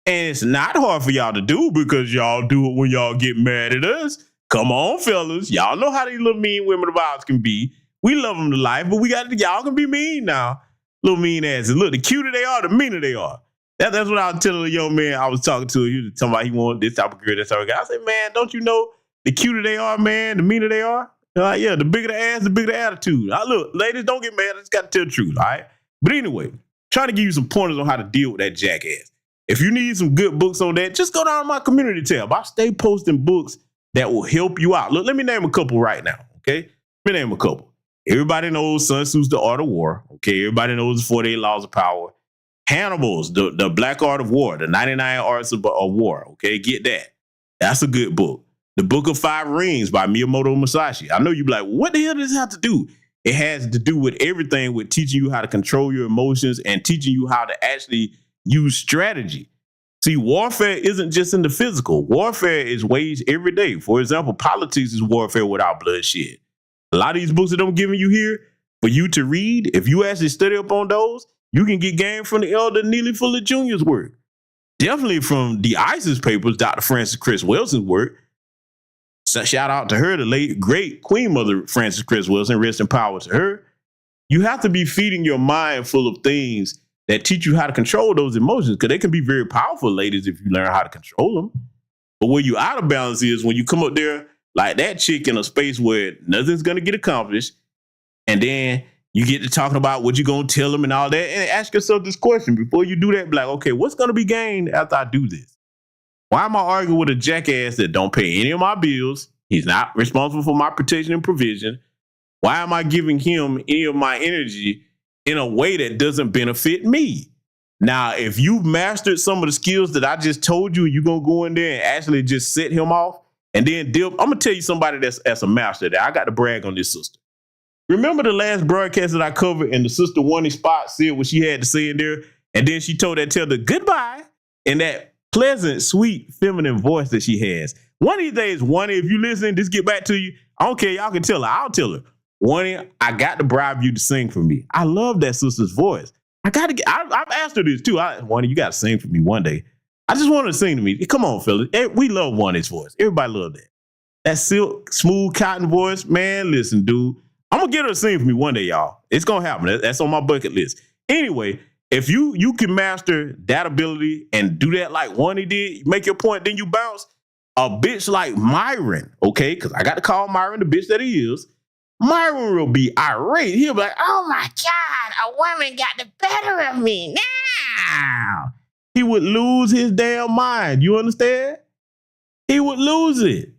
And it's not hard for y'all to do because y'all do it when y'all get mad at us. Come on, fellas. Y'all know how these little mean women of ours can be. We love them to life, but y'all can be mean now. Little mean asses. Look, the cuter they are, the meaner they are. That's what I was telling a young man I was talking to. He was talking about he wanted this type of girl, that type of guy. I said, man, don't you know the cuter they are, man, the meaner they are? Yeah, the bigger the ass, the bigger the attitude. Look, ladies, don't get mad. I just got to tell the truth, all right? But anyway, trying to give you some pointers on how to deal with that jackass. If you need some good books on that, just go down to my community tab. I stay posting books that will help you out. Look, let me name a couple right now, okay? Let me name a couple. Everybody knows Sun Tzu's The Art of War, okay? Everybody knows the 48 Laws of Power. Hannibal's the Black Art of War, the 99 Arts of War, okay? Get that. That's a good book. The Book of Five Rings by Miyamoto Musashi. I know you're like, what the hell does this have to do? It has to do with everything with teaching you how to control your emotions and teaching you how to actually use strategy. See, warfare isn't just in the physical. Warfare is waged every day. For example, politics is warfare without bloodshed. A lot of these books that I'm giving you here for you to read, if you actually study up on those, you can get game from the elder Neely Fuller Jr.'s work. Definitely from the ISIS papers, Dr. Frances Cress Welson's work. So shout out to her, the late, great Queen Mother Frances Cress Welsson, rest in power to her. You have to be feeding your mind full of things that teach you how to control those emotions, because they can be very powerful, ladies, if you learn how to control them. But where you out of balance is when you come up there like that chick in a space where nothing's going to get accomplished, and then you get to talking about what you're going to tell them and all that, and ask yourself this question before you do that. Be like, okay, what's going to be gained after I do this? Why am I arguing with a jackass that don't pay any of my bills? He's not responsible for my protection and provision. Why am I giving him any of my energy in a way that doesn't benefit me? Now, if you've mastered some of the skills that I just told you, you're going to go in there and actually just set him off and then deal. I'm going to tell you somebody that's a master that I got to brag on this sister. Remember the last broadcast that I covered and the sister Wannabe Spot said what she had to say in there, and then she told that Tether goodbye in that pleasant, sweet, feminine voice that she has. One of these days, Wannabe, if you listen, just get back to you. I don't care. Y'all can tell her. I'll tell her. Wannabe, I got to bribe you to sing for me. I love that sister's voice. I've asked her this too. Wannabe, you got to sing for me one day. I just want her to sing to me. Come on, fellas. We love Wannabe's voice. Everybody love that. That silk, smooth cotton voice. Man, listen, dude. I'm going to get her to sing for me one day, y'all. It's going to happen. That's on my bucket list. Anyway, if you can master that ability and do that like Wannabe did, make your point, then you bounce. A bitch like Myron, okay? Because I got to call Myron the bitch that he is. Myron will be irate. He'll be like, oh my God, a woman got the better of me now. He would lose his damn mind. You understand? He would lose it.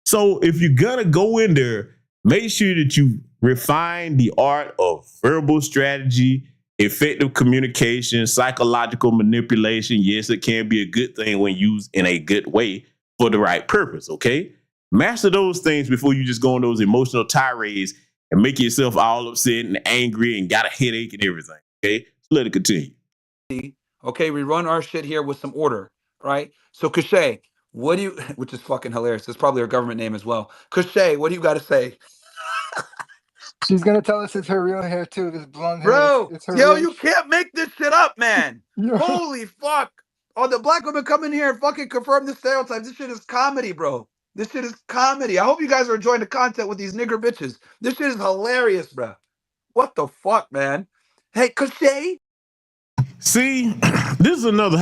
So if you're going to go in there, make sure that you refine the art of verbal strategy, effective communication, psychological manipulation. Yes, it can be a good thing when used in a good way for the right purpose, okay? Master those things before you just go on those emotional tirades and make yourself all upset and angry and got a headache and everything, okay? So let it continue. Okay, we run our shit here with some order, right? So, Cachet, what do you, which is fucking hilarious. It's probably our government name as well. Cachet, what do you got to say? She's gonna tell us it's her real hair too. This blonde hair. Bro, It's her yo, real... you can't make this shit up, man. Yo. Holy fuck. Oh, the black women come in here and fucking confirm the stereotypes. This shit is comedy, bro. This shit is comedy. I hope you guys are enjoying the content with these nigger bitches. This shit is hilarious, bro. What the fuck, man? Hey, Cachet. See, this is another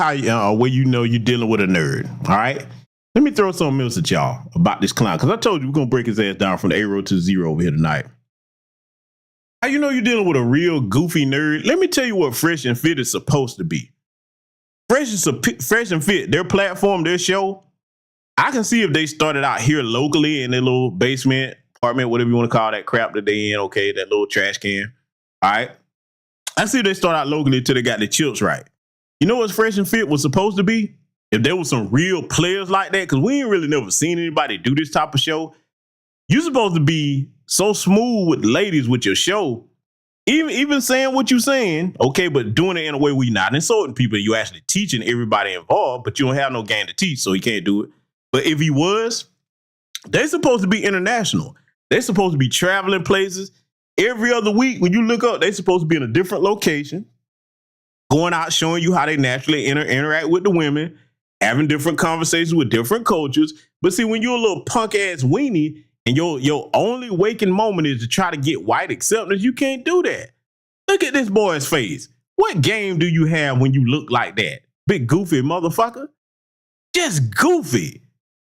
way you know you're dealing with a nerd. All right, let me throw something else at y'all about this clown, because I told you we're gonna break his ass down from the A-row to the zero over here tonight. How you know you're dealing with a real goofy nerd? Let me tell you what Fresh and Fit is supposed to be. Fresh and Fit, their platform, their show, I can see if they started out here locally in their little basement, apartment, whatever you want to call that crap that they in, okay, that little trash can. All right. I see if they start out locally until they got the chips right. You know what Fresh and Fit was supposed to be? If there was some real players like that, because we ain't really never seen anybody do this type of show. You're supposed to be so smooth with ladies with your show, even saying what you're saying, okay, but doing it in a way where you're not insulting people. You actually teaching everybody involved, but you don't have no game to teach, so you can't do it. But if he was, they're supposed to be international. They're supposed to be traveling places. Every other week, when you look up, they're supposed to be in a different location, going out, showing you how they naturally interact with the women, having different conversations with different cultures. But see, when you're a little punk ass weenie and your only waking moment is to try to get white acceptance, you can't do that. Look at this boy's face. What game do you have when you look like that? Big goofy motherfucker. Just goofy.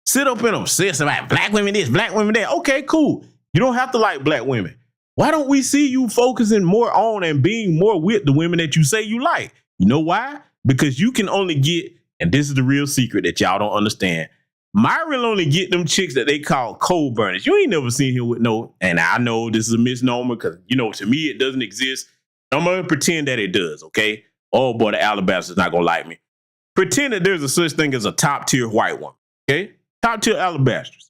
Sit up and obsess about black women this, black women that. Okay, cool. You don't have to like black women. Why don't we see you focusing more on and being more with the women that you say you like? You know why? Because you can only get, and this is the real secret that y'all don't understand, Myron only get them chicks that they call cold burners. You ain't never seen him with no, and I know this is a misnomer because, you know, to me it doesn't exist. I'm going to pretend that it does, okay? Oh boy, the Alabaster's not going to like me. Pretend that there's a such thing as a top tier white woman, okay? Top tier Alabasters,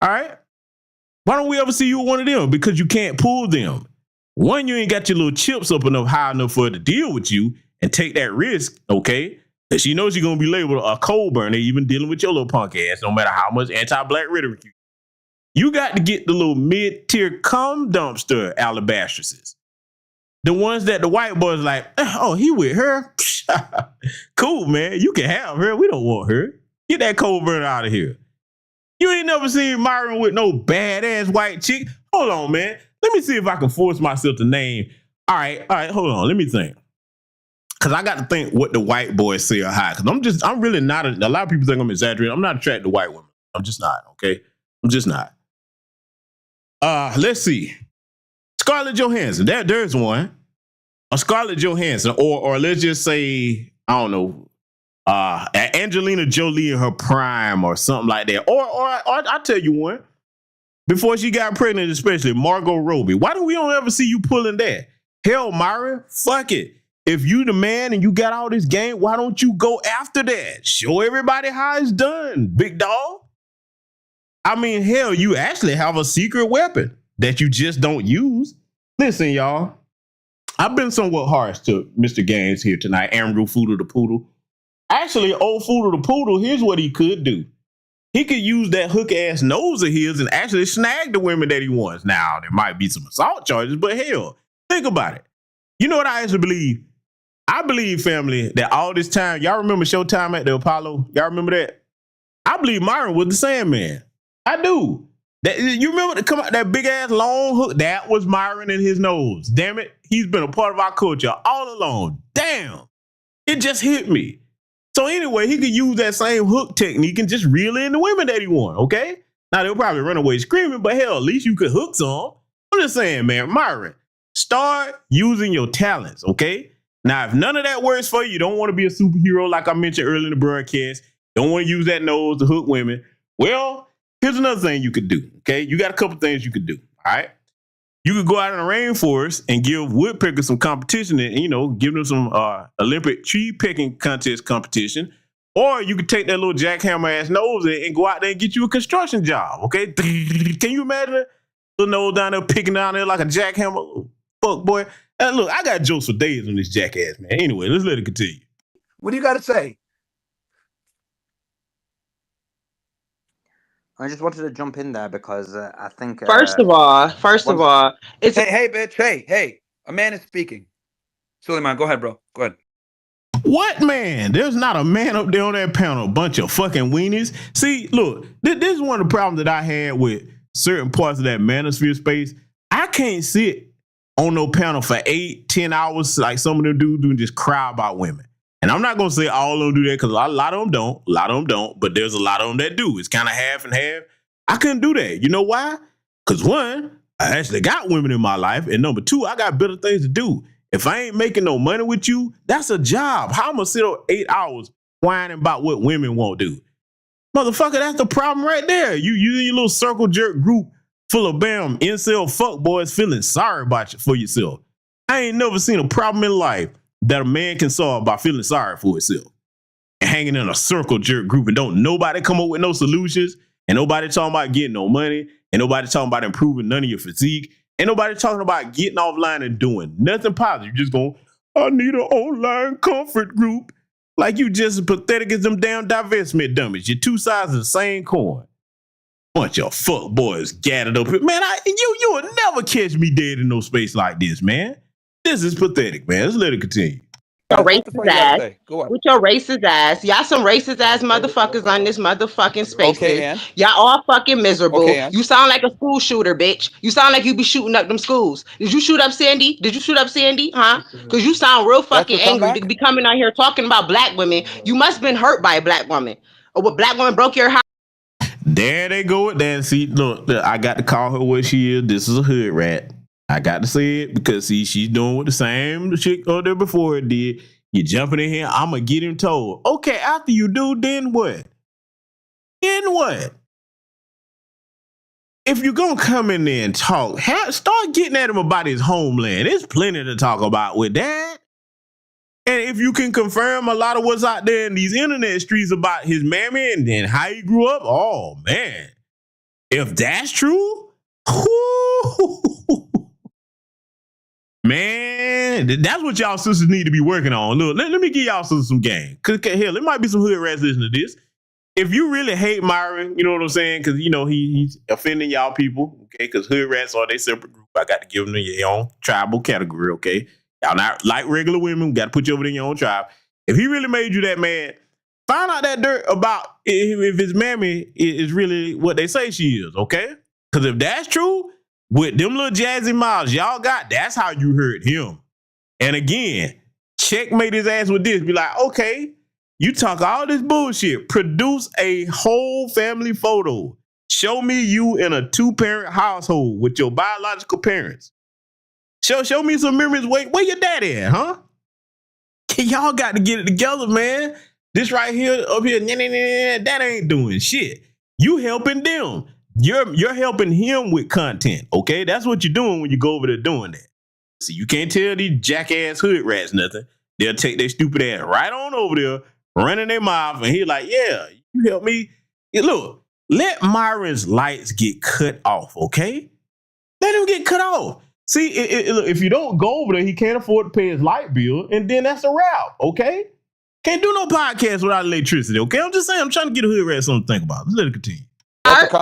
all right? Why don't we ever see you with one of them? Because you can't pull them. One, you ain't got your little chips up enough high enough for her to deal with you and take that risk, okay? Because she knows you're going to be labeled a cold burner, even dealing with your little punk ass, no matter how much anti-black rhetoric you got to get the little mid-tier cum dumpster alabastresses. The ones that the white boys like, oh, he with her? Cool, man. You can have her. We don't want her. Get that cold burner out of here. You ain't never seen Myron with no badass white chick. Hold on, man. Let me see if I can force myself to name. All right, hold on. Let me think. Because I got to think what the white boys say are high. Because I'm really not, a lot of people think I'm exaggerating. I'm not attracted to white women. I'm just not, okay? I'm just not. Let's see. Scarlett Johansson. There's one. Scarlett Johansson. Or let's just say, I don't know, Angelina Jolie in her prime or something like that. Or I'll tell you one. Before she got pregnant, especially Margot Robbie. Why do we don't ever see you pulling that? Hell, Myron, fuck it. If you the man and you got all this game, why don't you go after that? Show everybody how it's done, big dog. I mean, hell, you actually have a secret weapon that you just don't use. Listen, y'all. I've been somewhat harsh to Mr. Gaines here tonight, Andrew Foodle the Poodle. Actually, old Foodle the Poodle, here's what he could do. He could use that hook-ass nose of his and actually snag the women that he wants. Now, there might be some assault charges, but hell, think about it. You know what I actually believe? I believe, family, that all this time, y'all remember Showtime at the Apollo? Y'all remember that? I believe Myron was the Sandman. I do. You remember come out that big-ass long hook? That was Myron and his nose. Damn it. He's been a part of our culture all along. Damn. It just hit me. So anyway, he could use that same hook technique and just reel in the women that he want, okay? Now, they'll probably run away screaming, but hell, at least you could hook some. I'm just saying, man, Myron, start using your talents, okay? Now, if none of that works for you, you don't want to be a superhero like I mentioned earlier in the broadcast, don't want to use that nose to hook women, well, here's another thing you could do, okay? You got a couple things you could do, all right? You could go out in the rainforest and give woodpeckers some competition and, you know, give them some Olympic tree picking contest competition. Or you could take that little jackhammer ass nose and go out there and get you a construction job, okay? Can you imagine the nose down there picking down there like a jackhammer? Fuck, boy. Look, I got jokes for days on this jackass, man. Anyway, let's let it continue. What do you got to say? I just wanted to jump in there because I think. First of all, it's hey, bitch, hey, a man is speaking. Suleiman, go ahead, bro. Go ahead. What man? There's not a man up there on that panel. A bunch of fucking weenies. See, look, this is one of the problems that I had with certain parts of that manosphere space. I can't sit on no panel for 8-10 hours like some of them do and just cry about women. And I'm not gonna say all of them do that because a lot of them don't. But there's a lot of them that do. It's kind of half and half. I couldn't do that. You know why? Because one, I actually got women in my life, and number two, I got better things to do. If I ain't making no money with you, that's a job. How am I gonna sit on 8 hours whining about what women won't do? Motherfucker, that's the problem right there. You in your little circle jerk group full of incel fuck boys feeling sorry about you for yourself. I ain't never seen a problem in life that a man can solve by feeling sorry for himself. And hanging in a circle jerk group and don't nobody come up with no solutions, and nobody talking about getting no money, and nobody talking about improving none of your physique. Ain't nobody talking about getting offline and doing nothing positive. You're just going, I need an online comfort group. Like you just as pathetic as them damn divestment dummies. You're two sides of the same coin. Bunch of fuck boys gathered up here. Man, you will never catch me dead in no space like this, man. This is pathetic, man. Let's let it continue. Your racist ass. With your racist ass. Y'all some racist ass motherfuckers on this motherfucking space. Okay, y'all all fucking miserable. Okay, you sound like a school shooter, bitch. You sound like you be shooting up them schools. Did you shoot up Sandy? Huh? Because you sound real fucking angry to be coming out here talking about black women. You must have been hurt by a black woman. Or what black woman broke your heart. There they go with that. See, look, I got to call her what she is. This is a hood rat. I got to say it because, see, she's doing what the same shit out there before it did. You jumping in here, I'm going to get him told. Okay, after you do, then what? Then what? If you're going to come in there and talk, start getting at him about his homeland. There's plenty to talk about with that. And if you can confirm a lot of what's out there in these internet streets about his mammy and then how he grew up, oh, man. If that's true, man, that's what y'all sisters need to be working on. Look, let me give y'all some game. Cause hell, there might be some hood rats listening to this. If you really hate Myron, you know what I'm saying? Because, you know, he's offending y'all people, okay? Because hood rats are their separate group. I got to give them your own tribal category, okay? Y'all not like regular women. Got to put you over in your own tribe. If he really made you that mad, find out that dirt about if his mammy is really what they say she is, okay? Because if that's true, with them little jazzy mouths y'all got, that's how you hurt him. And again, checkmate his ass with this. Be like, okay, you talk all this bullshit. Produce a whole family photo. Show me you in a 2-parent household with your biological parents. Show me some memories. Where your daddy at, huh? Y'all got to get it together, man. This right here, up here, that ain't doing shit. You helping them. You're helping him with content, okay? That's what you're doing when you go over there doing that. See, you can't tell these jackass hood rats nothing. They'll take their stupid ass right on over there, running their mouth, and he's like, yeah, you help me. Look, let Myron's lights get cut off, okay? Let him get cut off. See, if you don't go over there, he can't afford to pay his light bill, and then that's a wrap, okay? Can't do no podcast without electricity, okay? I'm just saying, I'm trying to get a hood rat something to think about. Let's let it continue.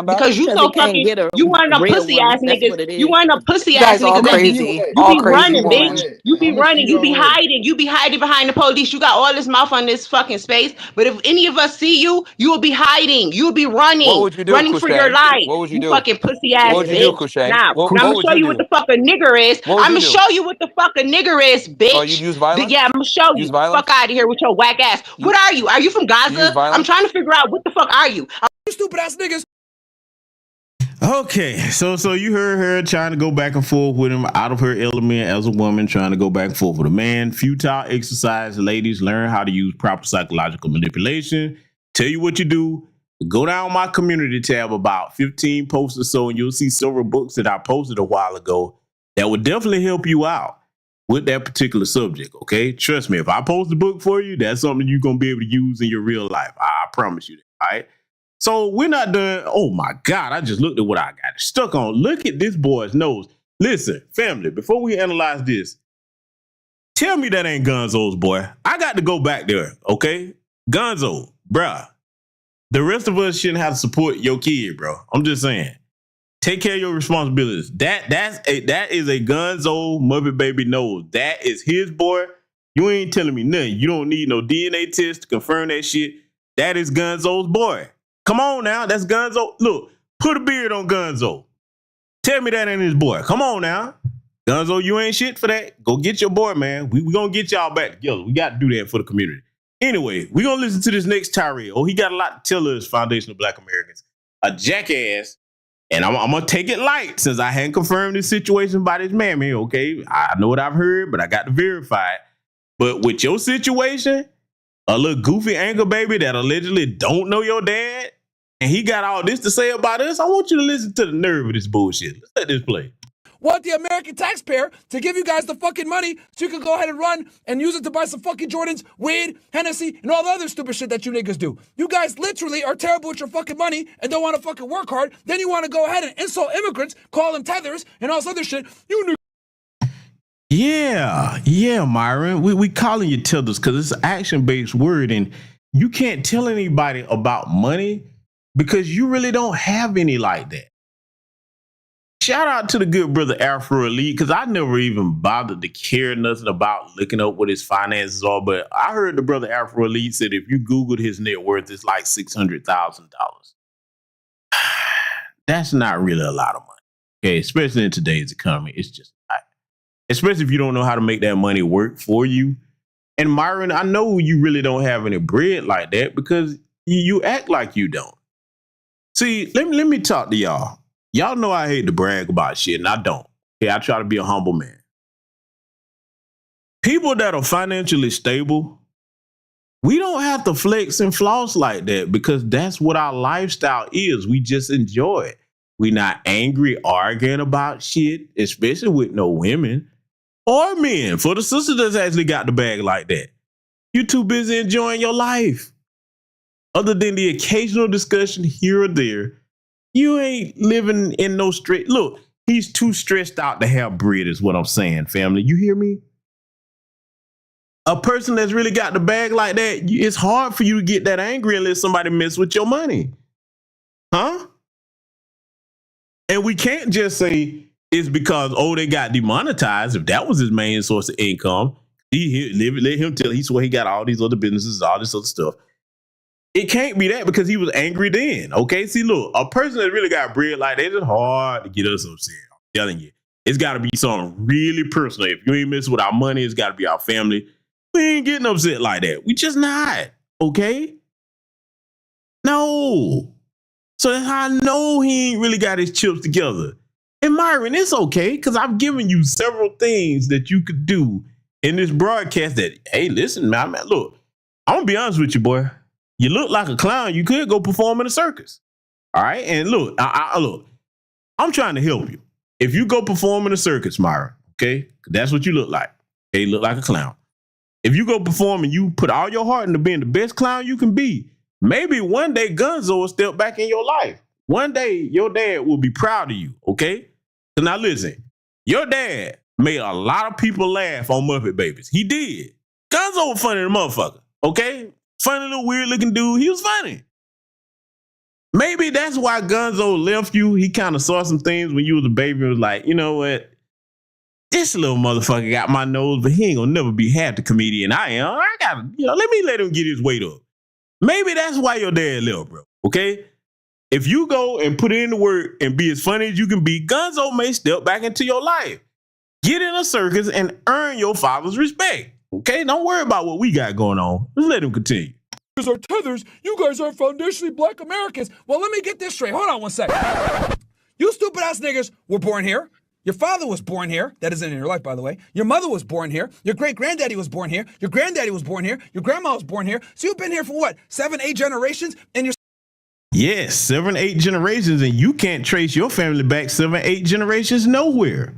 Because you so fucking, you want a pussy ass niggas. You want a pussy guys ass all niggas. crazy. You All be crazy running, woman. bitch. You be running. You be hiding. You be hiding behind the police. You got all this mouth on this fucking space. But if any of us see you, you will be hiding. You will be running. What would you do, running for your life. What would you do? Fucking pussy ass What would you do, bitch. Kushay? Now, What I'm would gonna show you you do? what the fuck a nigger is. What would I'm you gonna do? show you what the fuck a nigger is, bitch. Oh, you'd use violence? Yeah, I'm gonna show you. Use violence? Fuck out of here with your whack ass. What are you? Are you from Gaza? use violence? I'm trying to figure out what the fuck are you? You stupid ass niggas. Okay, so you heard her trying to go back and forth with him out of her element as a woman, trying to go back and forth with a man. Futile exercise, ladies. Learn how to use proper psychological manipulation. Tell you what you do. Go down my community tab about 15 posts or so, and you'll see several books that I posted a while ago that would definitely help you out with that particular subject, okay? Trust me, if I post a book for you, that's something you're going to be able to use in your real life. I promise you that, all right? So we're not done. Oh my God, I just looked at what I got stuck on. Look at this boy's nose. Listen, family, before we analyze this, tell me that ain't Gonzo's boy. I got to go back there, okay? Gonzo, bruh, The rest of us shouldn't have to support your kid, bro. I'm just saying. Take care of your responsibilities. That is a Gunzo Muppet Baby knows. That is his boy. You ain't telling me nothing. You don't need no DNA test to confirm that shit. That is Gunzo's boy. Come on now. That's Gunzo. Look, put a beard on Gunzo. Tell me that ain't his boy. Come on now. Gunzo, you ain't shit for that. Go get your boy, man. We gonna get y'all back together. We got to do that for the community. Anyway, we gonna listen to this next tirade. Oh, he got a lot to tell us, Foundation of Black Americans. A jackass. And I'm gonna take it light since I hadn't confirmed this situation by this man here, okay? I know what I've heard, but I got to verify it. But with your situation, a little goofy anchor baby that allegedly don't know your dad, and he got all this to say about us, I want you to listen to the nerve of this bullshit. Let's let this play. Want the American taxpayer to give you guys the fucking money so you can go ahead and run and use it to buy some fucking Jordans, weed, Hennessy, and all the other stupid shit that you niggas do. You guys literally are terrible with your fucking money and don't want to fucking work hard. Then you want to go ahead and insult immigrants, call them tethers, and all this other shit. You niggas. Yeah, Myron. We calling you tethers because it's an action-based word, and you can't tell anybody about money because you really don't have any like that. Shout out to the good brother Afro Elite, because I never even bothered to care nothing about looking up what his finances are. But I heard the brother Afro Elite said if you Googled his net worth, it's like $600,000. That's not really a lot of money. Okay, especially in today's economy. It's just not. Especially if you don't know how to make that money work for you. And Myron, I know you really don't have any bread like that because you act like you don't. See, let me talk to y'all. Y'all know I hate to brag about shit, and I don't. Okay, I try to be a humble man. People that are financially stable, we don't have to flex and floss like that because that's what our lifestyle is. We just enjoy it. We're not angry arguing about shit, especially with no women or men. For the sister that's actually got the bag like that, you're too busy enjoying your life. Other than the occasional discussion here or there, you ain't living in no stress. Look, he's too stressed out to have bread is what I'm saying, family. You hear me? A person that's really got the bag like that, it's hard for you to get that angry unless somebody mess with your money. Huh? And we can't just say it's because, oh, they got demonetized. If that was his main source of income, let him tell he swear he got all these other businesses, all this other stuff. It can't be that because he was angry then. Okay, see, look, a person that really got bread like that, it's hard to get us upset. I'm telling you, it's got to be something really personal. If you ain't messing with our money, it's got to be our family. We ain't getting upset like that. We just not. Okay? No. So that's how I know he ain't really got his chips together. And Myron, it's okay because I've given you several things that you could do in this broadcast that, hey, listen, man, look, I'm going to be honest with you, boy. You look like a clown. You could go perform in a circus. All right. And look, look, I'm trying to help you. If you go perform in a circus, Myron, okay, that's what you look like. Okay, you look like a clown. If you go perform and you put all your heart into being the best clown you can be, maybe one day Gunzo will step back in your life. One day your dad will be proud of you. Okay. So now listen, your dad made a lot of people laugh on Muppet Babies. He did. Gunzo was funny, the motherfucker. Okay. Funny little weird looking dude. He was funny. Maybe that's why Gunzo left you. He kind of saw some things when you was a baby and was like, you know what? This little motherfucker got my nose, but he ain't gonna never be half the comedian I am. I gotta, let me let him get his weight up. Maybe that's why your dad left, bro. Okay? If you go and put in the work and be as funny as you can be, Gunzo may step back into your life. Get in a circus and earn your father's respect. Okay, don't worry about what we got going on. Let's let him continue. You guys are tethers. You guys are foundationally Black Americans. Well, let me get this straight. Hold on one second. You stupid ass niggas were born here. Your father was born here. That isn't in your life, by the way. Your mother was born here. Your great-granddaddy was born here. Your granddaddy was born here. Your grandma was born here. So you've been here for what? 7, 8 generations? And you're... Yes, 7, 8 generations, and you can't trace your family back 7, 8 generations nowhere.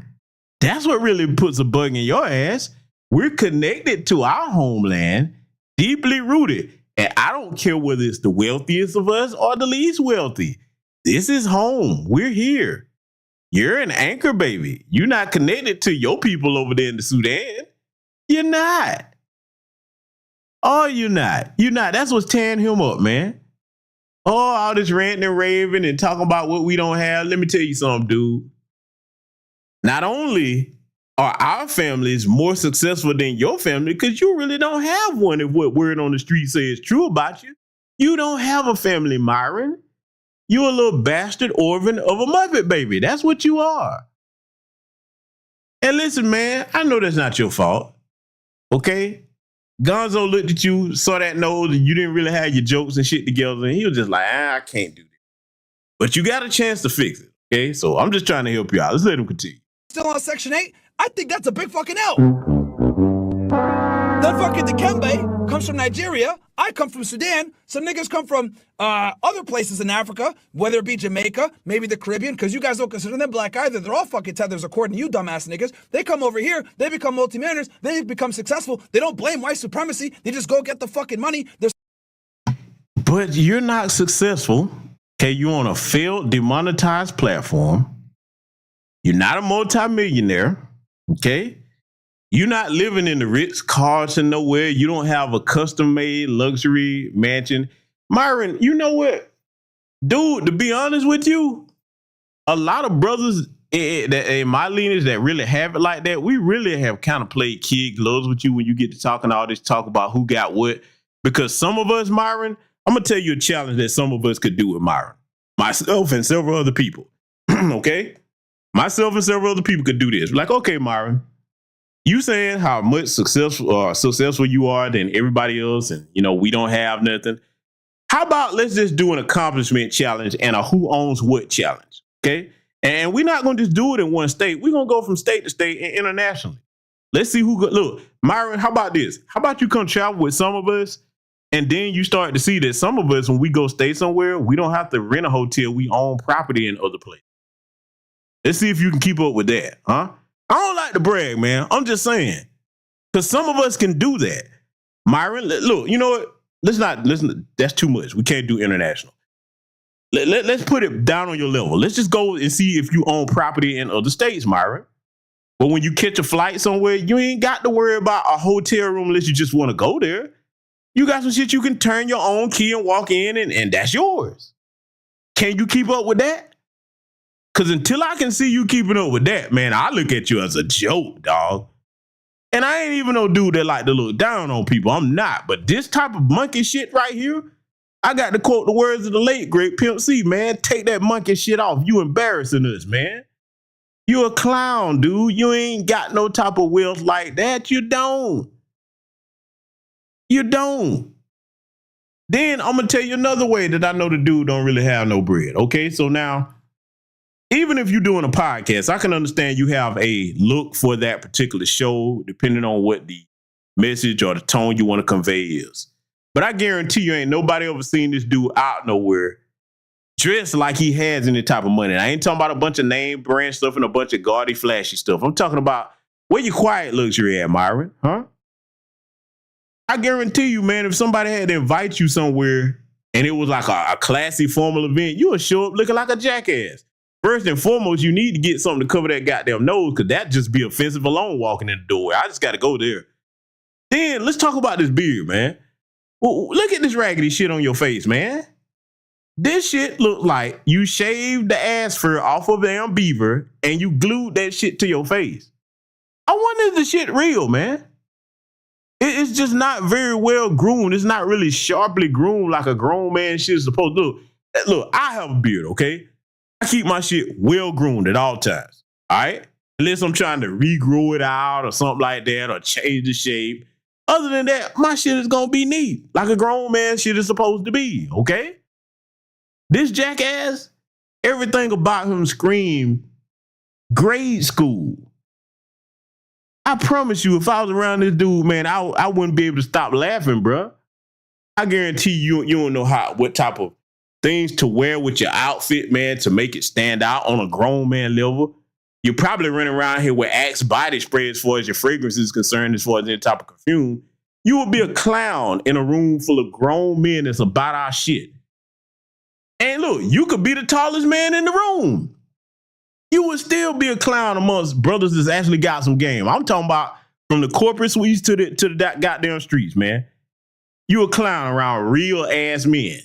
That's what really puts a bug in your ass. We're connected to our homeland, deeply rooted. And I don't care whether it's the wealthiest of us or the least wealthy. This is home. We're here. You're an anchor baby. You're not connected to your people over there in the Sudan. You're not. Oh, you're not. You're not. That's what's tearing him up, man. Oh, all this ranting and raving and talking about what we don't have. Let me tell you something, dude. Not only are our families more successful than your family, because you really don't have one if what word on the street says true about you. You don't have a family, Myron. You're a little bastard orphan of a Muppet baby. That's what you are. And listen, man, I know that's not your fault. Okay? Gonzo looked at you, saw that nose, and you didn't really have your jokes and shit together, and he was just like, I can't do this. But you got a chance to fix it, okay? So I'm just trying to help you out. Let's let him continue. Still on Section 8? I think that's a big fucking L. That fucking Dikembe comes from Nigeria. I come from Sudan. Some niggas come from other places in Africa, whether it be Jamaica, maybe the Caribbean, because you guys don't consider them black either. They're all fucking tethers according to you dumbass niggas. They come over here, they become multimillionaires, they become successful. They don't blame white supremacy. They just go get the fucking money. But you're not successful. Okay, you're on a failed, demonetized platform. You're not a multimillionaire. Okay? You're not living in the Ritz-Carlton nowhere. You don't have a custom-made luxury mansion. Myron, you know what? Dude, to be honest with you, a lot of brothers in my lineage that really have it like that, we really have kind of played kid gloves with you when you get to talking all this talk about who got what. Because some of us, Myron, I'm going to tell you a challenge that some of us could do with Myron. Myself and several other people. Okay? Myself and several other people could do this. Like, okay, Myron, you saying how much successful you are than everybody else, and you know we don't have nothing. How about let's just do an accomplishment challenge and a who owns what challenge, okay? And we're not going to just do it in one state. We're going to go from state to state and internationally. Let's see who look, Myron. How about this? How about you come travel with some of us, and then you start to see that some of us, when we go stay somewhere, we don't have to rent a hotel. We own property in other places. Let's see if you can keep up with that, huh? I don't like to brag, man. I'm just saying. Because some of us can do that. Myron, look, you know what? Listen, that's too much. We can't do international. Let's put it down on your level. Let's just go and see if you own property in other states, Myron. But when you catch a flight somewhere, you ain't got to worry about a hotel room unless you just want to go there. You got some shit you can turn your own key and walk in, and that's yours. Can you keep up with that? Because until I can see you keeping up with that, man, I look at you as a joke, dog. And I ain't even no dude that like to look down on people. I'm not. But this type of monkey shit right here, I got to quote the words of the late, great Pimp C, man. Take that monkey shit off. You embarrassing us, man. You a clown, dude. You ain't got no type of wealth like that. You don't. You don't. Then I'm going to tell you another way that I know the dude don't really have no bread. Okay, so now, even if you're doing a podcast, I can understand you have a look for that particular show, depending on what the message or the tone you want to convey is. But I guarantee you ain't nobody ever seen this dude out nowhere dressed like he has any type of money. I ain't talking about a bunch of name brand stuff and a bunch of gaudy, flashy stuff. I'm talking about where your quiet luxury at, Myron, huh? I guarantee you, man, if somebody had to invite you somewhere and it was like a classy, formal event, you would show up looking like a jackass. First and foremost, you need to get something to cover that goddamn nose, because that'd just be offensive alone walking in the doorway. I just got to go there. Then let's talk about this beard, man. Well, look at this raggedy shit on your face, man. This shit look like you shaved the ass fur off of a damn beaver and you glued that shit to your face. I wonder if the shit real, man. It's just not very well groomed. It's not really sharply groomed like a grown man shit is supposed to do. Look, I have a beard, okay? I keep my shit well groomed at all times, all right? Unless I'm trying to regrow it out or something like that or change the shape. Other than that, my shit is gonna be neat, like a grown man shit is supposed to be, okay? This jackass, everything about him screamed grade school. I promise you, if I was around this dude, man, I wouldn't be able to stop laughing, bro. I guarantee you don't know what type of things to wear with your outfit, man, to make it stand out on a grown man level. You're probably running around here with Axe body spray as far as your fragrance is concerned, as far as any type of perfume. You would be a clown in a room full of grown men that's about our shit. And look, you could be the tallest man in the room. You would still be a clown amongst brothers that's actually got some game. I'm talking about from the corporate suites to the goddamn streets, man. You a clown around real ass men.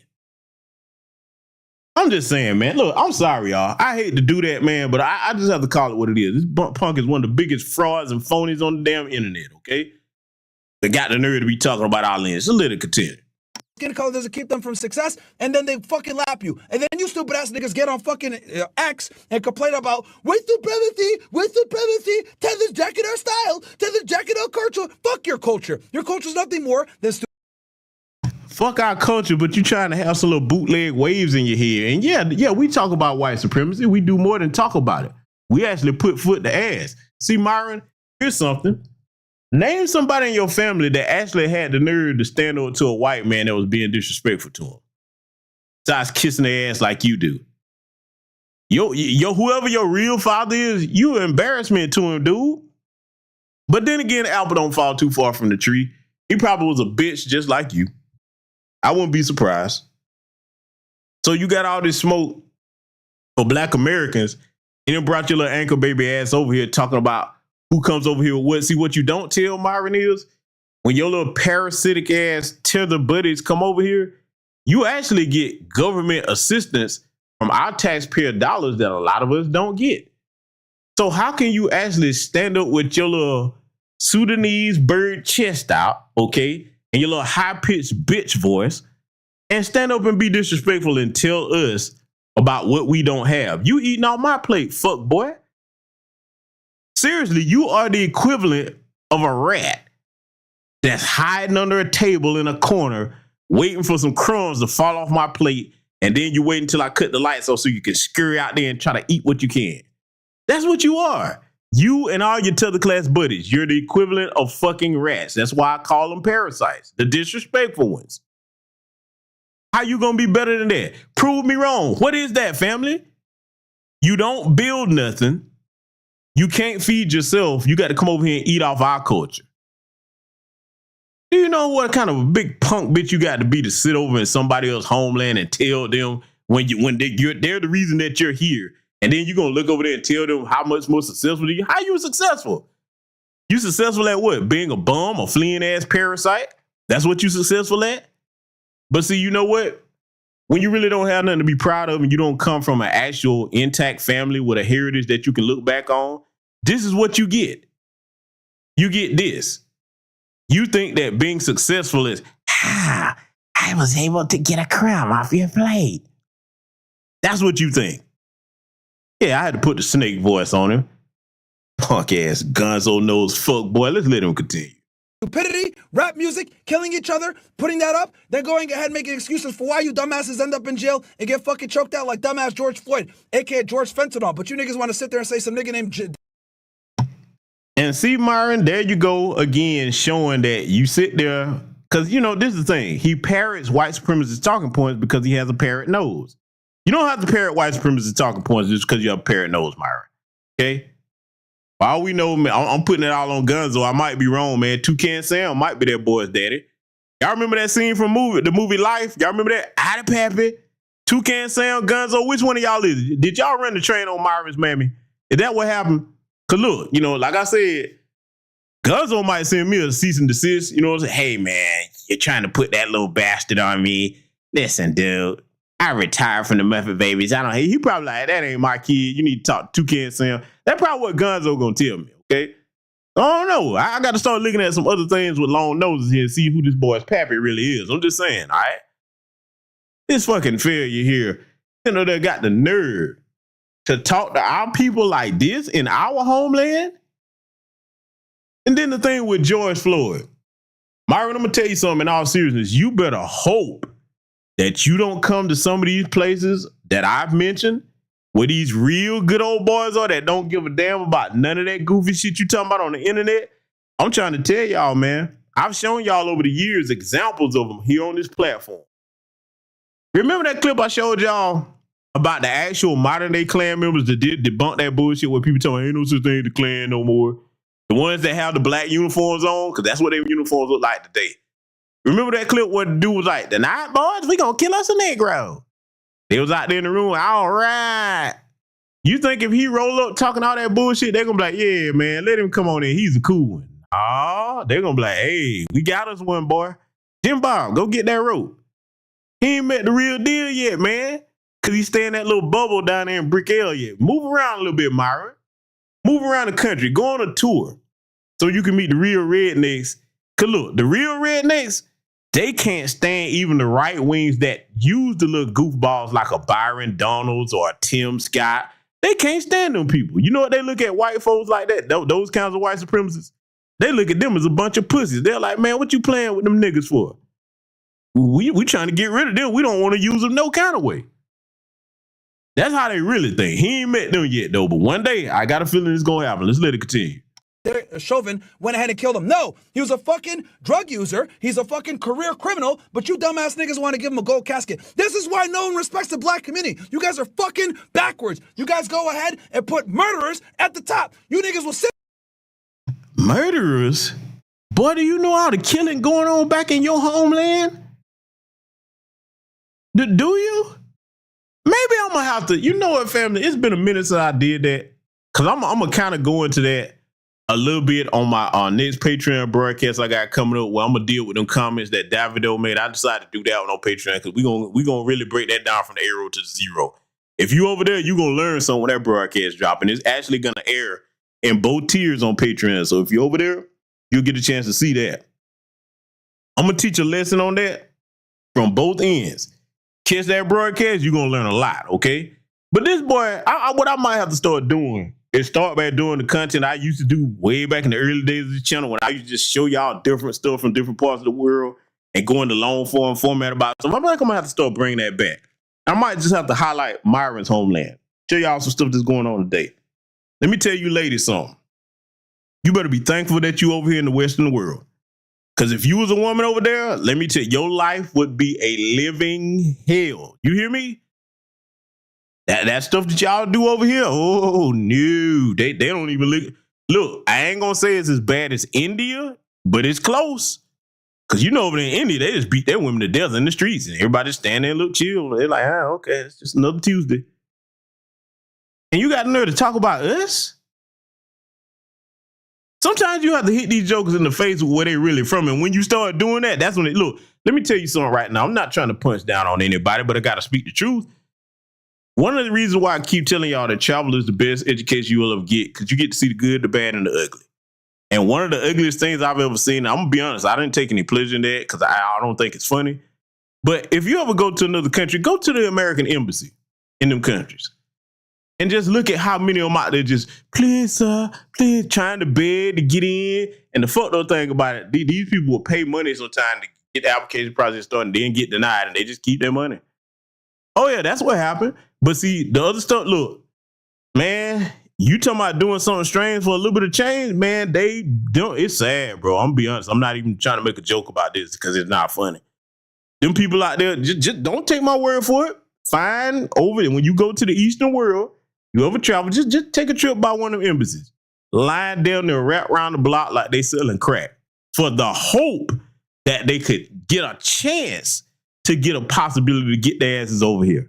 I'm just saying, man. Look, I'm sorry, y'all. I hate to do that, man, but I just have to call it what it is. This punk is one of the biggest frauds and phonies on the damn internet, okay? They got the nerve to be talking about our lineage. So let it continue. Skin color doesn't keep them from success, and then they fucking lap you. And then you stupid ass niggas get on fucking X and complain about white supremacy, tethers jacking our style, tethers jacking our culture. Fuck your culture. Your culture's nothing more than Fuck our culture, but you trying to have some little bootleg waves in your head. And yeah, we talk about white supremacy. We do more than talk about it. We actually put foot to ass. See, Myron, here's something. Name somebody in your family that actually had the nerve to stand up to a white man that was being disrespectful to him. Besides kissing their ass like you do. Whoever your real father is, you an embarrassment to him, dude. But then again, the apple don't fall too far from the tree. He probably was a bitch just like you. I wouldn't be surprised. So you got all this smoke for black Americans and then brought your little ankle baby ass over here talking about who comes over here with what. See, what you don't tell Myron is when your little parasitic ass tether buddies come over here, you actually get government assistance from our taxpayer dollars that a lot of us don't get. So how can you actually stand up with your little Sudanese bird chest out, okay, and your little high-pitched bitch voice and stand up and be disrespectful and tell us about what we don't have? You eating off my plate, fuck boy. Seriously, you are the equivalent of a rat that's hiding under a table in a corner waiting for some crumbs to fall off my plate, and then you wait until I cut the lights off so you can scurry out there and try to eat what you can. That's what you are. You and all your tether class buddies, you're the equivalent of fucking rats. That's why I call them parasites, the disrespectful ones. How you gonna be better than that? Prove me wrong. What is that, family? You don't build nothing. You can't feed yourself. You got to come over here and eat off our culture. Do you know what kind of a big punk bitch you got to be to sit over in somebody else's homeland and tell them they're the reason that you're here? And then you're going to look over there and tell them how much more successful are you? How you successful? You successful at what? Being a bum, a fleeing ass parasite? That's what you successful at? But see, you know what? When you really don't have nothing to be proud of and you don't come from an actual intact family with a heritage that you can look back on, this is what you get. You get this. You think that being successful is, I was able to get a crumb off your plate. That's what you think. Yeah, I had to put the snake voice on him. Punk ass gonzo nose fuck boy. Let's let him continue. Stupidity, rap music, killing each other, putting that up, then going ahead making excuses for why you dumbasses end up in jail and get fucking choked out like dumbass George Floyd, aka George Fentanyl. But you niggas want to sit there and say some nigga named And see, Myron, there you go again, showing that you sit there, because, you know, this is the thing. He parrots white supremacist talking points because he has a parrot nose. You don't have to parrot white supremacist talking points just because you have a parrot nose, Myron. Okay? For all we know, man, I'm putting it all on Gunzo. I might be wrong, man. Toucan Sam might be that boy's daddy. Y'all remember that scene from the movie Life? Y'all remember that? Ida Pappy, Toucan Sam, Gunzo. Which one of y'all is it? Did y'all run the train on Myron's mammy? Is that what happened? Cause look, you know, like I said, Gunzo might send me a cease and desist. You know what I'm saying? Hey, man, you're trying to put that little bastard on me. Listen, dude, I retired from the Muppet Babies. He probably like, that ain't my kid. You need to talk to Toucan Sam. That's probably what Gunzo gonna tell me, okay? I don't know. I got to start looking at some other things with long noses here and see who this boy's pappy really is. I'm just saying, all right? This fucking failure here, you know, they got the nerve to talk to our people like this in our homeland. And then the thing with George Floyd. Myron, I'm gonna tell you something in all seriousness. You better hope that you don't come to some of these places that I've mentioned where these real good old boys are that don't give a damn about none of that goofy shit you talking about on the internet. I'm trying to tell y'all, man, I've shown y'all over the years examples of them here on this platform. Remember that clip I showed y'all about the actual modern day Klan members that did debunk that bullshit where people tell me ain't no such thing as the Klan no more? The ones that have the black uniforms on, because that's what their uniforms look like today. Remember that clip where the dude was like, tonight, boys, we gonna kill us a Negro. They was out there in the room, all right. You think if he roll up talking all that bullshit, they're gonna be like, yeah, man, let him come on in. He's a cool one. Oh, they're gonna be like, hey, we got us one, boy. Jim Bob, go get that rope. He ain't met the real deal yet, man. Because because he stay in that little bubble down there in Brick Elliott. Move around a little bit, Myron. Move around the country. Go on a tour so you can meet the real rednecks. Because look, the real rednecks, they can't stand even the right wings that use the little goofballs like a Byron Donalds or a Tim Scott. They can't stand them people. You know what they look at white folks like that? Those kinds of white supremacists. They look at them as a bunch of pussies. They're like, man, what you playing with them niggas for? We trying to get rid of them. We don't want to use them no kind of way. That's how they really think. He ain't met them yet, though. But one day, I got a feeling it's going to happen. Let's let it continue. Chauvin went ahead and killed him. No, he was a fucking drug user. He's a fucking career criminal, but you dumbass niggas want to give him a gold casket. This is why no one respects the black community. You guys are fucking backwards. You guys go ahead and put murderers at the top. You niggas will sit. Murderers? Boy, do you know all the killing going on back in your homeland? Do you? Maybe I'm going to have to, you know what, family? It's been a minute since I did that. Because I'm going to kind of go into that a little bit on my next Patreon broadcast I got coming up, where I'm gonna deal with them comments that Davido made. I decided to do that one on Patreon because we gonna really break that down from the arrow to the zero. If you over there, you gonna learn something when that broadcast drop, and it's actually gonna air in both tiers on Patreon. So if you're over there, you'll get a chance to see that. I'm gonna teach a lesson on that from both ends. Catch that broadcast, you're gonna learn a lot, okay? But this boy, what I might have to start doing is start back doing the content I used to do way back in the early days of the channel, when I used to just show y'all different stuff from different parts of the world and go into long form format about stuff. I'm like, I'm gonna have to start bringing that back. I might just have to highlight Myron's homeland. Show y'all some stuff that's going on today. Let me tell you ladies something. You better be thankful that you over here in the Western world. Because if you was a woman over there, let me tell you, your life would be a living hell. You hear me? That stuff that y'all do over here, oh no, they don't even look. I ain't gonna say it's as bad as India, but it's close. Cause you know over there in India, they just beat their women to death in the streets, and everybody stand there and look chill. They're like, okay, it's just another Tuesday. And you got the nerve to talk about us? Sometimes you have to hit these jokers in the face with where they really from, and when you start doing that, that's when they look. Let me tell you something right now. I'm not trying to punch down on anybody, but I gotta speak the truth. One of the reasons why I keep telling y'all that travel is the best education you will ever get, because you get to see the good, the bad, and the ugly. And one of the ugliest things I've ever seen, I'm going to be honest, I didn't take any pleasure in that because I don't think it's funny. But if you ever go to another country, go to the American embassy in them countries and just look at how many of them out there just, please, sir, please, trying to beg to get in. And the fucked up thing about it, these people will pay money sometimes to get the application process started and then get denied, and they just keep their money. Oh, yeah, that's what happened. But see, the other stuff, look, man, you talking about doing something strange for a little bit of change, man, they don't. It's sad, bro. I'm gonna be honest. I'm not even trying to make a joke about this because it's not funny. Them people out there, just don't take my word for it. Find over when you go to the Eastern world, you ever travel, just take a trip by one of them embassies. Line down there, wrap around the block like they selling crack for the hope that they could get a chance to get a possibility to get their asses over here.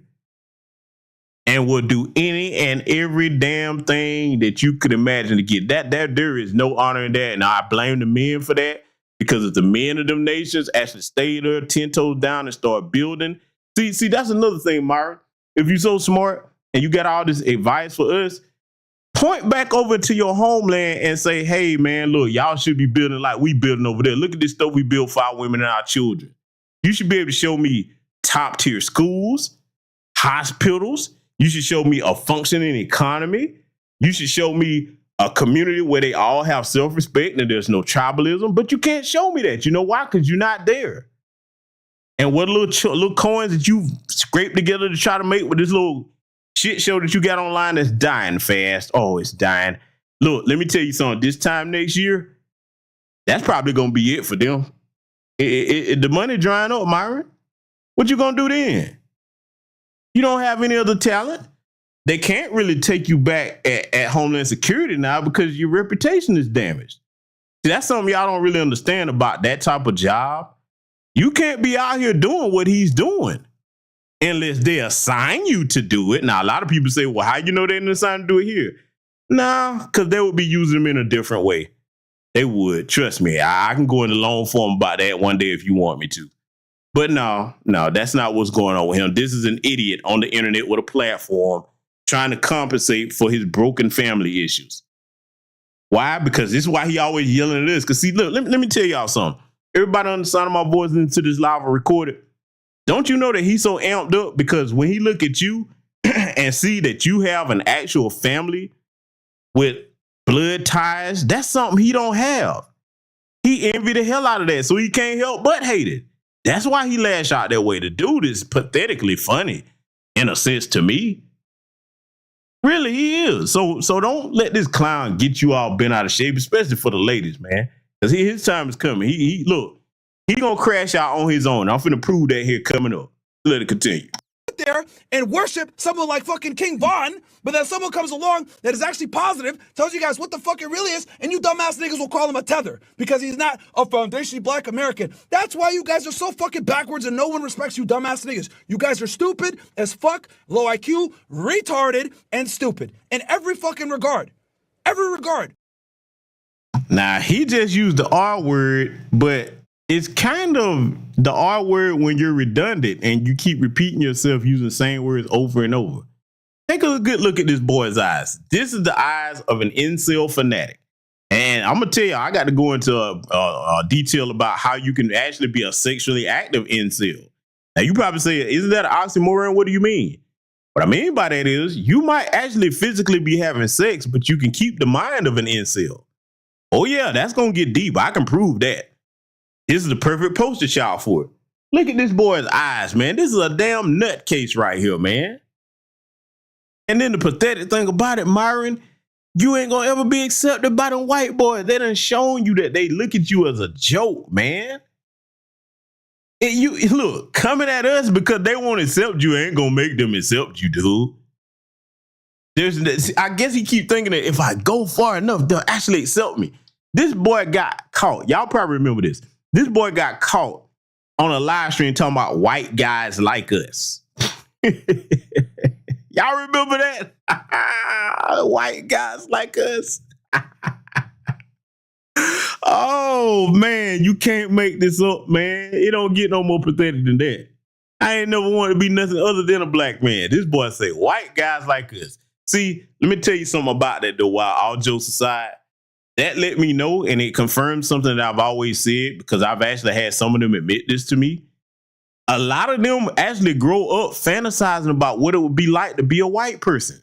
And will do any and every damn thing that you could imagine to get that. There is no honor in that. And I blame the men for that, because if the men of them nations actually stay there 10 toes down and start building. See, that's another thing, Myron. If you're so smart and you got all this advice for us, point back over to your homeland and say, hey, man, look, y'all should be building like we building over there. Look at this stuff we build for our women and our children. You should be able to show me top tier schools, hospitals. You should show me a functioning economy. You should show me a community where they all have self-respect and there's no tribalism. But you can't show me that. You know why? Because you're not there. And what little coins that you scraped together to try to make with this little shit show that you got online that's dying fast. Oh, it's dying. Look, let me tell you something. This time next year, that's probably going to be it for them. The money drying up, Myron. What you going to do then? You don't have any other talent. They can't really take you back at Homeland Security now because your reputation is damaged. See, that's something y'all don't really understand about that type of job. You can't be out here doing what he's doing unless they assign you to do it. Now, a lot of people say, well, how you know they didn't assign to do it here? Nah, because they would be using them in a different way. They would. Trust me. I can go into long form about that one day if you want me to. But no, that's not what's going on with him. This is an idiot on the internet with a platform trying to compensate for his broken family issues. Why? Because this is why he always yelling at us. Because see, look, let me tell y'all something. Everybody on the sound of my voice into this live or recorded, don't you know that he's so amped up? Because when he look at you and see that you have an actual family with blood ties, that's something he don't have. He envy the hell out of that, so he can't help but hate it. That's why he lash out that way. The dude is pathetically funny, in a sense, to me. Really, he is. So don't let this clown get you all bent out of shape, especially for the ladies, man. Because his time is coming. He gonna crash out on his own. I'm finna prove that here coming up. Let it continue. There and worship someone like fucking King Von, but then someone comes along that is actually positive, tells you guys what the fuck it really is, and you dumbass niggas will call him a tether because he's not a foundationally black American. That's why you guys are so fucking backwards and no one respects you dumbass niggas. You guys are stupid as fuck, low IQ, retarded, and stupid in every fucking regard. Every regard. Nah, he just used the R word, but it's kind of the R word when you're redundant and you keep repeating yourself using the same words over and over. Take a good look at this boy's eyes. This is the eyes of an incel fanatic. And I'm going to tell you, I got to go into a detail about how you can actually be a sexually active incel. Now, you probably say, isn't that an oxymoron? What do you mean? What I mean by that is you might actually physically be having sex, but you can keep the mind of an incel. Oh, yeah, that's going to get deep. I can prove that. This is the perfect poster child for it. Look at this boy's eyes, man. This is a damn nutcase right here, man. And then the pathetic thing about it, Myron, you ain't gonna ever be accepted by them white boys. They done shown you that they look at you as a joke, man. And you look, coming at us because they won't accept you ain't gonna make them accept you, dude. I guess he keep thinking that if I go far enough, they'll actually accept me. This boy got caught. Y'all probably remember this. This boy got caught on a live stream talking about white guys like us. Y'all remember that? White guys like us. Oh, man, you can't make this up, man. It don't get no more pathetic than that. I ain't never wanted to be nothing other than a black man. This boy say, white guys like us. See, let me tell you something about that, though, while all jokes aside. That let me know, and it confirms something that I've always said, because I've actually had some of them admit this to me. A lot of them actually grow up fantasizing about what it would be like to be a white person.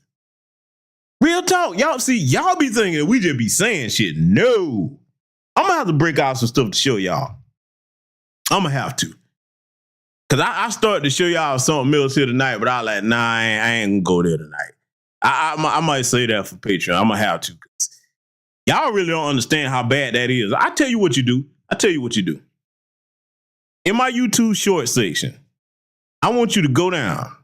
Real talk. Y'all see, y'all be thinking we just be saying shit. No. I'm going to have to break out some stuff to show y'all. I'm going to have to. Because I started to show y'all something else here tonight, but I was like, nah, I ain't going to go there tonight. I might say that for Patreon. I'm going to have to. Y'all really don't understand how bad that is. I tell you what you do. In my YouTube short section, I want you to go down.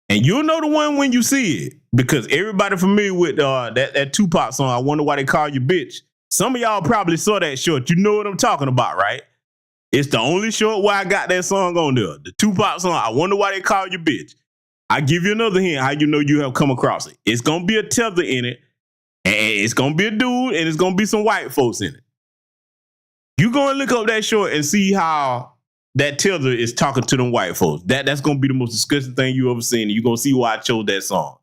And you'll know the one when you see it. Because everybody familiar with that Tupac song, I Wonder Why They Call You Bitch. Some of y'all probably saw that short. You know what I'm talking about, right? It's the only short where I got that song on there. The Tupac song, I Wonder Why They Call You Bitch. I give you another hint how you know you have come across it. It's going to be a tether in it. And it's going to be a dude, and it's going to be some white folks in it. You go and look up that short and see how that tether is talking to them white folks. That's going to be the most disgusting thing you ever seen. And you're going to see why I chose that song.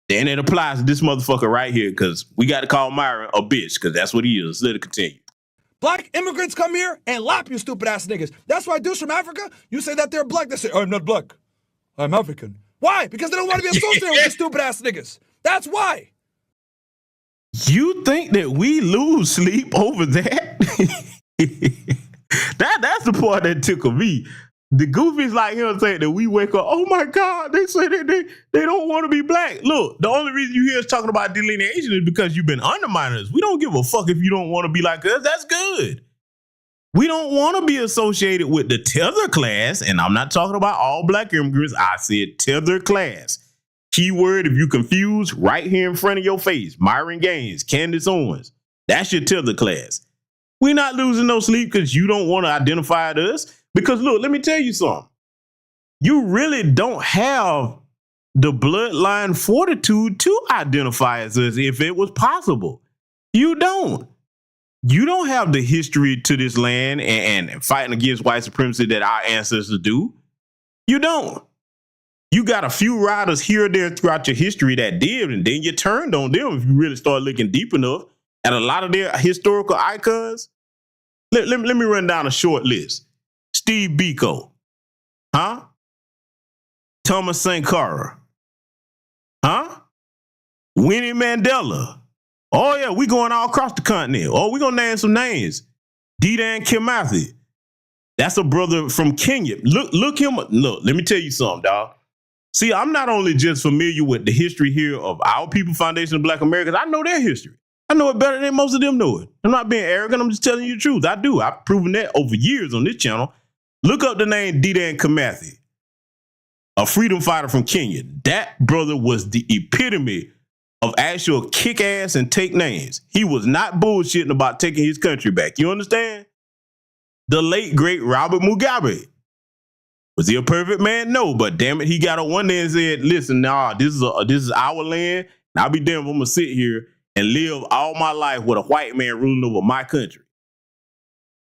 Then it applies to this motherfucker right here, because we got to call Myron a bitch, because that's what he is. Let it continue. Black immigrants come here and lap you stupid ass niggas. That's why dudes from Africa, you say that they're black. They say, I'm not black. I'm African. Why? Because they don't want to be associated with the stupid ass niggas. That's why. You think that we lose sleep over that? That's the part that tickled me. The goofies like him say that we wake up, oh my God, they say that they don't want to be black. Look, the only reason you hear us talking about delineation is because you've been undermining us. We don't give a fuck if you don't want to be like us. That's good. We don't want to be associated with the tether class, and I'm not talking about all black immigrants. I said tether class. Keyword, if you confused, right here in front of your face. Myron Gaines, Candace Owens. That's your tether class. We're not losing no sleep because you don't want to identify to us. Because look, let me tell you something. You really don't have the bloodline fortitude to identify as us if it was possible. You don't. You don't have the history to this land and fighting against white supremacy that our ancestors do. You don't. You got a few riders here or there throughout your history that did, and then you turned on them if you really start looking deep enough at a lot of their historical icons. Let me run down a short list. Steve Biko. Huh? Thomas Sankara. Huh? Winnie Mandela. Oh, yeah, we going all across the continent. Oh, we going to name some names. Dedan Kimathi. That's a brother from Kenya. Look, let me tell you something, dog. See, I'm not only just familiar with the history here of our people, Foundation of Black Americans, I know their history. I know it better than most of them know it. I'm not being arrogant. I'm just telling you the truth. I do. I've proven that over years on this channel. Look up the name Dedan Kimathi, a freedom fighter from Kenya. That brother was the epitome of actual kick ass and take names. He was not bullshitting about taking his country back. You understand? The late, great Robert Mugabe. Was he a perfect man? No, but damn it, he got on one day and said, listen, nah, this is our land, and I'll be damned if I'm going to sit here and live all my life with a white man ruling over my country.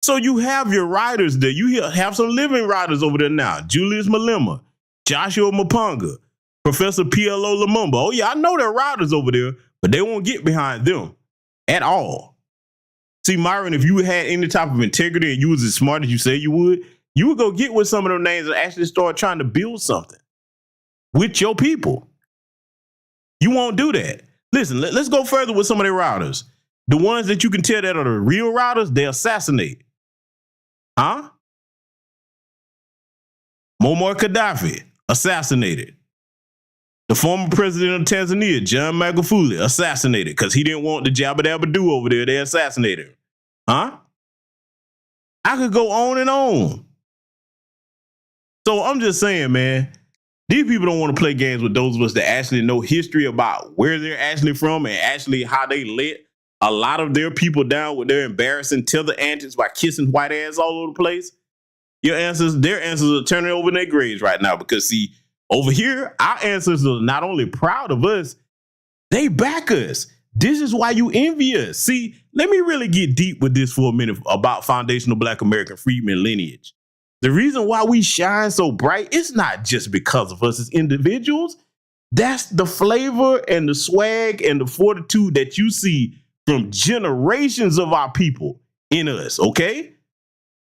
So you have your writers there. You have some living writers over there now. Julius Malema, Joshua Mapanga, Professor P.L.O. Lumumba. Oh, yeah, I know there are writers over there, but they won't get behind them at all. See, Myron, if you had any type of integrity and you was as smart as you say you would go get with some of those names and actually start trying to build something with your people. You won't do that. Listen, let's go further with some of their routers. The ones that you can tell that are the real routers, they assassinate. Huh? Muammar Gaddafi, assassinated. The former president of Tanzania, John Magufuli, assassinated because he didn't want the Jabba Dabba Doo over there. They assassinated him. Huh? I could go on and on. So I'm just saying, man, these people don't want to play games with those of us that actually know history about where they're actually from and actually how they let a lot of their people down with their embarrassing tether antics by kissing white ass all over the place. Their ancestors are turning over in their graves right now because, see, over here, our ancestors are not only proud of us, they back us. This is why you envy us. See, let me really get deep with this for a minute about foundational Black American freedmen lineage. The reason why we shine so bright, it's not just because of us as individuals. That's the flavor and the swag and the fortitude that you see from generations of our people in us, okay?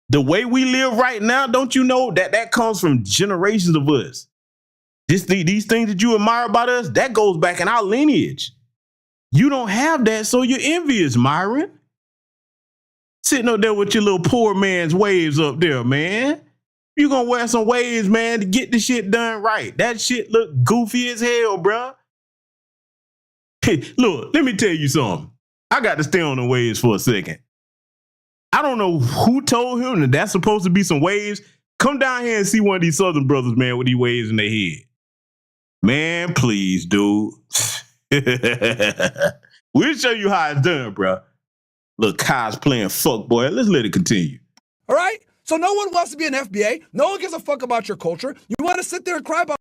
The way we live right now, don't you know that comes from generations of us? These things that you admire about us, that goes back in our lineage. You don't have that, so you're envious, Myron. Sitting up there with your little poor man's waves up there, man. You're going to wear some waves, man, to get the shit done right. That shit look goofy as hell, bruh. Hey, look, let me tell you something. I got to stay on the waves for a second. I don't know who told him that that's supposed to be some waves. Come down here and see one of these Southern brothers, man, with these waves in their head. Man, please, dude. We'll show you how it's done, bro. Look, Kai's playing fuck, boy. Let's let it continue. All right? So no one wants to be an FBA. No one gives a fuck about your culture. You want to sit there and cry about...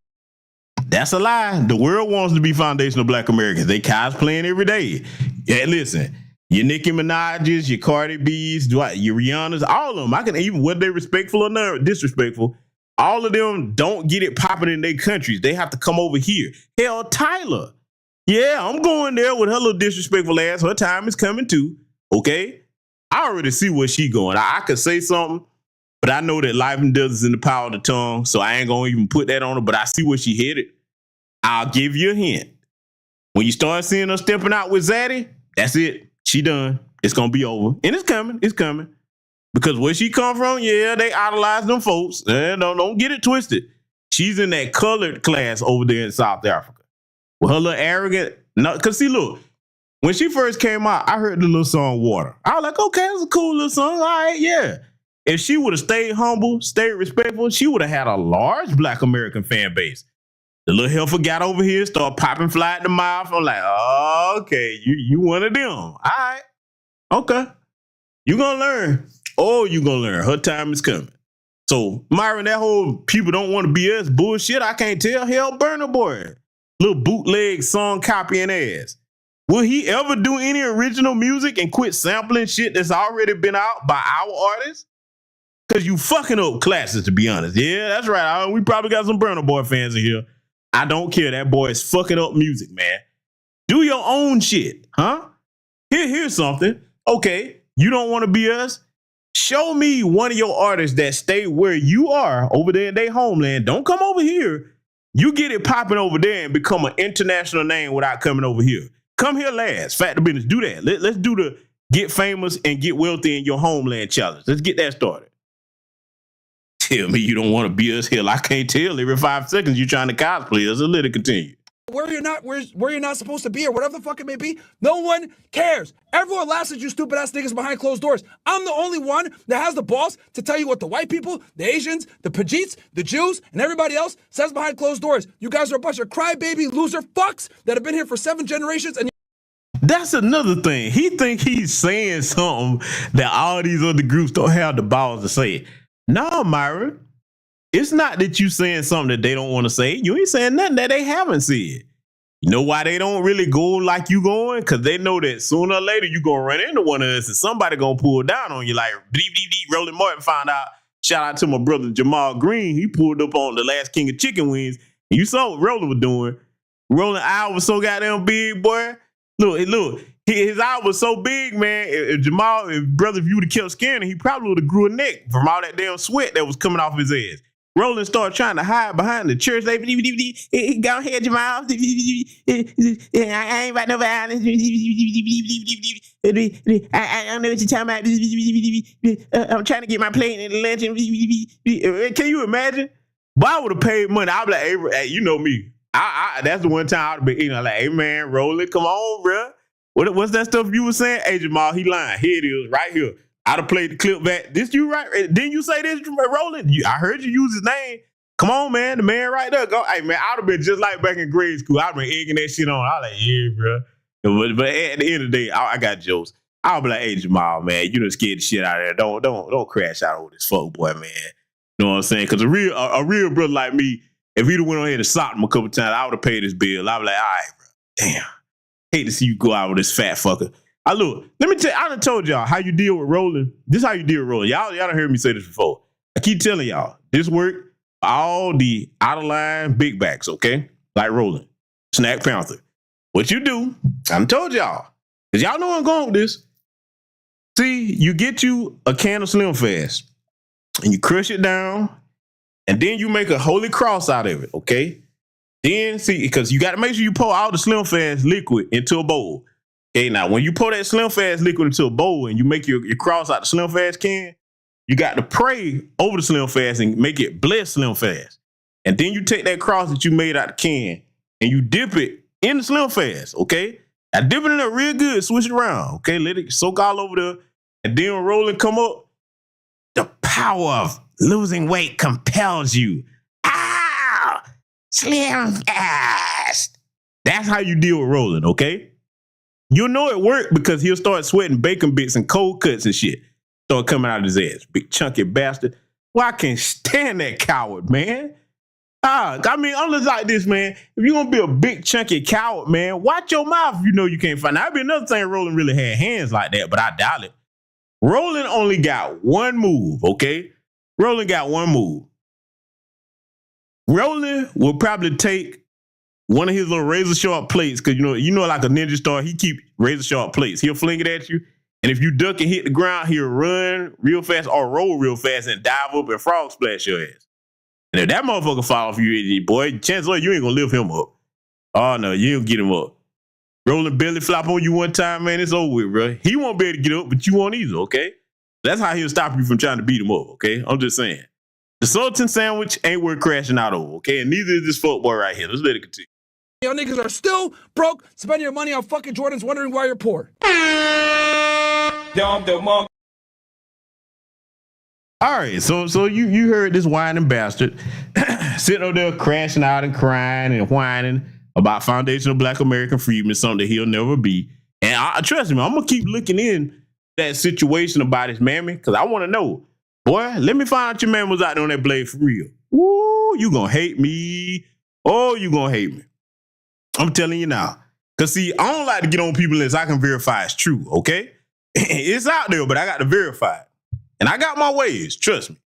That's a lie. The world wants to be foundational Black Americans. They cosplaying every day. Yeah, listen, your Nicki Minaj's, your Cardi B's, your Rihanna's, all of them. I can even, whether they're respectful or not disrespectful, all of them don't get it popping in their countries. They have to come over here. Hell, Tyler. Yeah, I'm going there with her little disrespectful ass. Her time is coming too. Okay? I already see where she going. I could say something, but I know that life and death is in the power of the tongue, so I ain't going to even put that on her, but I see where she headed. I'll give you a hint. When you start seeing her stepping out with Zaddy, that's it. She done. It's going to be over. And it's coming. It's coming. Because where she come from, yeah, they idolize them folks. Don't get it twisted. She's in that colored class over there in South Africa. With her little arrogant... Because see, look, when she first came out, I heard the little song Water. I was like, okay, that's a cool little song. All right, yeah. If she would have stayed humble, stayed respectful, she would have had a large Black American fan base. The little heifer got over here, started popping fly at the mouth. I'm like, oh, okay, you one of them. All right, okay. You gonna learn. Oh, you gonna learn. Her time is coming. So, Myron, that whole people don't want to be us bullshit, I can't tell. Hell, Burner Boy. Little bootleg song copying ass. Will he ever do any original music and quit sampling shit that's already been out by our artists? Because you fucking up classes, to be honest. Yeah, that's right. We probably got some Burna Boy fans in here. I don't care. That boy is fucking up music, man. Do your own shit, huh? Here's something. Okay, you don't want to be us? Show me one of your artists that stay where you are over there in their homeland. Don't come over here. You get it popping over there and become an international name without coming over here. Come here last. Fact of business. Do that. Let's do the get famous and get wealthy in your homeland challenge. Let's get that started. Tell me you don't want to be us. Hell, I can't tell. Every 5 seconds you're trying to cosplay us. So let it continue. Where you're not supposed to be or whatever the fuck it may be, no one cares. Everyone laughs at you stupid ass niggas behind closed doors. I'm the only one that has the balls to tell you what the white people, the Asians, the Pajeets, the Jews, and everybody else says behind closed doors. You guys are a bunch of crybaby loser fucks that have been here for 7 generations and that's another thing. He think he's saying something that all these other groups don't have the balls to say. No, Myron. It's not that you saying something that they don't want to say. You ain't saying nothing that they haven't said. You know why they don't really go like you going? Because they know that sooner or later you going to run into one of us and somebody going to pull down on you like Roland Martin found out. Shout out to my brother Jamal Green. He pulled up on the last King of Chicken Wings. And you saw what Roland was doing. Roland eye was so goddamn big, boy. Look. His eye was so big, man. If brother, if you would have kept scaring, he probably would have grew a neck from all that damn sweat that was coming off his ass. Roland started trying to hide behind the church. Like, go ahead, Jamal. I ain't about no violence. I don't know what you're talking about. I'm trying to get my plate in the legend. Can you imagine? But I would have paid money. I'd be like, hey, you know me. That's the one time I would have been, like, hey, man, Roland, come on, bro. What's that stuff you were saying? Hey, Jamal, he lying. Here it is, right here. I'd have played the clip back. This you right? Didn't you say this, Roland? I heard you use his name. Come on, man. The man right there. Go. Hey, man, I'd have been just like back in grade school. I'd have been egging that shit on. I was like, yeah, bro. But at the end of the day, I got jokes. I'll be like, hey, Jamal, man, you done scared the shit out of there. Don't crash out over this fuck boy, man. You know what I'm saying? Because a real brother like me, if he'd have went on here and socked him a couple times, I would have paid his bill. I'd be like, all right, bro. Damn. Hate to see you go out with this fat fucker. Look, let me tell you, I done told y'all how you deal with Roland. This is how you deal with Roland. Y'all done heard me say this before. I keep telling y'all, this work for all the out of line big backs, okay? Like Roland, Snack Panther. What you do, I done told y'all, because y'all know where I'm going with this. See, you get you a can of Slim Fast, and you crush it down, and then you make a holy cross out of it, okay? Then, see, because you got to make sure you pour all the Slim Fast liquid into a bowl. Okay, now, when you pour that Slim Fast liquid into a bowl and you make your cross out the Slim Fast can, you got to pray over the Slim Fast and make it bless Slim Fast. And then you take that cross that you made out the can and you dip it in the Slim Fast, okay? Now, dip it in there real good, switch it around, okay? Let it soak all over there. And then when Roland come up, the power of losing weight compels you. Ow! Slim Fast. That's how you deal with Roland, okay? You'll know it worked because he'll start sweating bacon bits and cold cuts and shit. Start coming out of his ass. Big chunky bastard. Well, I can't stand that coward, man. I mean, I'm just like this, man. If you're going to be a big chunky coward, man, watch your mouth if you know you can't find. Now, that'd be another thing Roland really had hands like that, but I doubt it. Roland only got one move, okay? Roland got one move. Roland will probably take one of his little razor sharp plates, because you know, like a ninja star, he keep razor sharp plates. He'll fling it at you, and if you duck and hit the ground, he'll run real fast or roll real fast and dive up and frog splash your ass. And if that motherfucker fall off you, boy, chances are you ain't gonna lift him up. Oh no, you ain't get him up. Rolling belly flop on you one time, man, it's over with, bro. He won't be able to get up, but you won't either, okay? That's how he'll stop you from trying to beat him up, okay? I'm just saying. The Sultan sandwich ain't worth crashing out over, okay? And neither is this fuckboy right here. Let's let it continue. Y'all niggas are still broke, spending your money on fucking Jordans, wondering why you're poor. All right, so you heard this whining bastard sitting over there crashing out and crying and whining about foundational Black American freedom, something that he'll never be. And trust me, I'm gonna keep looking in that situation about his mammy, because I want to know, boy, let me find out your man was out there on that blade for real. Woo, you gonna hate me. Oh, you gonna hate me. I'm telling you now. Cause see, I don't like to get on people unless I can verify it's true, okay? It's out there, but I got to verify it. And I got my ways, trust me.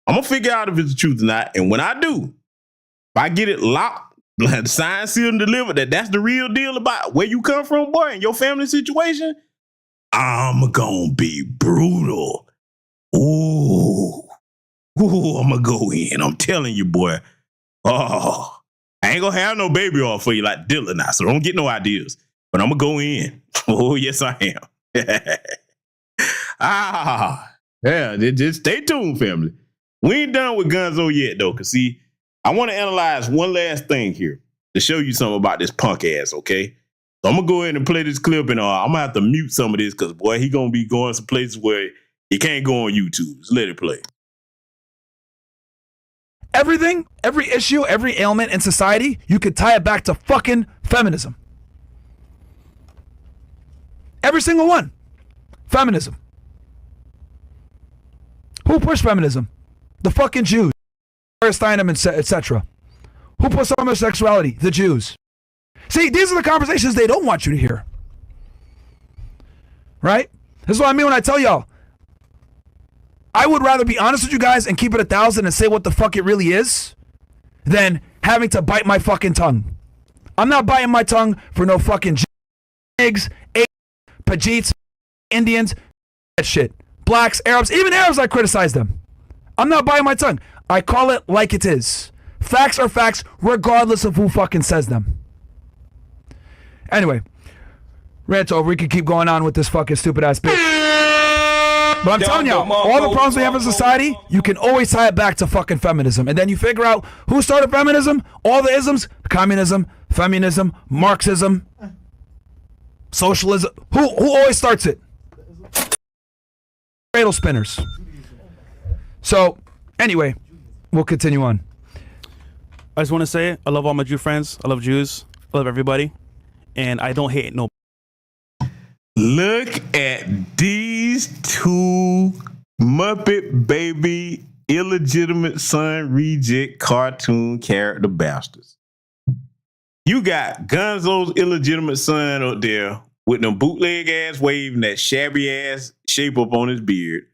I'm gonna figure out if it's the truth or not. And when I do, if I get it locked, signed, sealed, and delivered, that's the real deal about where you come from, boy, and your family situation, I'm gonna be brutal. Ooh, I'm gonna go in. I'm telling you, boy. Oh, I ain't gonna have no baby off for you like Dylan now, so don't get no ideas. But I'm gonna go in. Oh, yes, I am. Yeah, just stay tuned, family. We ain't done with Gonzo yet, though, because see, I want to analyze one last thing here to show you something about this punk ass, okay? So I'm going to go ahead and play this clip, and I'm going to have to mute some of this because, boy, he going to be going some places where he can't go on YouTube. Just let it play. Everything, every issue, every ailment in society, you could tie it back to fucking feminism. Every single one. Feminism. Who pushed feminism? The fucking Jews. Steinem, etc. Who pushed homosexuality? The Jews. See, these are the conversations they don't want you to hear. Right? This is what I mean when I tell y'all. I would rather be honest with you guys and keep it 1,000 and say what the fuck it really is than having to bite my fucking tongue. I'm not biting my tongue for no fucking Jews, Pajeets, Indians, that shit. Blacks, Arabs, even Arabs, I criticize them. I'm not biting my tongue. I call it like it is. Facts are facts regardless of who fucking says them. Anyway, rant over. We can keep going on with this fucking stupid ass bitch. But I'm telling y'all, all the problems we have in society, you can always tie it back to fucking feminism. And then you figure out who started feminism, all the isms, communism, feminism, Marxism, socialism. Who always starts it? Cradle spinners. So, anyway, we'll continue on. I just want to say, I love all my Jew friends. I love Jews. I love everybody. And I don't hate no. Look at these two Muppet Baby illegitimate son reject cartoon character bastards. You got Gonzo's illegitimate son up there with them bootleg ass wave and that shabby ass shape up on his beard.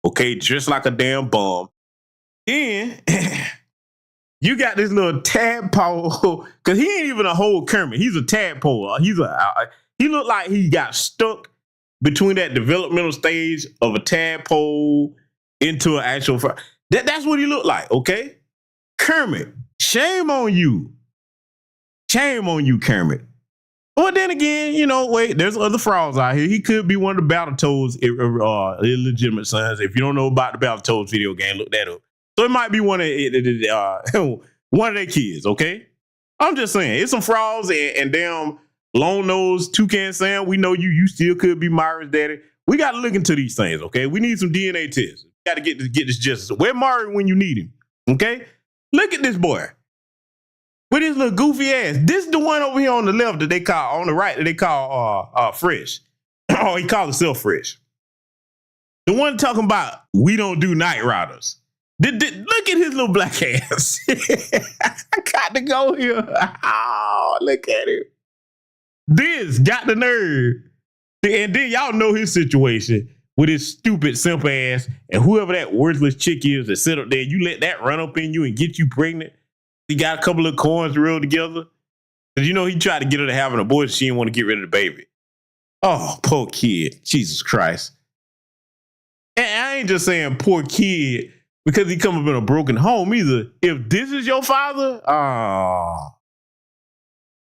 Okay, just like a damn bum. Then you got this little tadpole, because he ain't even a whole Kermit. He's a tadpole. He looked like he got stuck between that developmental stage of a tadpole into an actual that's what he looked like, okay? Kermit, shame on you. Shame on you, Kermit. But then again, you know, wait, there's other frauds out here. He could be one of the Battletoads illegitimate sons. If you don't know about the Battletoads video game, look that up. So it might be one of one of their kids, okay? I'm just saying, it's some frauds and damn long-nosed toucan Sam. We know you still could be Myron's daddy. We got to look into these things, okay? We need some DNA tests. We got to get this justice. Where Myron when you need him, okay? Look at this boy with his little goofy ass. This is the one over here on the left that they call, on the right that they call Fresh. Oh, he called himself Fresh. The one talking about we don't do Night Riders. Look at his little black ass. I got to go here. Oh, look at him. This got the nerve. And then y'all know his situation with his stupid simp ass and whoever that worthless chick is that sit up there. You let that run up in you and get you pregnant. He got a couple of coins reeled together. Because you know he tried to get her to having a boy. She didn't want to get rid of the baby. Oh, poor kid. Jesus Christ. And I ain't just saying poor kid because he come up in a broken home either. If this is your father,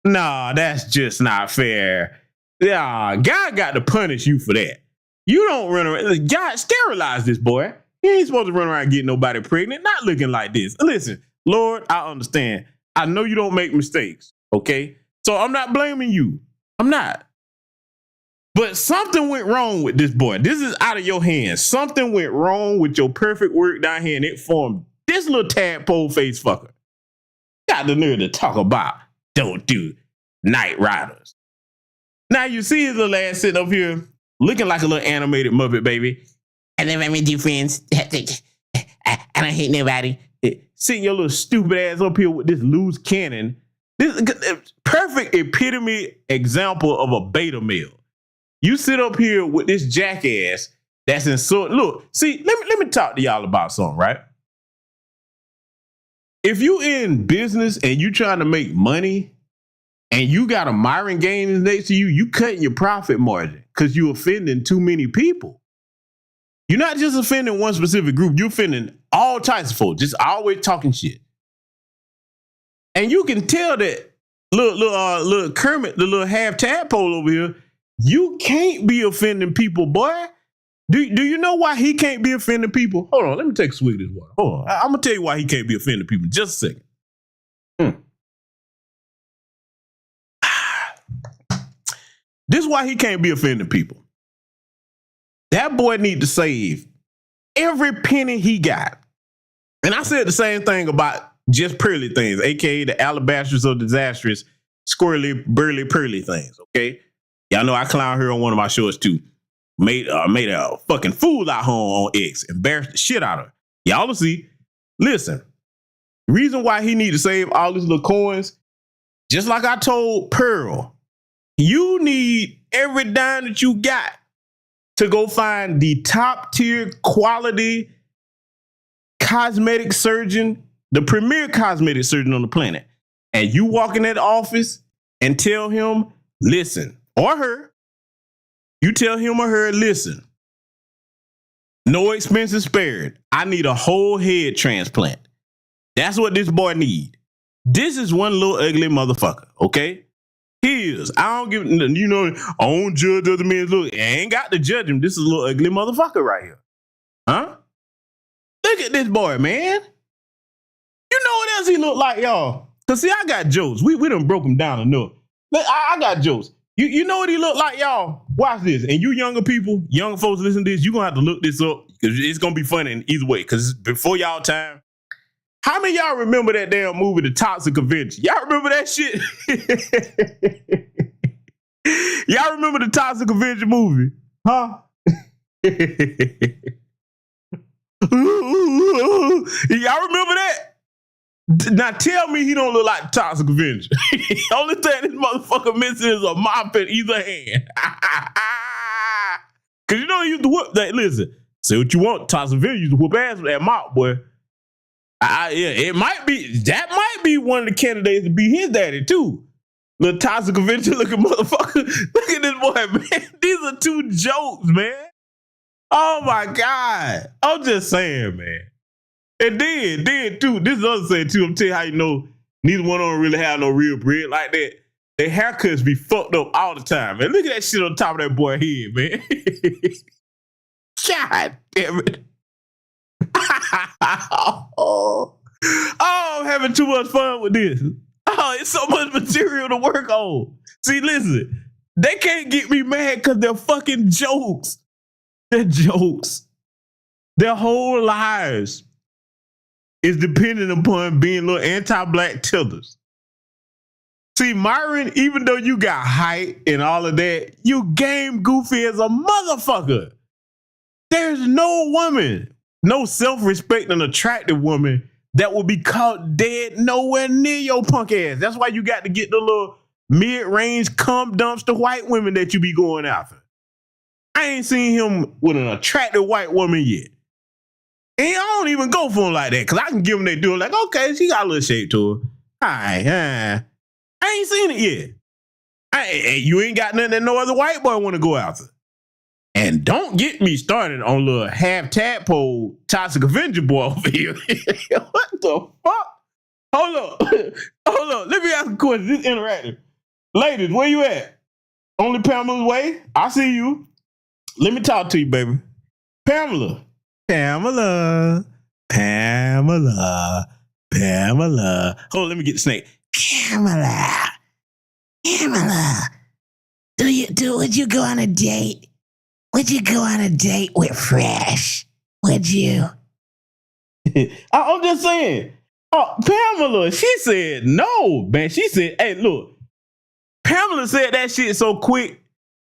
nah, that's just not fair. Yeah, God got to punish you for that. You don't run around. God, sterilize this boy. He ain't supposed to run around getting nobody pregnant, not looking like this. Listen, Lord, I understand. I know you don't make mistakes, okay? So I'm not blaming you. I'm not. But something went wrong with this boy. This is out of your hands. Something went wrong with your perfect work down here, and it formed this little tadpole face fucker. Got the nerve to talk about don't do Night Riders. Now you see his little ass sitting up here looking like a little animated Muppet baby. I love my dear friends. I don't hate nobody. Sitting your little stupid ass up here with this loose cannon This perfect epitome example of a beta male. You sit up here with this jackass that's insulting. Look, see, let me talk to y'all about something, right? If you in business and you trying to make money and you got a Myron Gaines next to you, you cutting your profit margin because you offending too many people. You're not just offending one specific group. You're offending all types of folks, just always talking shit. And you can tell that little Kermit, the little half tadpole over here, you can't be offending people, boy. Do you know why he can't be offending people? Hold on, let me take a swig of this water. Hold on. I'm going to tell you why he can't be offending people in just a second. This is why he can't be offending people. That boy need to save every penny he got. And I said the same thing about just pearly things, aka the alabasters or disastrous, squirrely, burly, pearly things, okay? Y'all know I clown her on one of my shows too. Made a fucking fool out home on X, embarrassed the shit out of her. Y'all will see. Listen, the reason why he need to save all these little coins, just like I told Pearl, you need every dime that you got to go find the top tier quality cosmetic surgeon, the premier cosmetic surgeon on the planet. And you walk in that office and tell him, listen, or her, you tell him or her, listen, no expenses spared. I need a whole head transplant. That's what this boy need. This is one little ugly motherfucker, okay? He is. I don't give, you know, I don't judge other men's look. I ain't got to judge him. This is a little ugly motherfucker right here. Huh? Look at this boy, man. You know what else he look like, y'all? Because see, I got jokes. We done broke him down enough. Look, I got jokes. You know what he look like, y'all? Watch this. And you younger people, young folks listen to this, you're going to have to look this up because it's going to be funny in either way. Because before y'all time, how many of y'all remember that damn movie, The Toxic Avenger? Y'all remember that shit? Y'all remember the Toxic Avenger movie? Huh? Y'all remember that? Now tell me he don't look like Toxic Avenger. Only thing this motherfucker missing is a mop in either hand. Cause you know he used to whoop that. Listen, say what you want. Toxic Avenger used to whoop ass with that mop, boy. Yeah, it might be, that might be one of the candidates to be his daddy too. Little Toxic Avenger looking motherfucker. Look at this boy, man. These are two jokes, man. Oh my God. I'm just saying, man. And then too, this is the other thing too. I'm telling you how you know neither one of them really have no real bread like that. Their haircuts be fucked up all the time, man. Look at that shit on top of that boy's head, man. God damn it. Oh, I'm having too much fun with this. Oh, it's so much material to work on. See, listen, they can't get me mad because they're fucking jokes. They're jokes. Their whole lives is dependent upon being little anti-black tethers. See, Myron, even though you got height and all of that, you game goofy as a motherfucker. There's no woman, no self-respecting, attractive woman that will be caught dead nowhere near your punk ass. That's why you got to get the little mid-range cum dumpster white women that you be going after. I ain't seen him with an attractive white woman yet. And I don't even go for him like that, because I can give them that dude like, okay, she got a little shape to her. All right, I ain't seen it yet. You ain't got nothing that no other white boy want to go after. And don't get me started on little half tadpole Toxic Avenger boy over here. What the fuck? Hold up. Hold up. Let me ask a question. This is interactive. Ladies, where you at? Only Pamela's way? I see you. Let me talk to you, baby. Pamela. Pamela. Pamela. Pamela. Hold on, let me get the snake. Pamela. Pamela. Would you go on a date? Would you go on a date with Fresh? Would you? I'm just saying. Oh, Pamela, she said no, man. She said, hey, look. Pamela said that shit so quick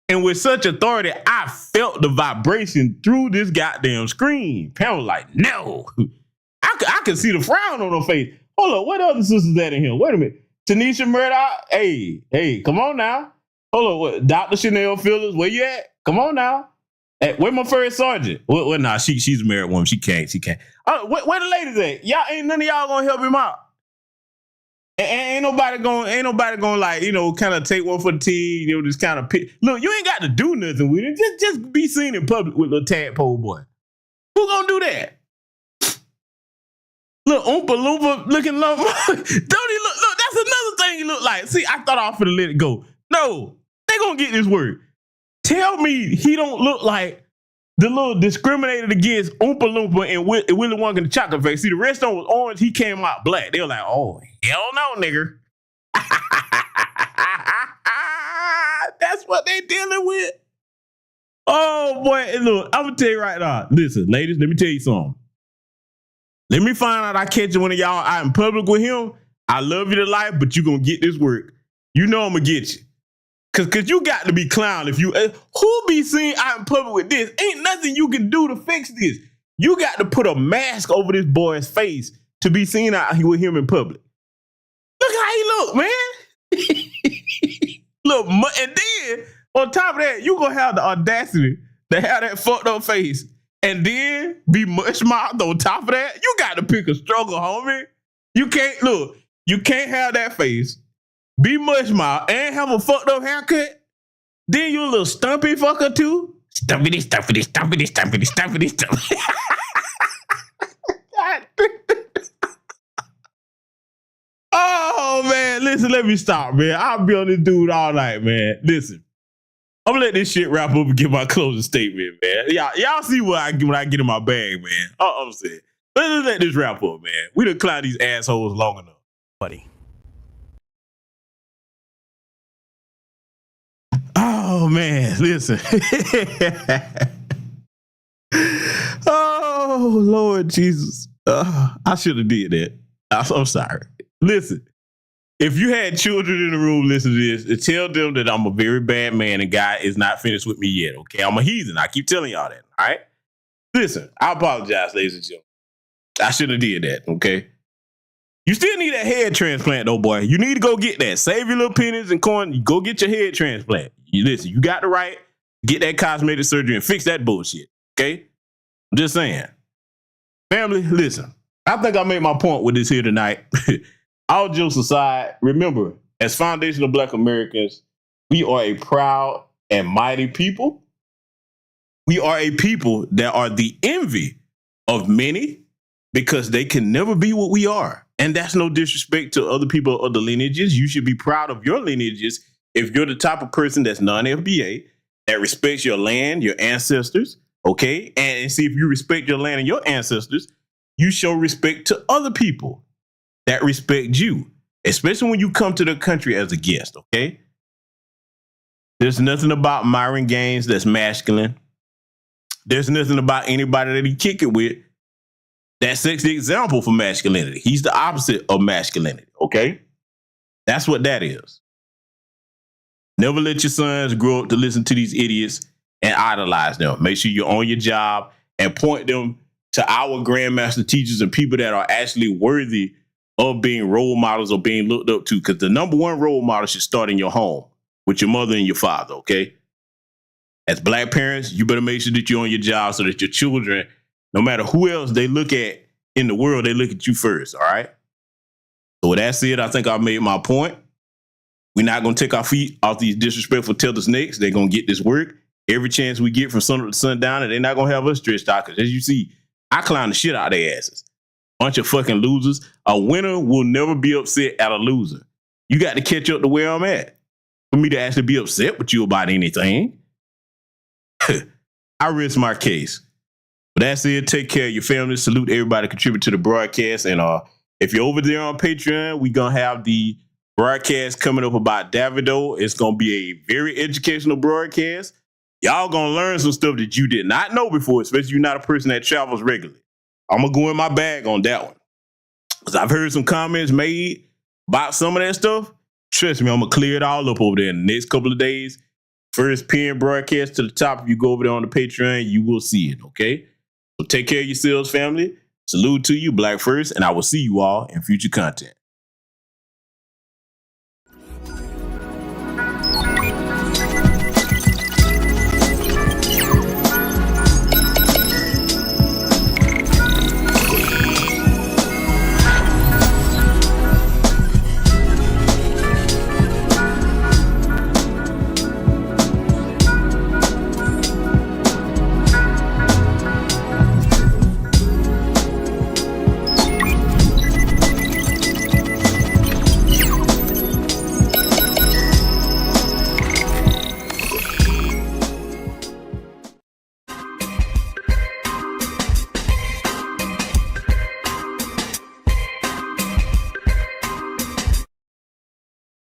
and with such authority, I felt the vibration through this goddamn screen. Pamela like, no. I could see the frown on her face. Hold up, what other sisters that in here? Wait a minute. Tanisha Murdoch. Hey, come on now. Hold on, what? Dr. Chanel Phillips, where you at? Come on now. Hey, where my first sergeant? Well, nah, she's a married woman. She can't. Where the ladies at? Y'all ain't none of y'all gonna help him out. Ain't nobody gonna like, kind of take one for the team, just kind of pick. Look, you ain't got to do nothing with it. Just be seen in public with little tadpole boy. Who gonna do that? Look, Oompa Loompa looking low. Don't he look? Look, that's another thing he look like. See, I thought I was finna let it go. No, they gonna get this word. Tell me he don't look like the little discriminated against Oompa Loompa and Willy Wonka and the Chocolate Face. See, the rest of them was orange. He came out black. They were like, oh, hell no, nigger. That's what they dealing with. Oh, boy. And look, I'm going to tell you right now. Listen, ladies, let me tell you something. Let me find out I catch one of y'all out in public with him. I love you to life, but you going to get this work. You know I'm going to get you. Cause you got to be clown if you who be seen out in public with this. Ain't nothing you can do to fix this. You got to put a mask over this boy's face to be seen out here with him in public. Look how he look, man. Look, and then on top of that, you gonna have the audacity to have that fucked up face and then be mush mouthed on top of that. You got to pick a struggle, homie. You can't have that face. Be mush mouth and have a fucked up haircut. Then you a little stumpy fucker too. Stumpity. Oh man, listen, let me stop, man. I'll be on this dude all night, man. Listen, I'm gonna let this shit wrap up and give my closing statement, man. Y'all see what I get when I get in my bag, man. I'm saying, let's let this wrap up, man. We done clown these assholes long enough, buddy. Oh man, listen. Oh Lord Jesus, I should have did that. I'm sorry. Listen, if you had children in the room, listen to this. Tell them that I'm a very bad man and God is not finished with me yet. Okay, I'm a heathen. I keep telling y'all that. All right. Listen, I apologize, ladies and gentlemen. I shouldn't have did that. Okay. You still need that head transplant, though, boy. You need to go get that. Save your little pennies and coin. Go get your head transplant. Listen, you got the right. Get that cosmetic surgery and fix that bullshit. Okay? I'm just saying. Family, listen. I think I made my point with this here tonight. All jokes aside, remember, as foundational Black Americans, we are a proud and mighty people. We are a people that are the envy of many because they can never be what we are. And that's no disrespect to other people of the lineages. You should be proud of your lineages if you're the type of person that's non-FBA, that respects your land, your ancestors, okay? And see, if you respect your land and your ancestors, you show respect to other people that respect you, especially when you come to the country as a guest, okay? There's nothing about Myron Gaines that's masculine. There's nothing about anybody that he kick it with that sets the example for masculinity. He's the opposite of masculinity, okay? That's what that is. Never let your sons grow up to listen to these idiots and idolize them. Make sure you're on your job and point them to our grandmaster teachers and people that are actually worthy of being role models or being looked up to. Because the number one role model should start in your home with your mother and your father, okay? As Black parents, you better make sure that you're on your job so that your children, no matter who else they look at in the world, they look at you first, all right? So with that said, I think I made my point. We're not going to take our feet off these disrespectful tether snakes. They're going to get this work every chance we get from sun up to sundown, and they're not going to have us stretched out. Because as you see, I clown the shit out of their asses. Bunch of fucking losers. A winner will never be upset at a loser. You got to catch up to where I'm at for me to actually be upset with you about anything. I rest my case. But that's it. Take care of your family. Salute everybody contribute to the broadcast. And if you're over there on Patreon, we're going to have the broadcast coming up about Davido. It's going to be a very educational broadcast. Y'all going to learn some stuff that you did not know before, especially you're not a person that travels regularly. I'm going to go in my bag on that one. Because I've heard some comments made about some of that stuff. Trust me, I'm going to clear it all up over there in the next couple of days. First pin broadcast to the top. If you go over there on the Patreon, you will see it, okay? So take care of yourselves, family. Salute to you, Black First, and I will see you all in future content.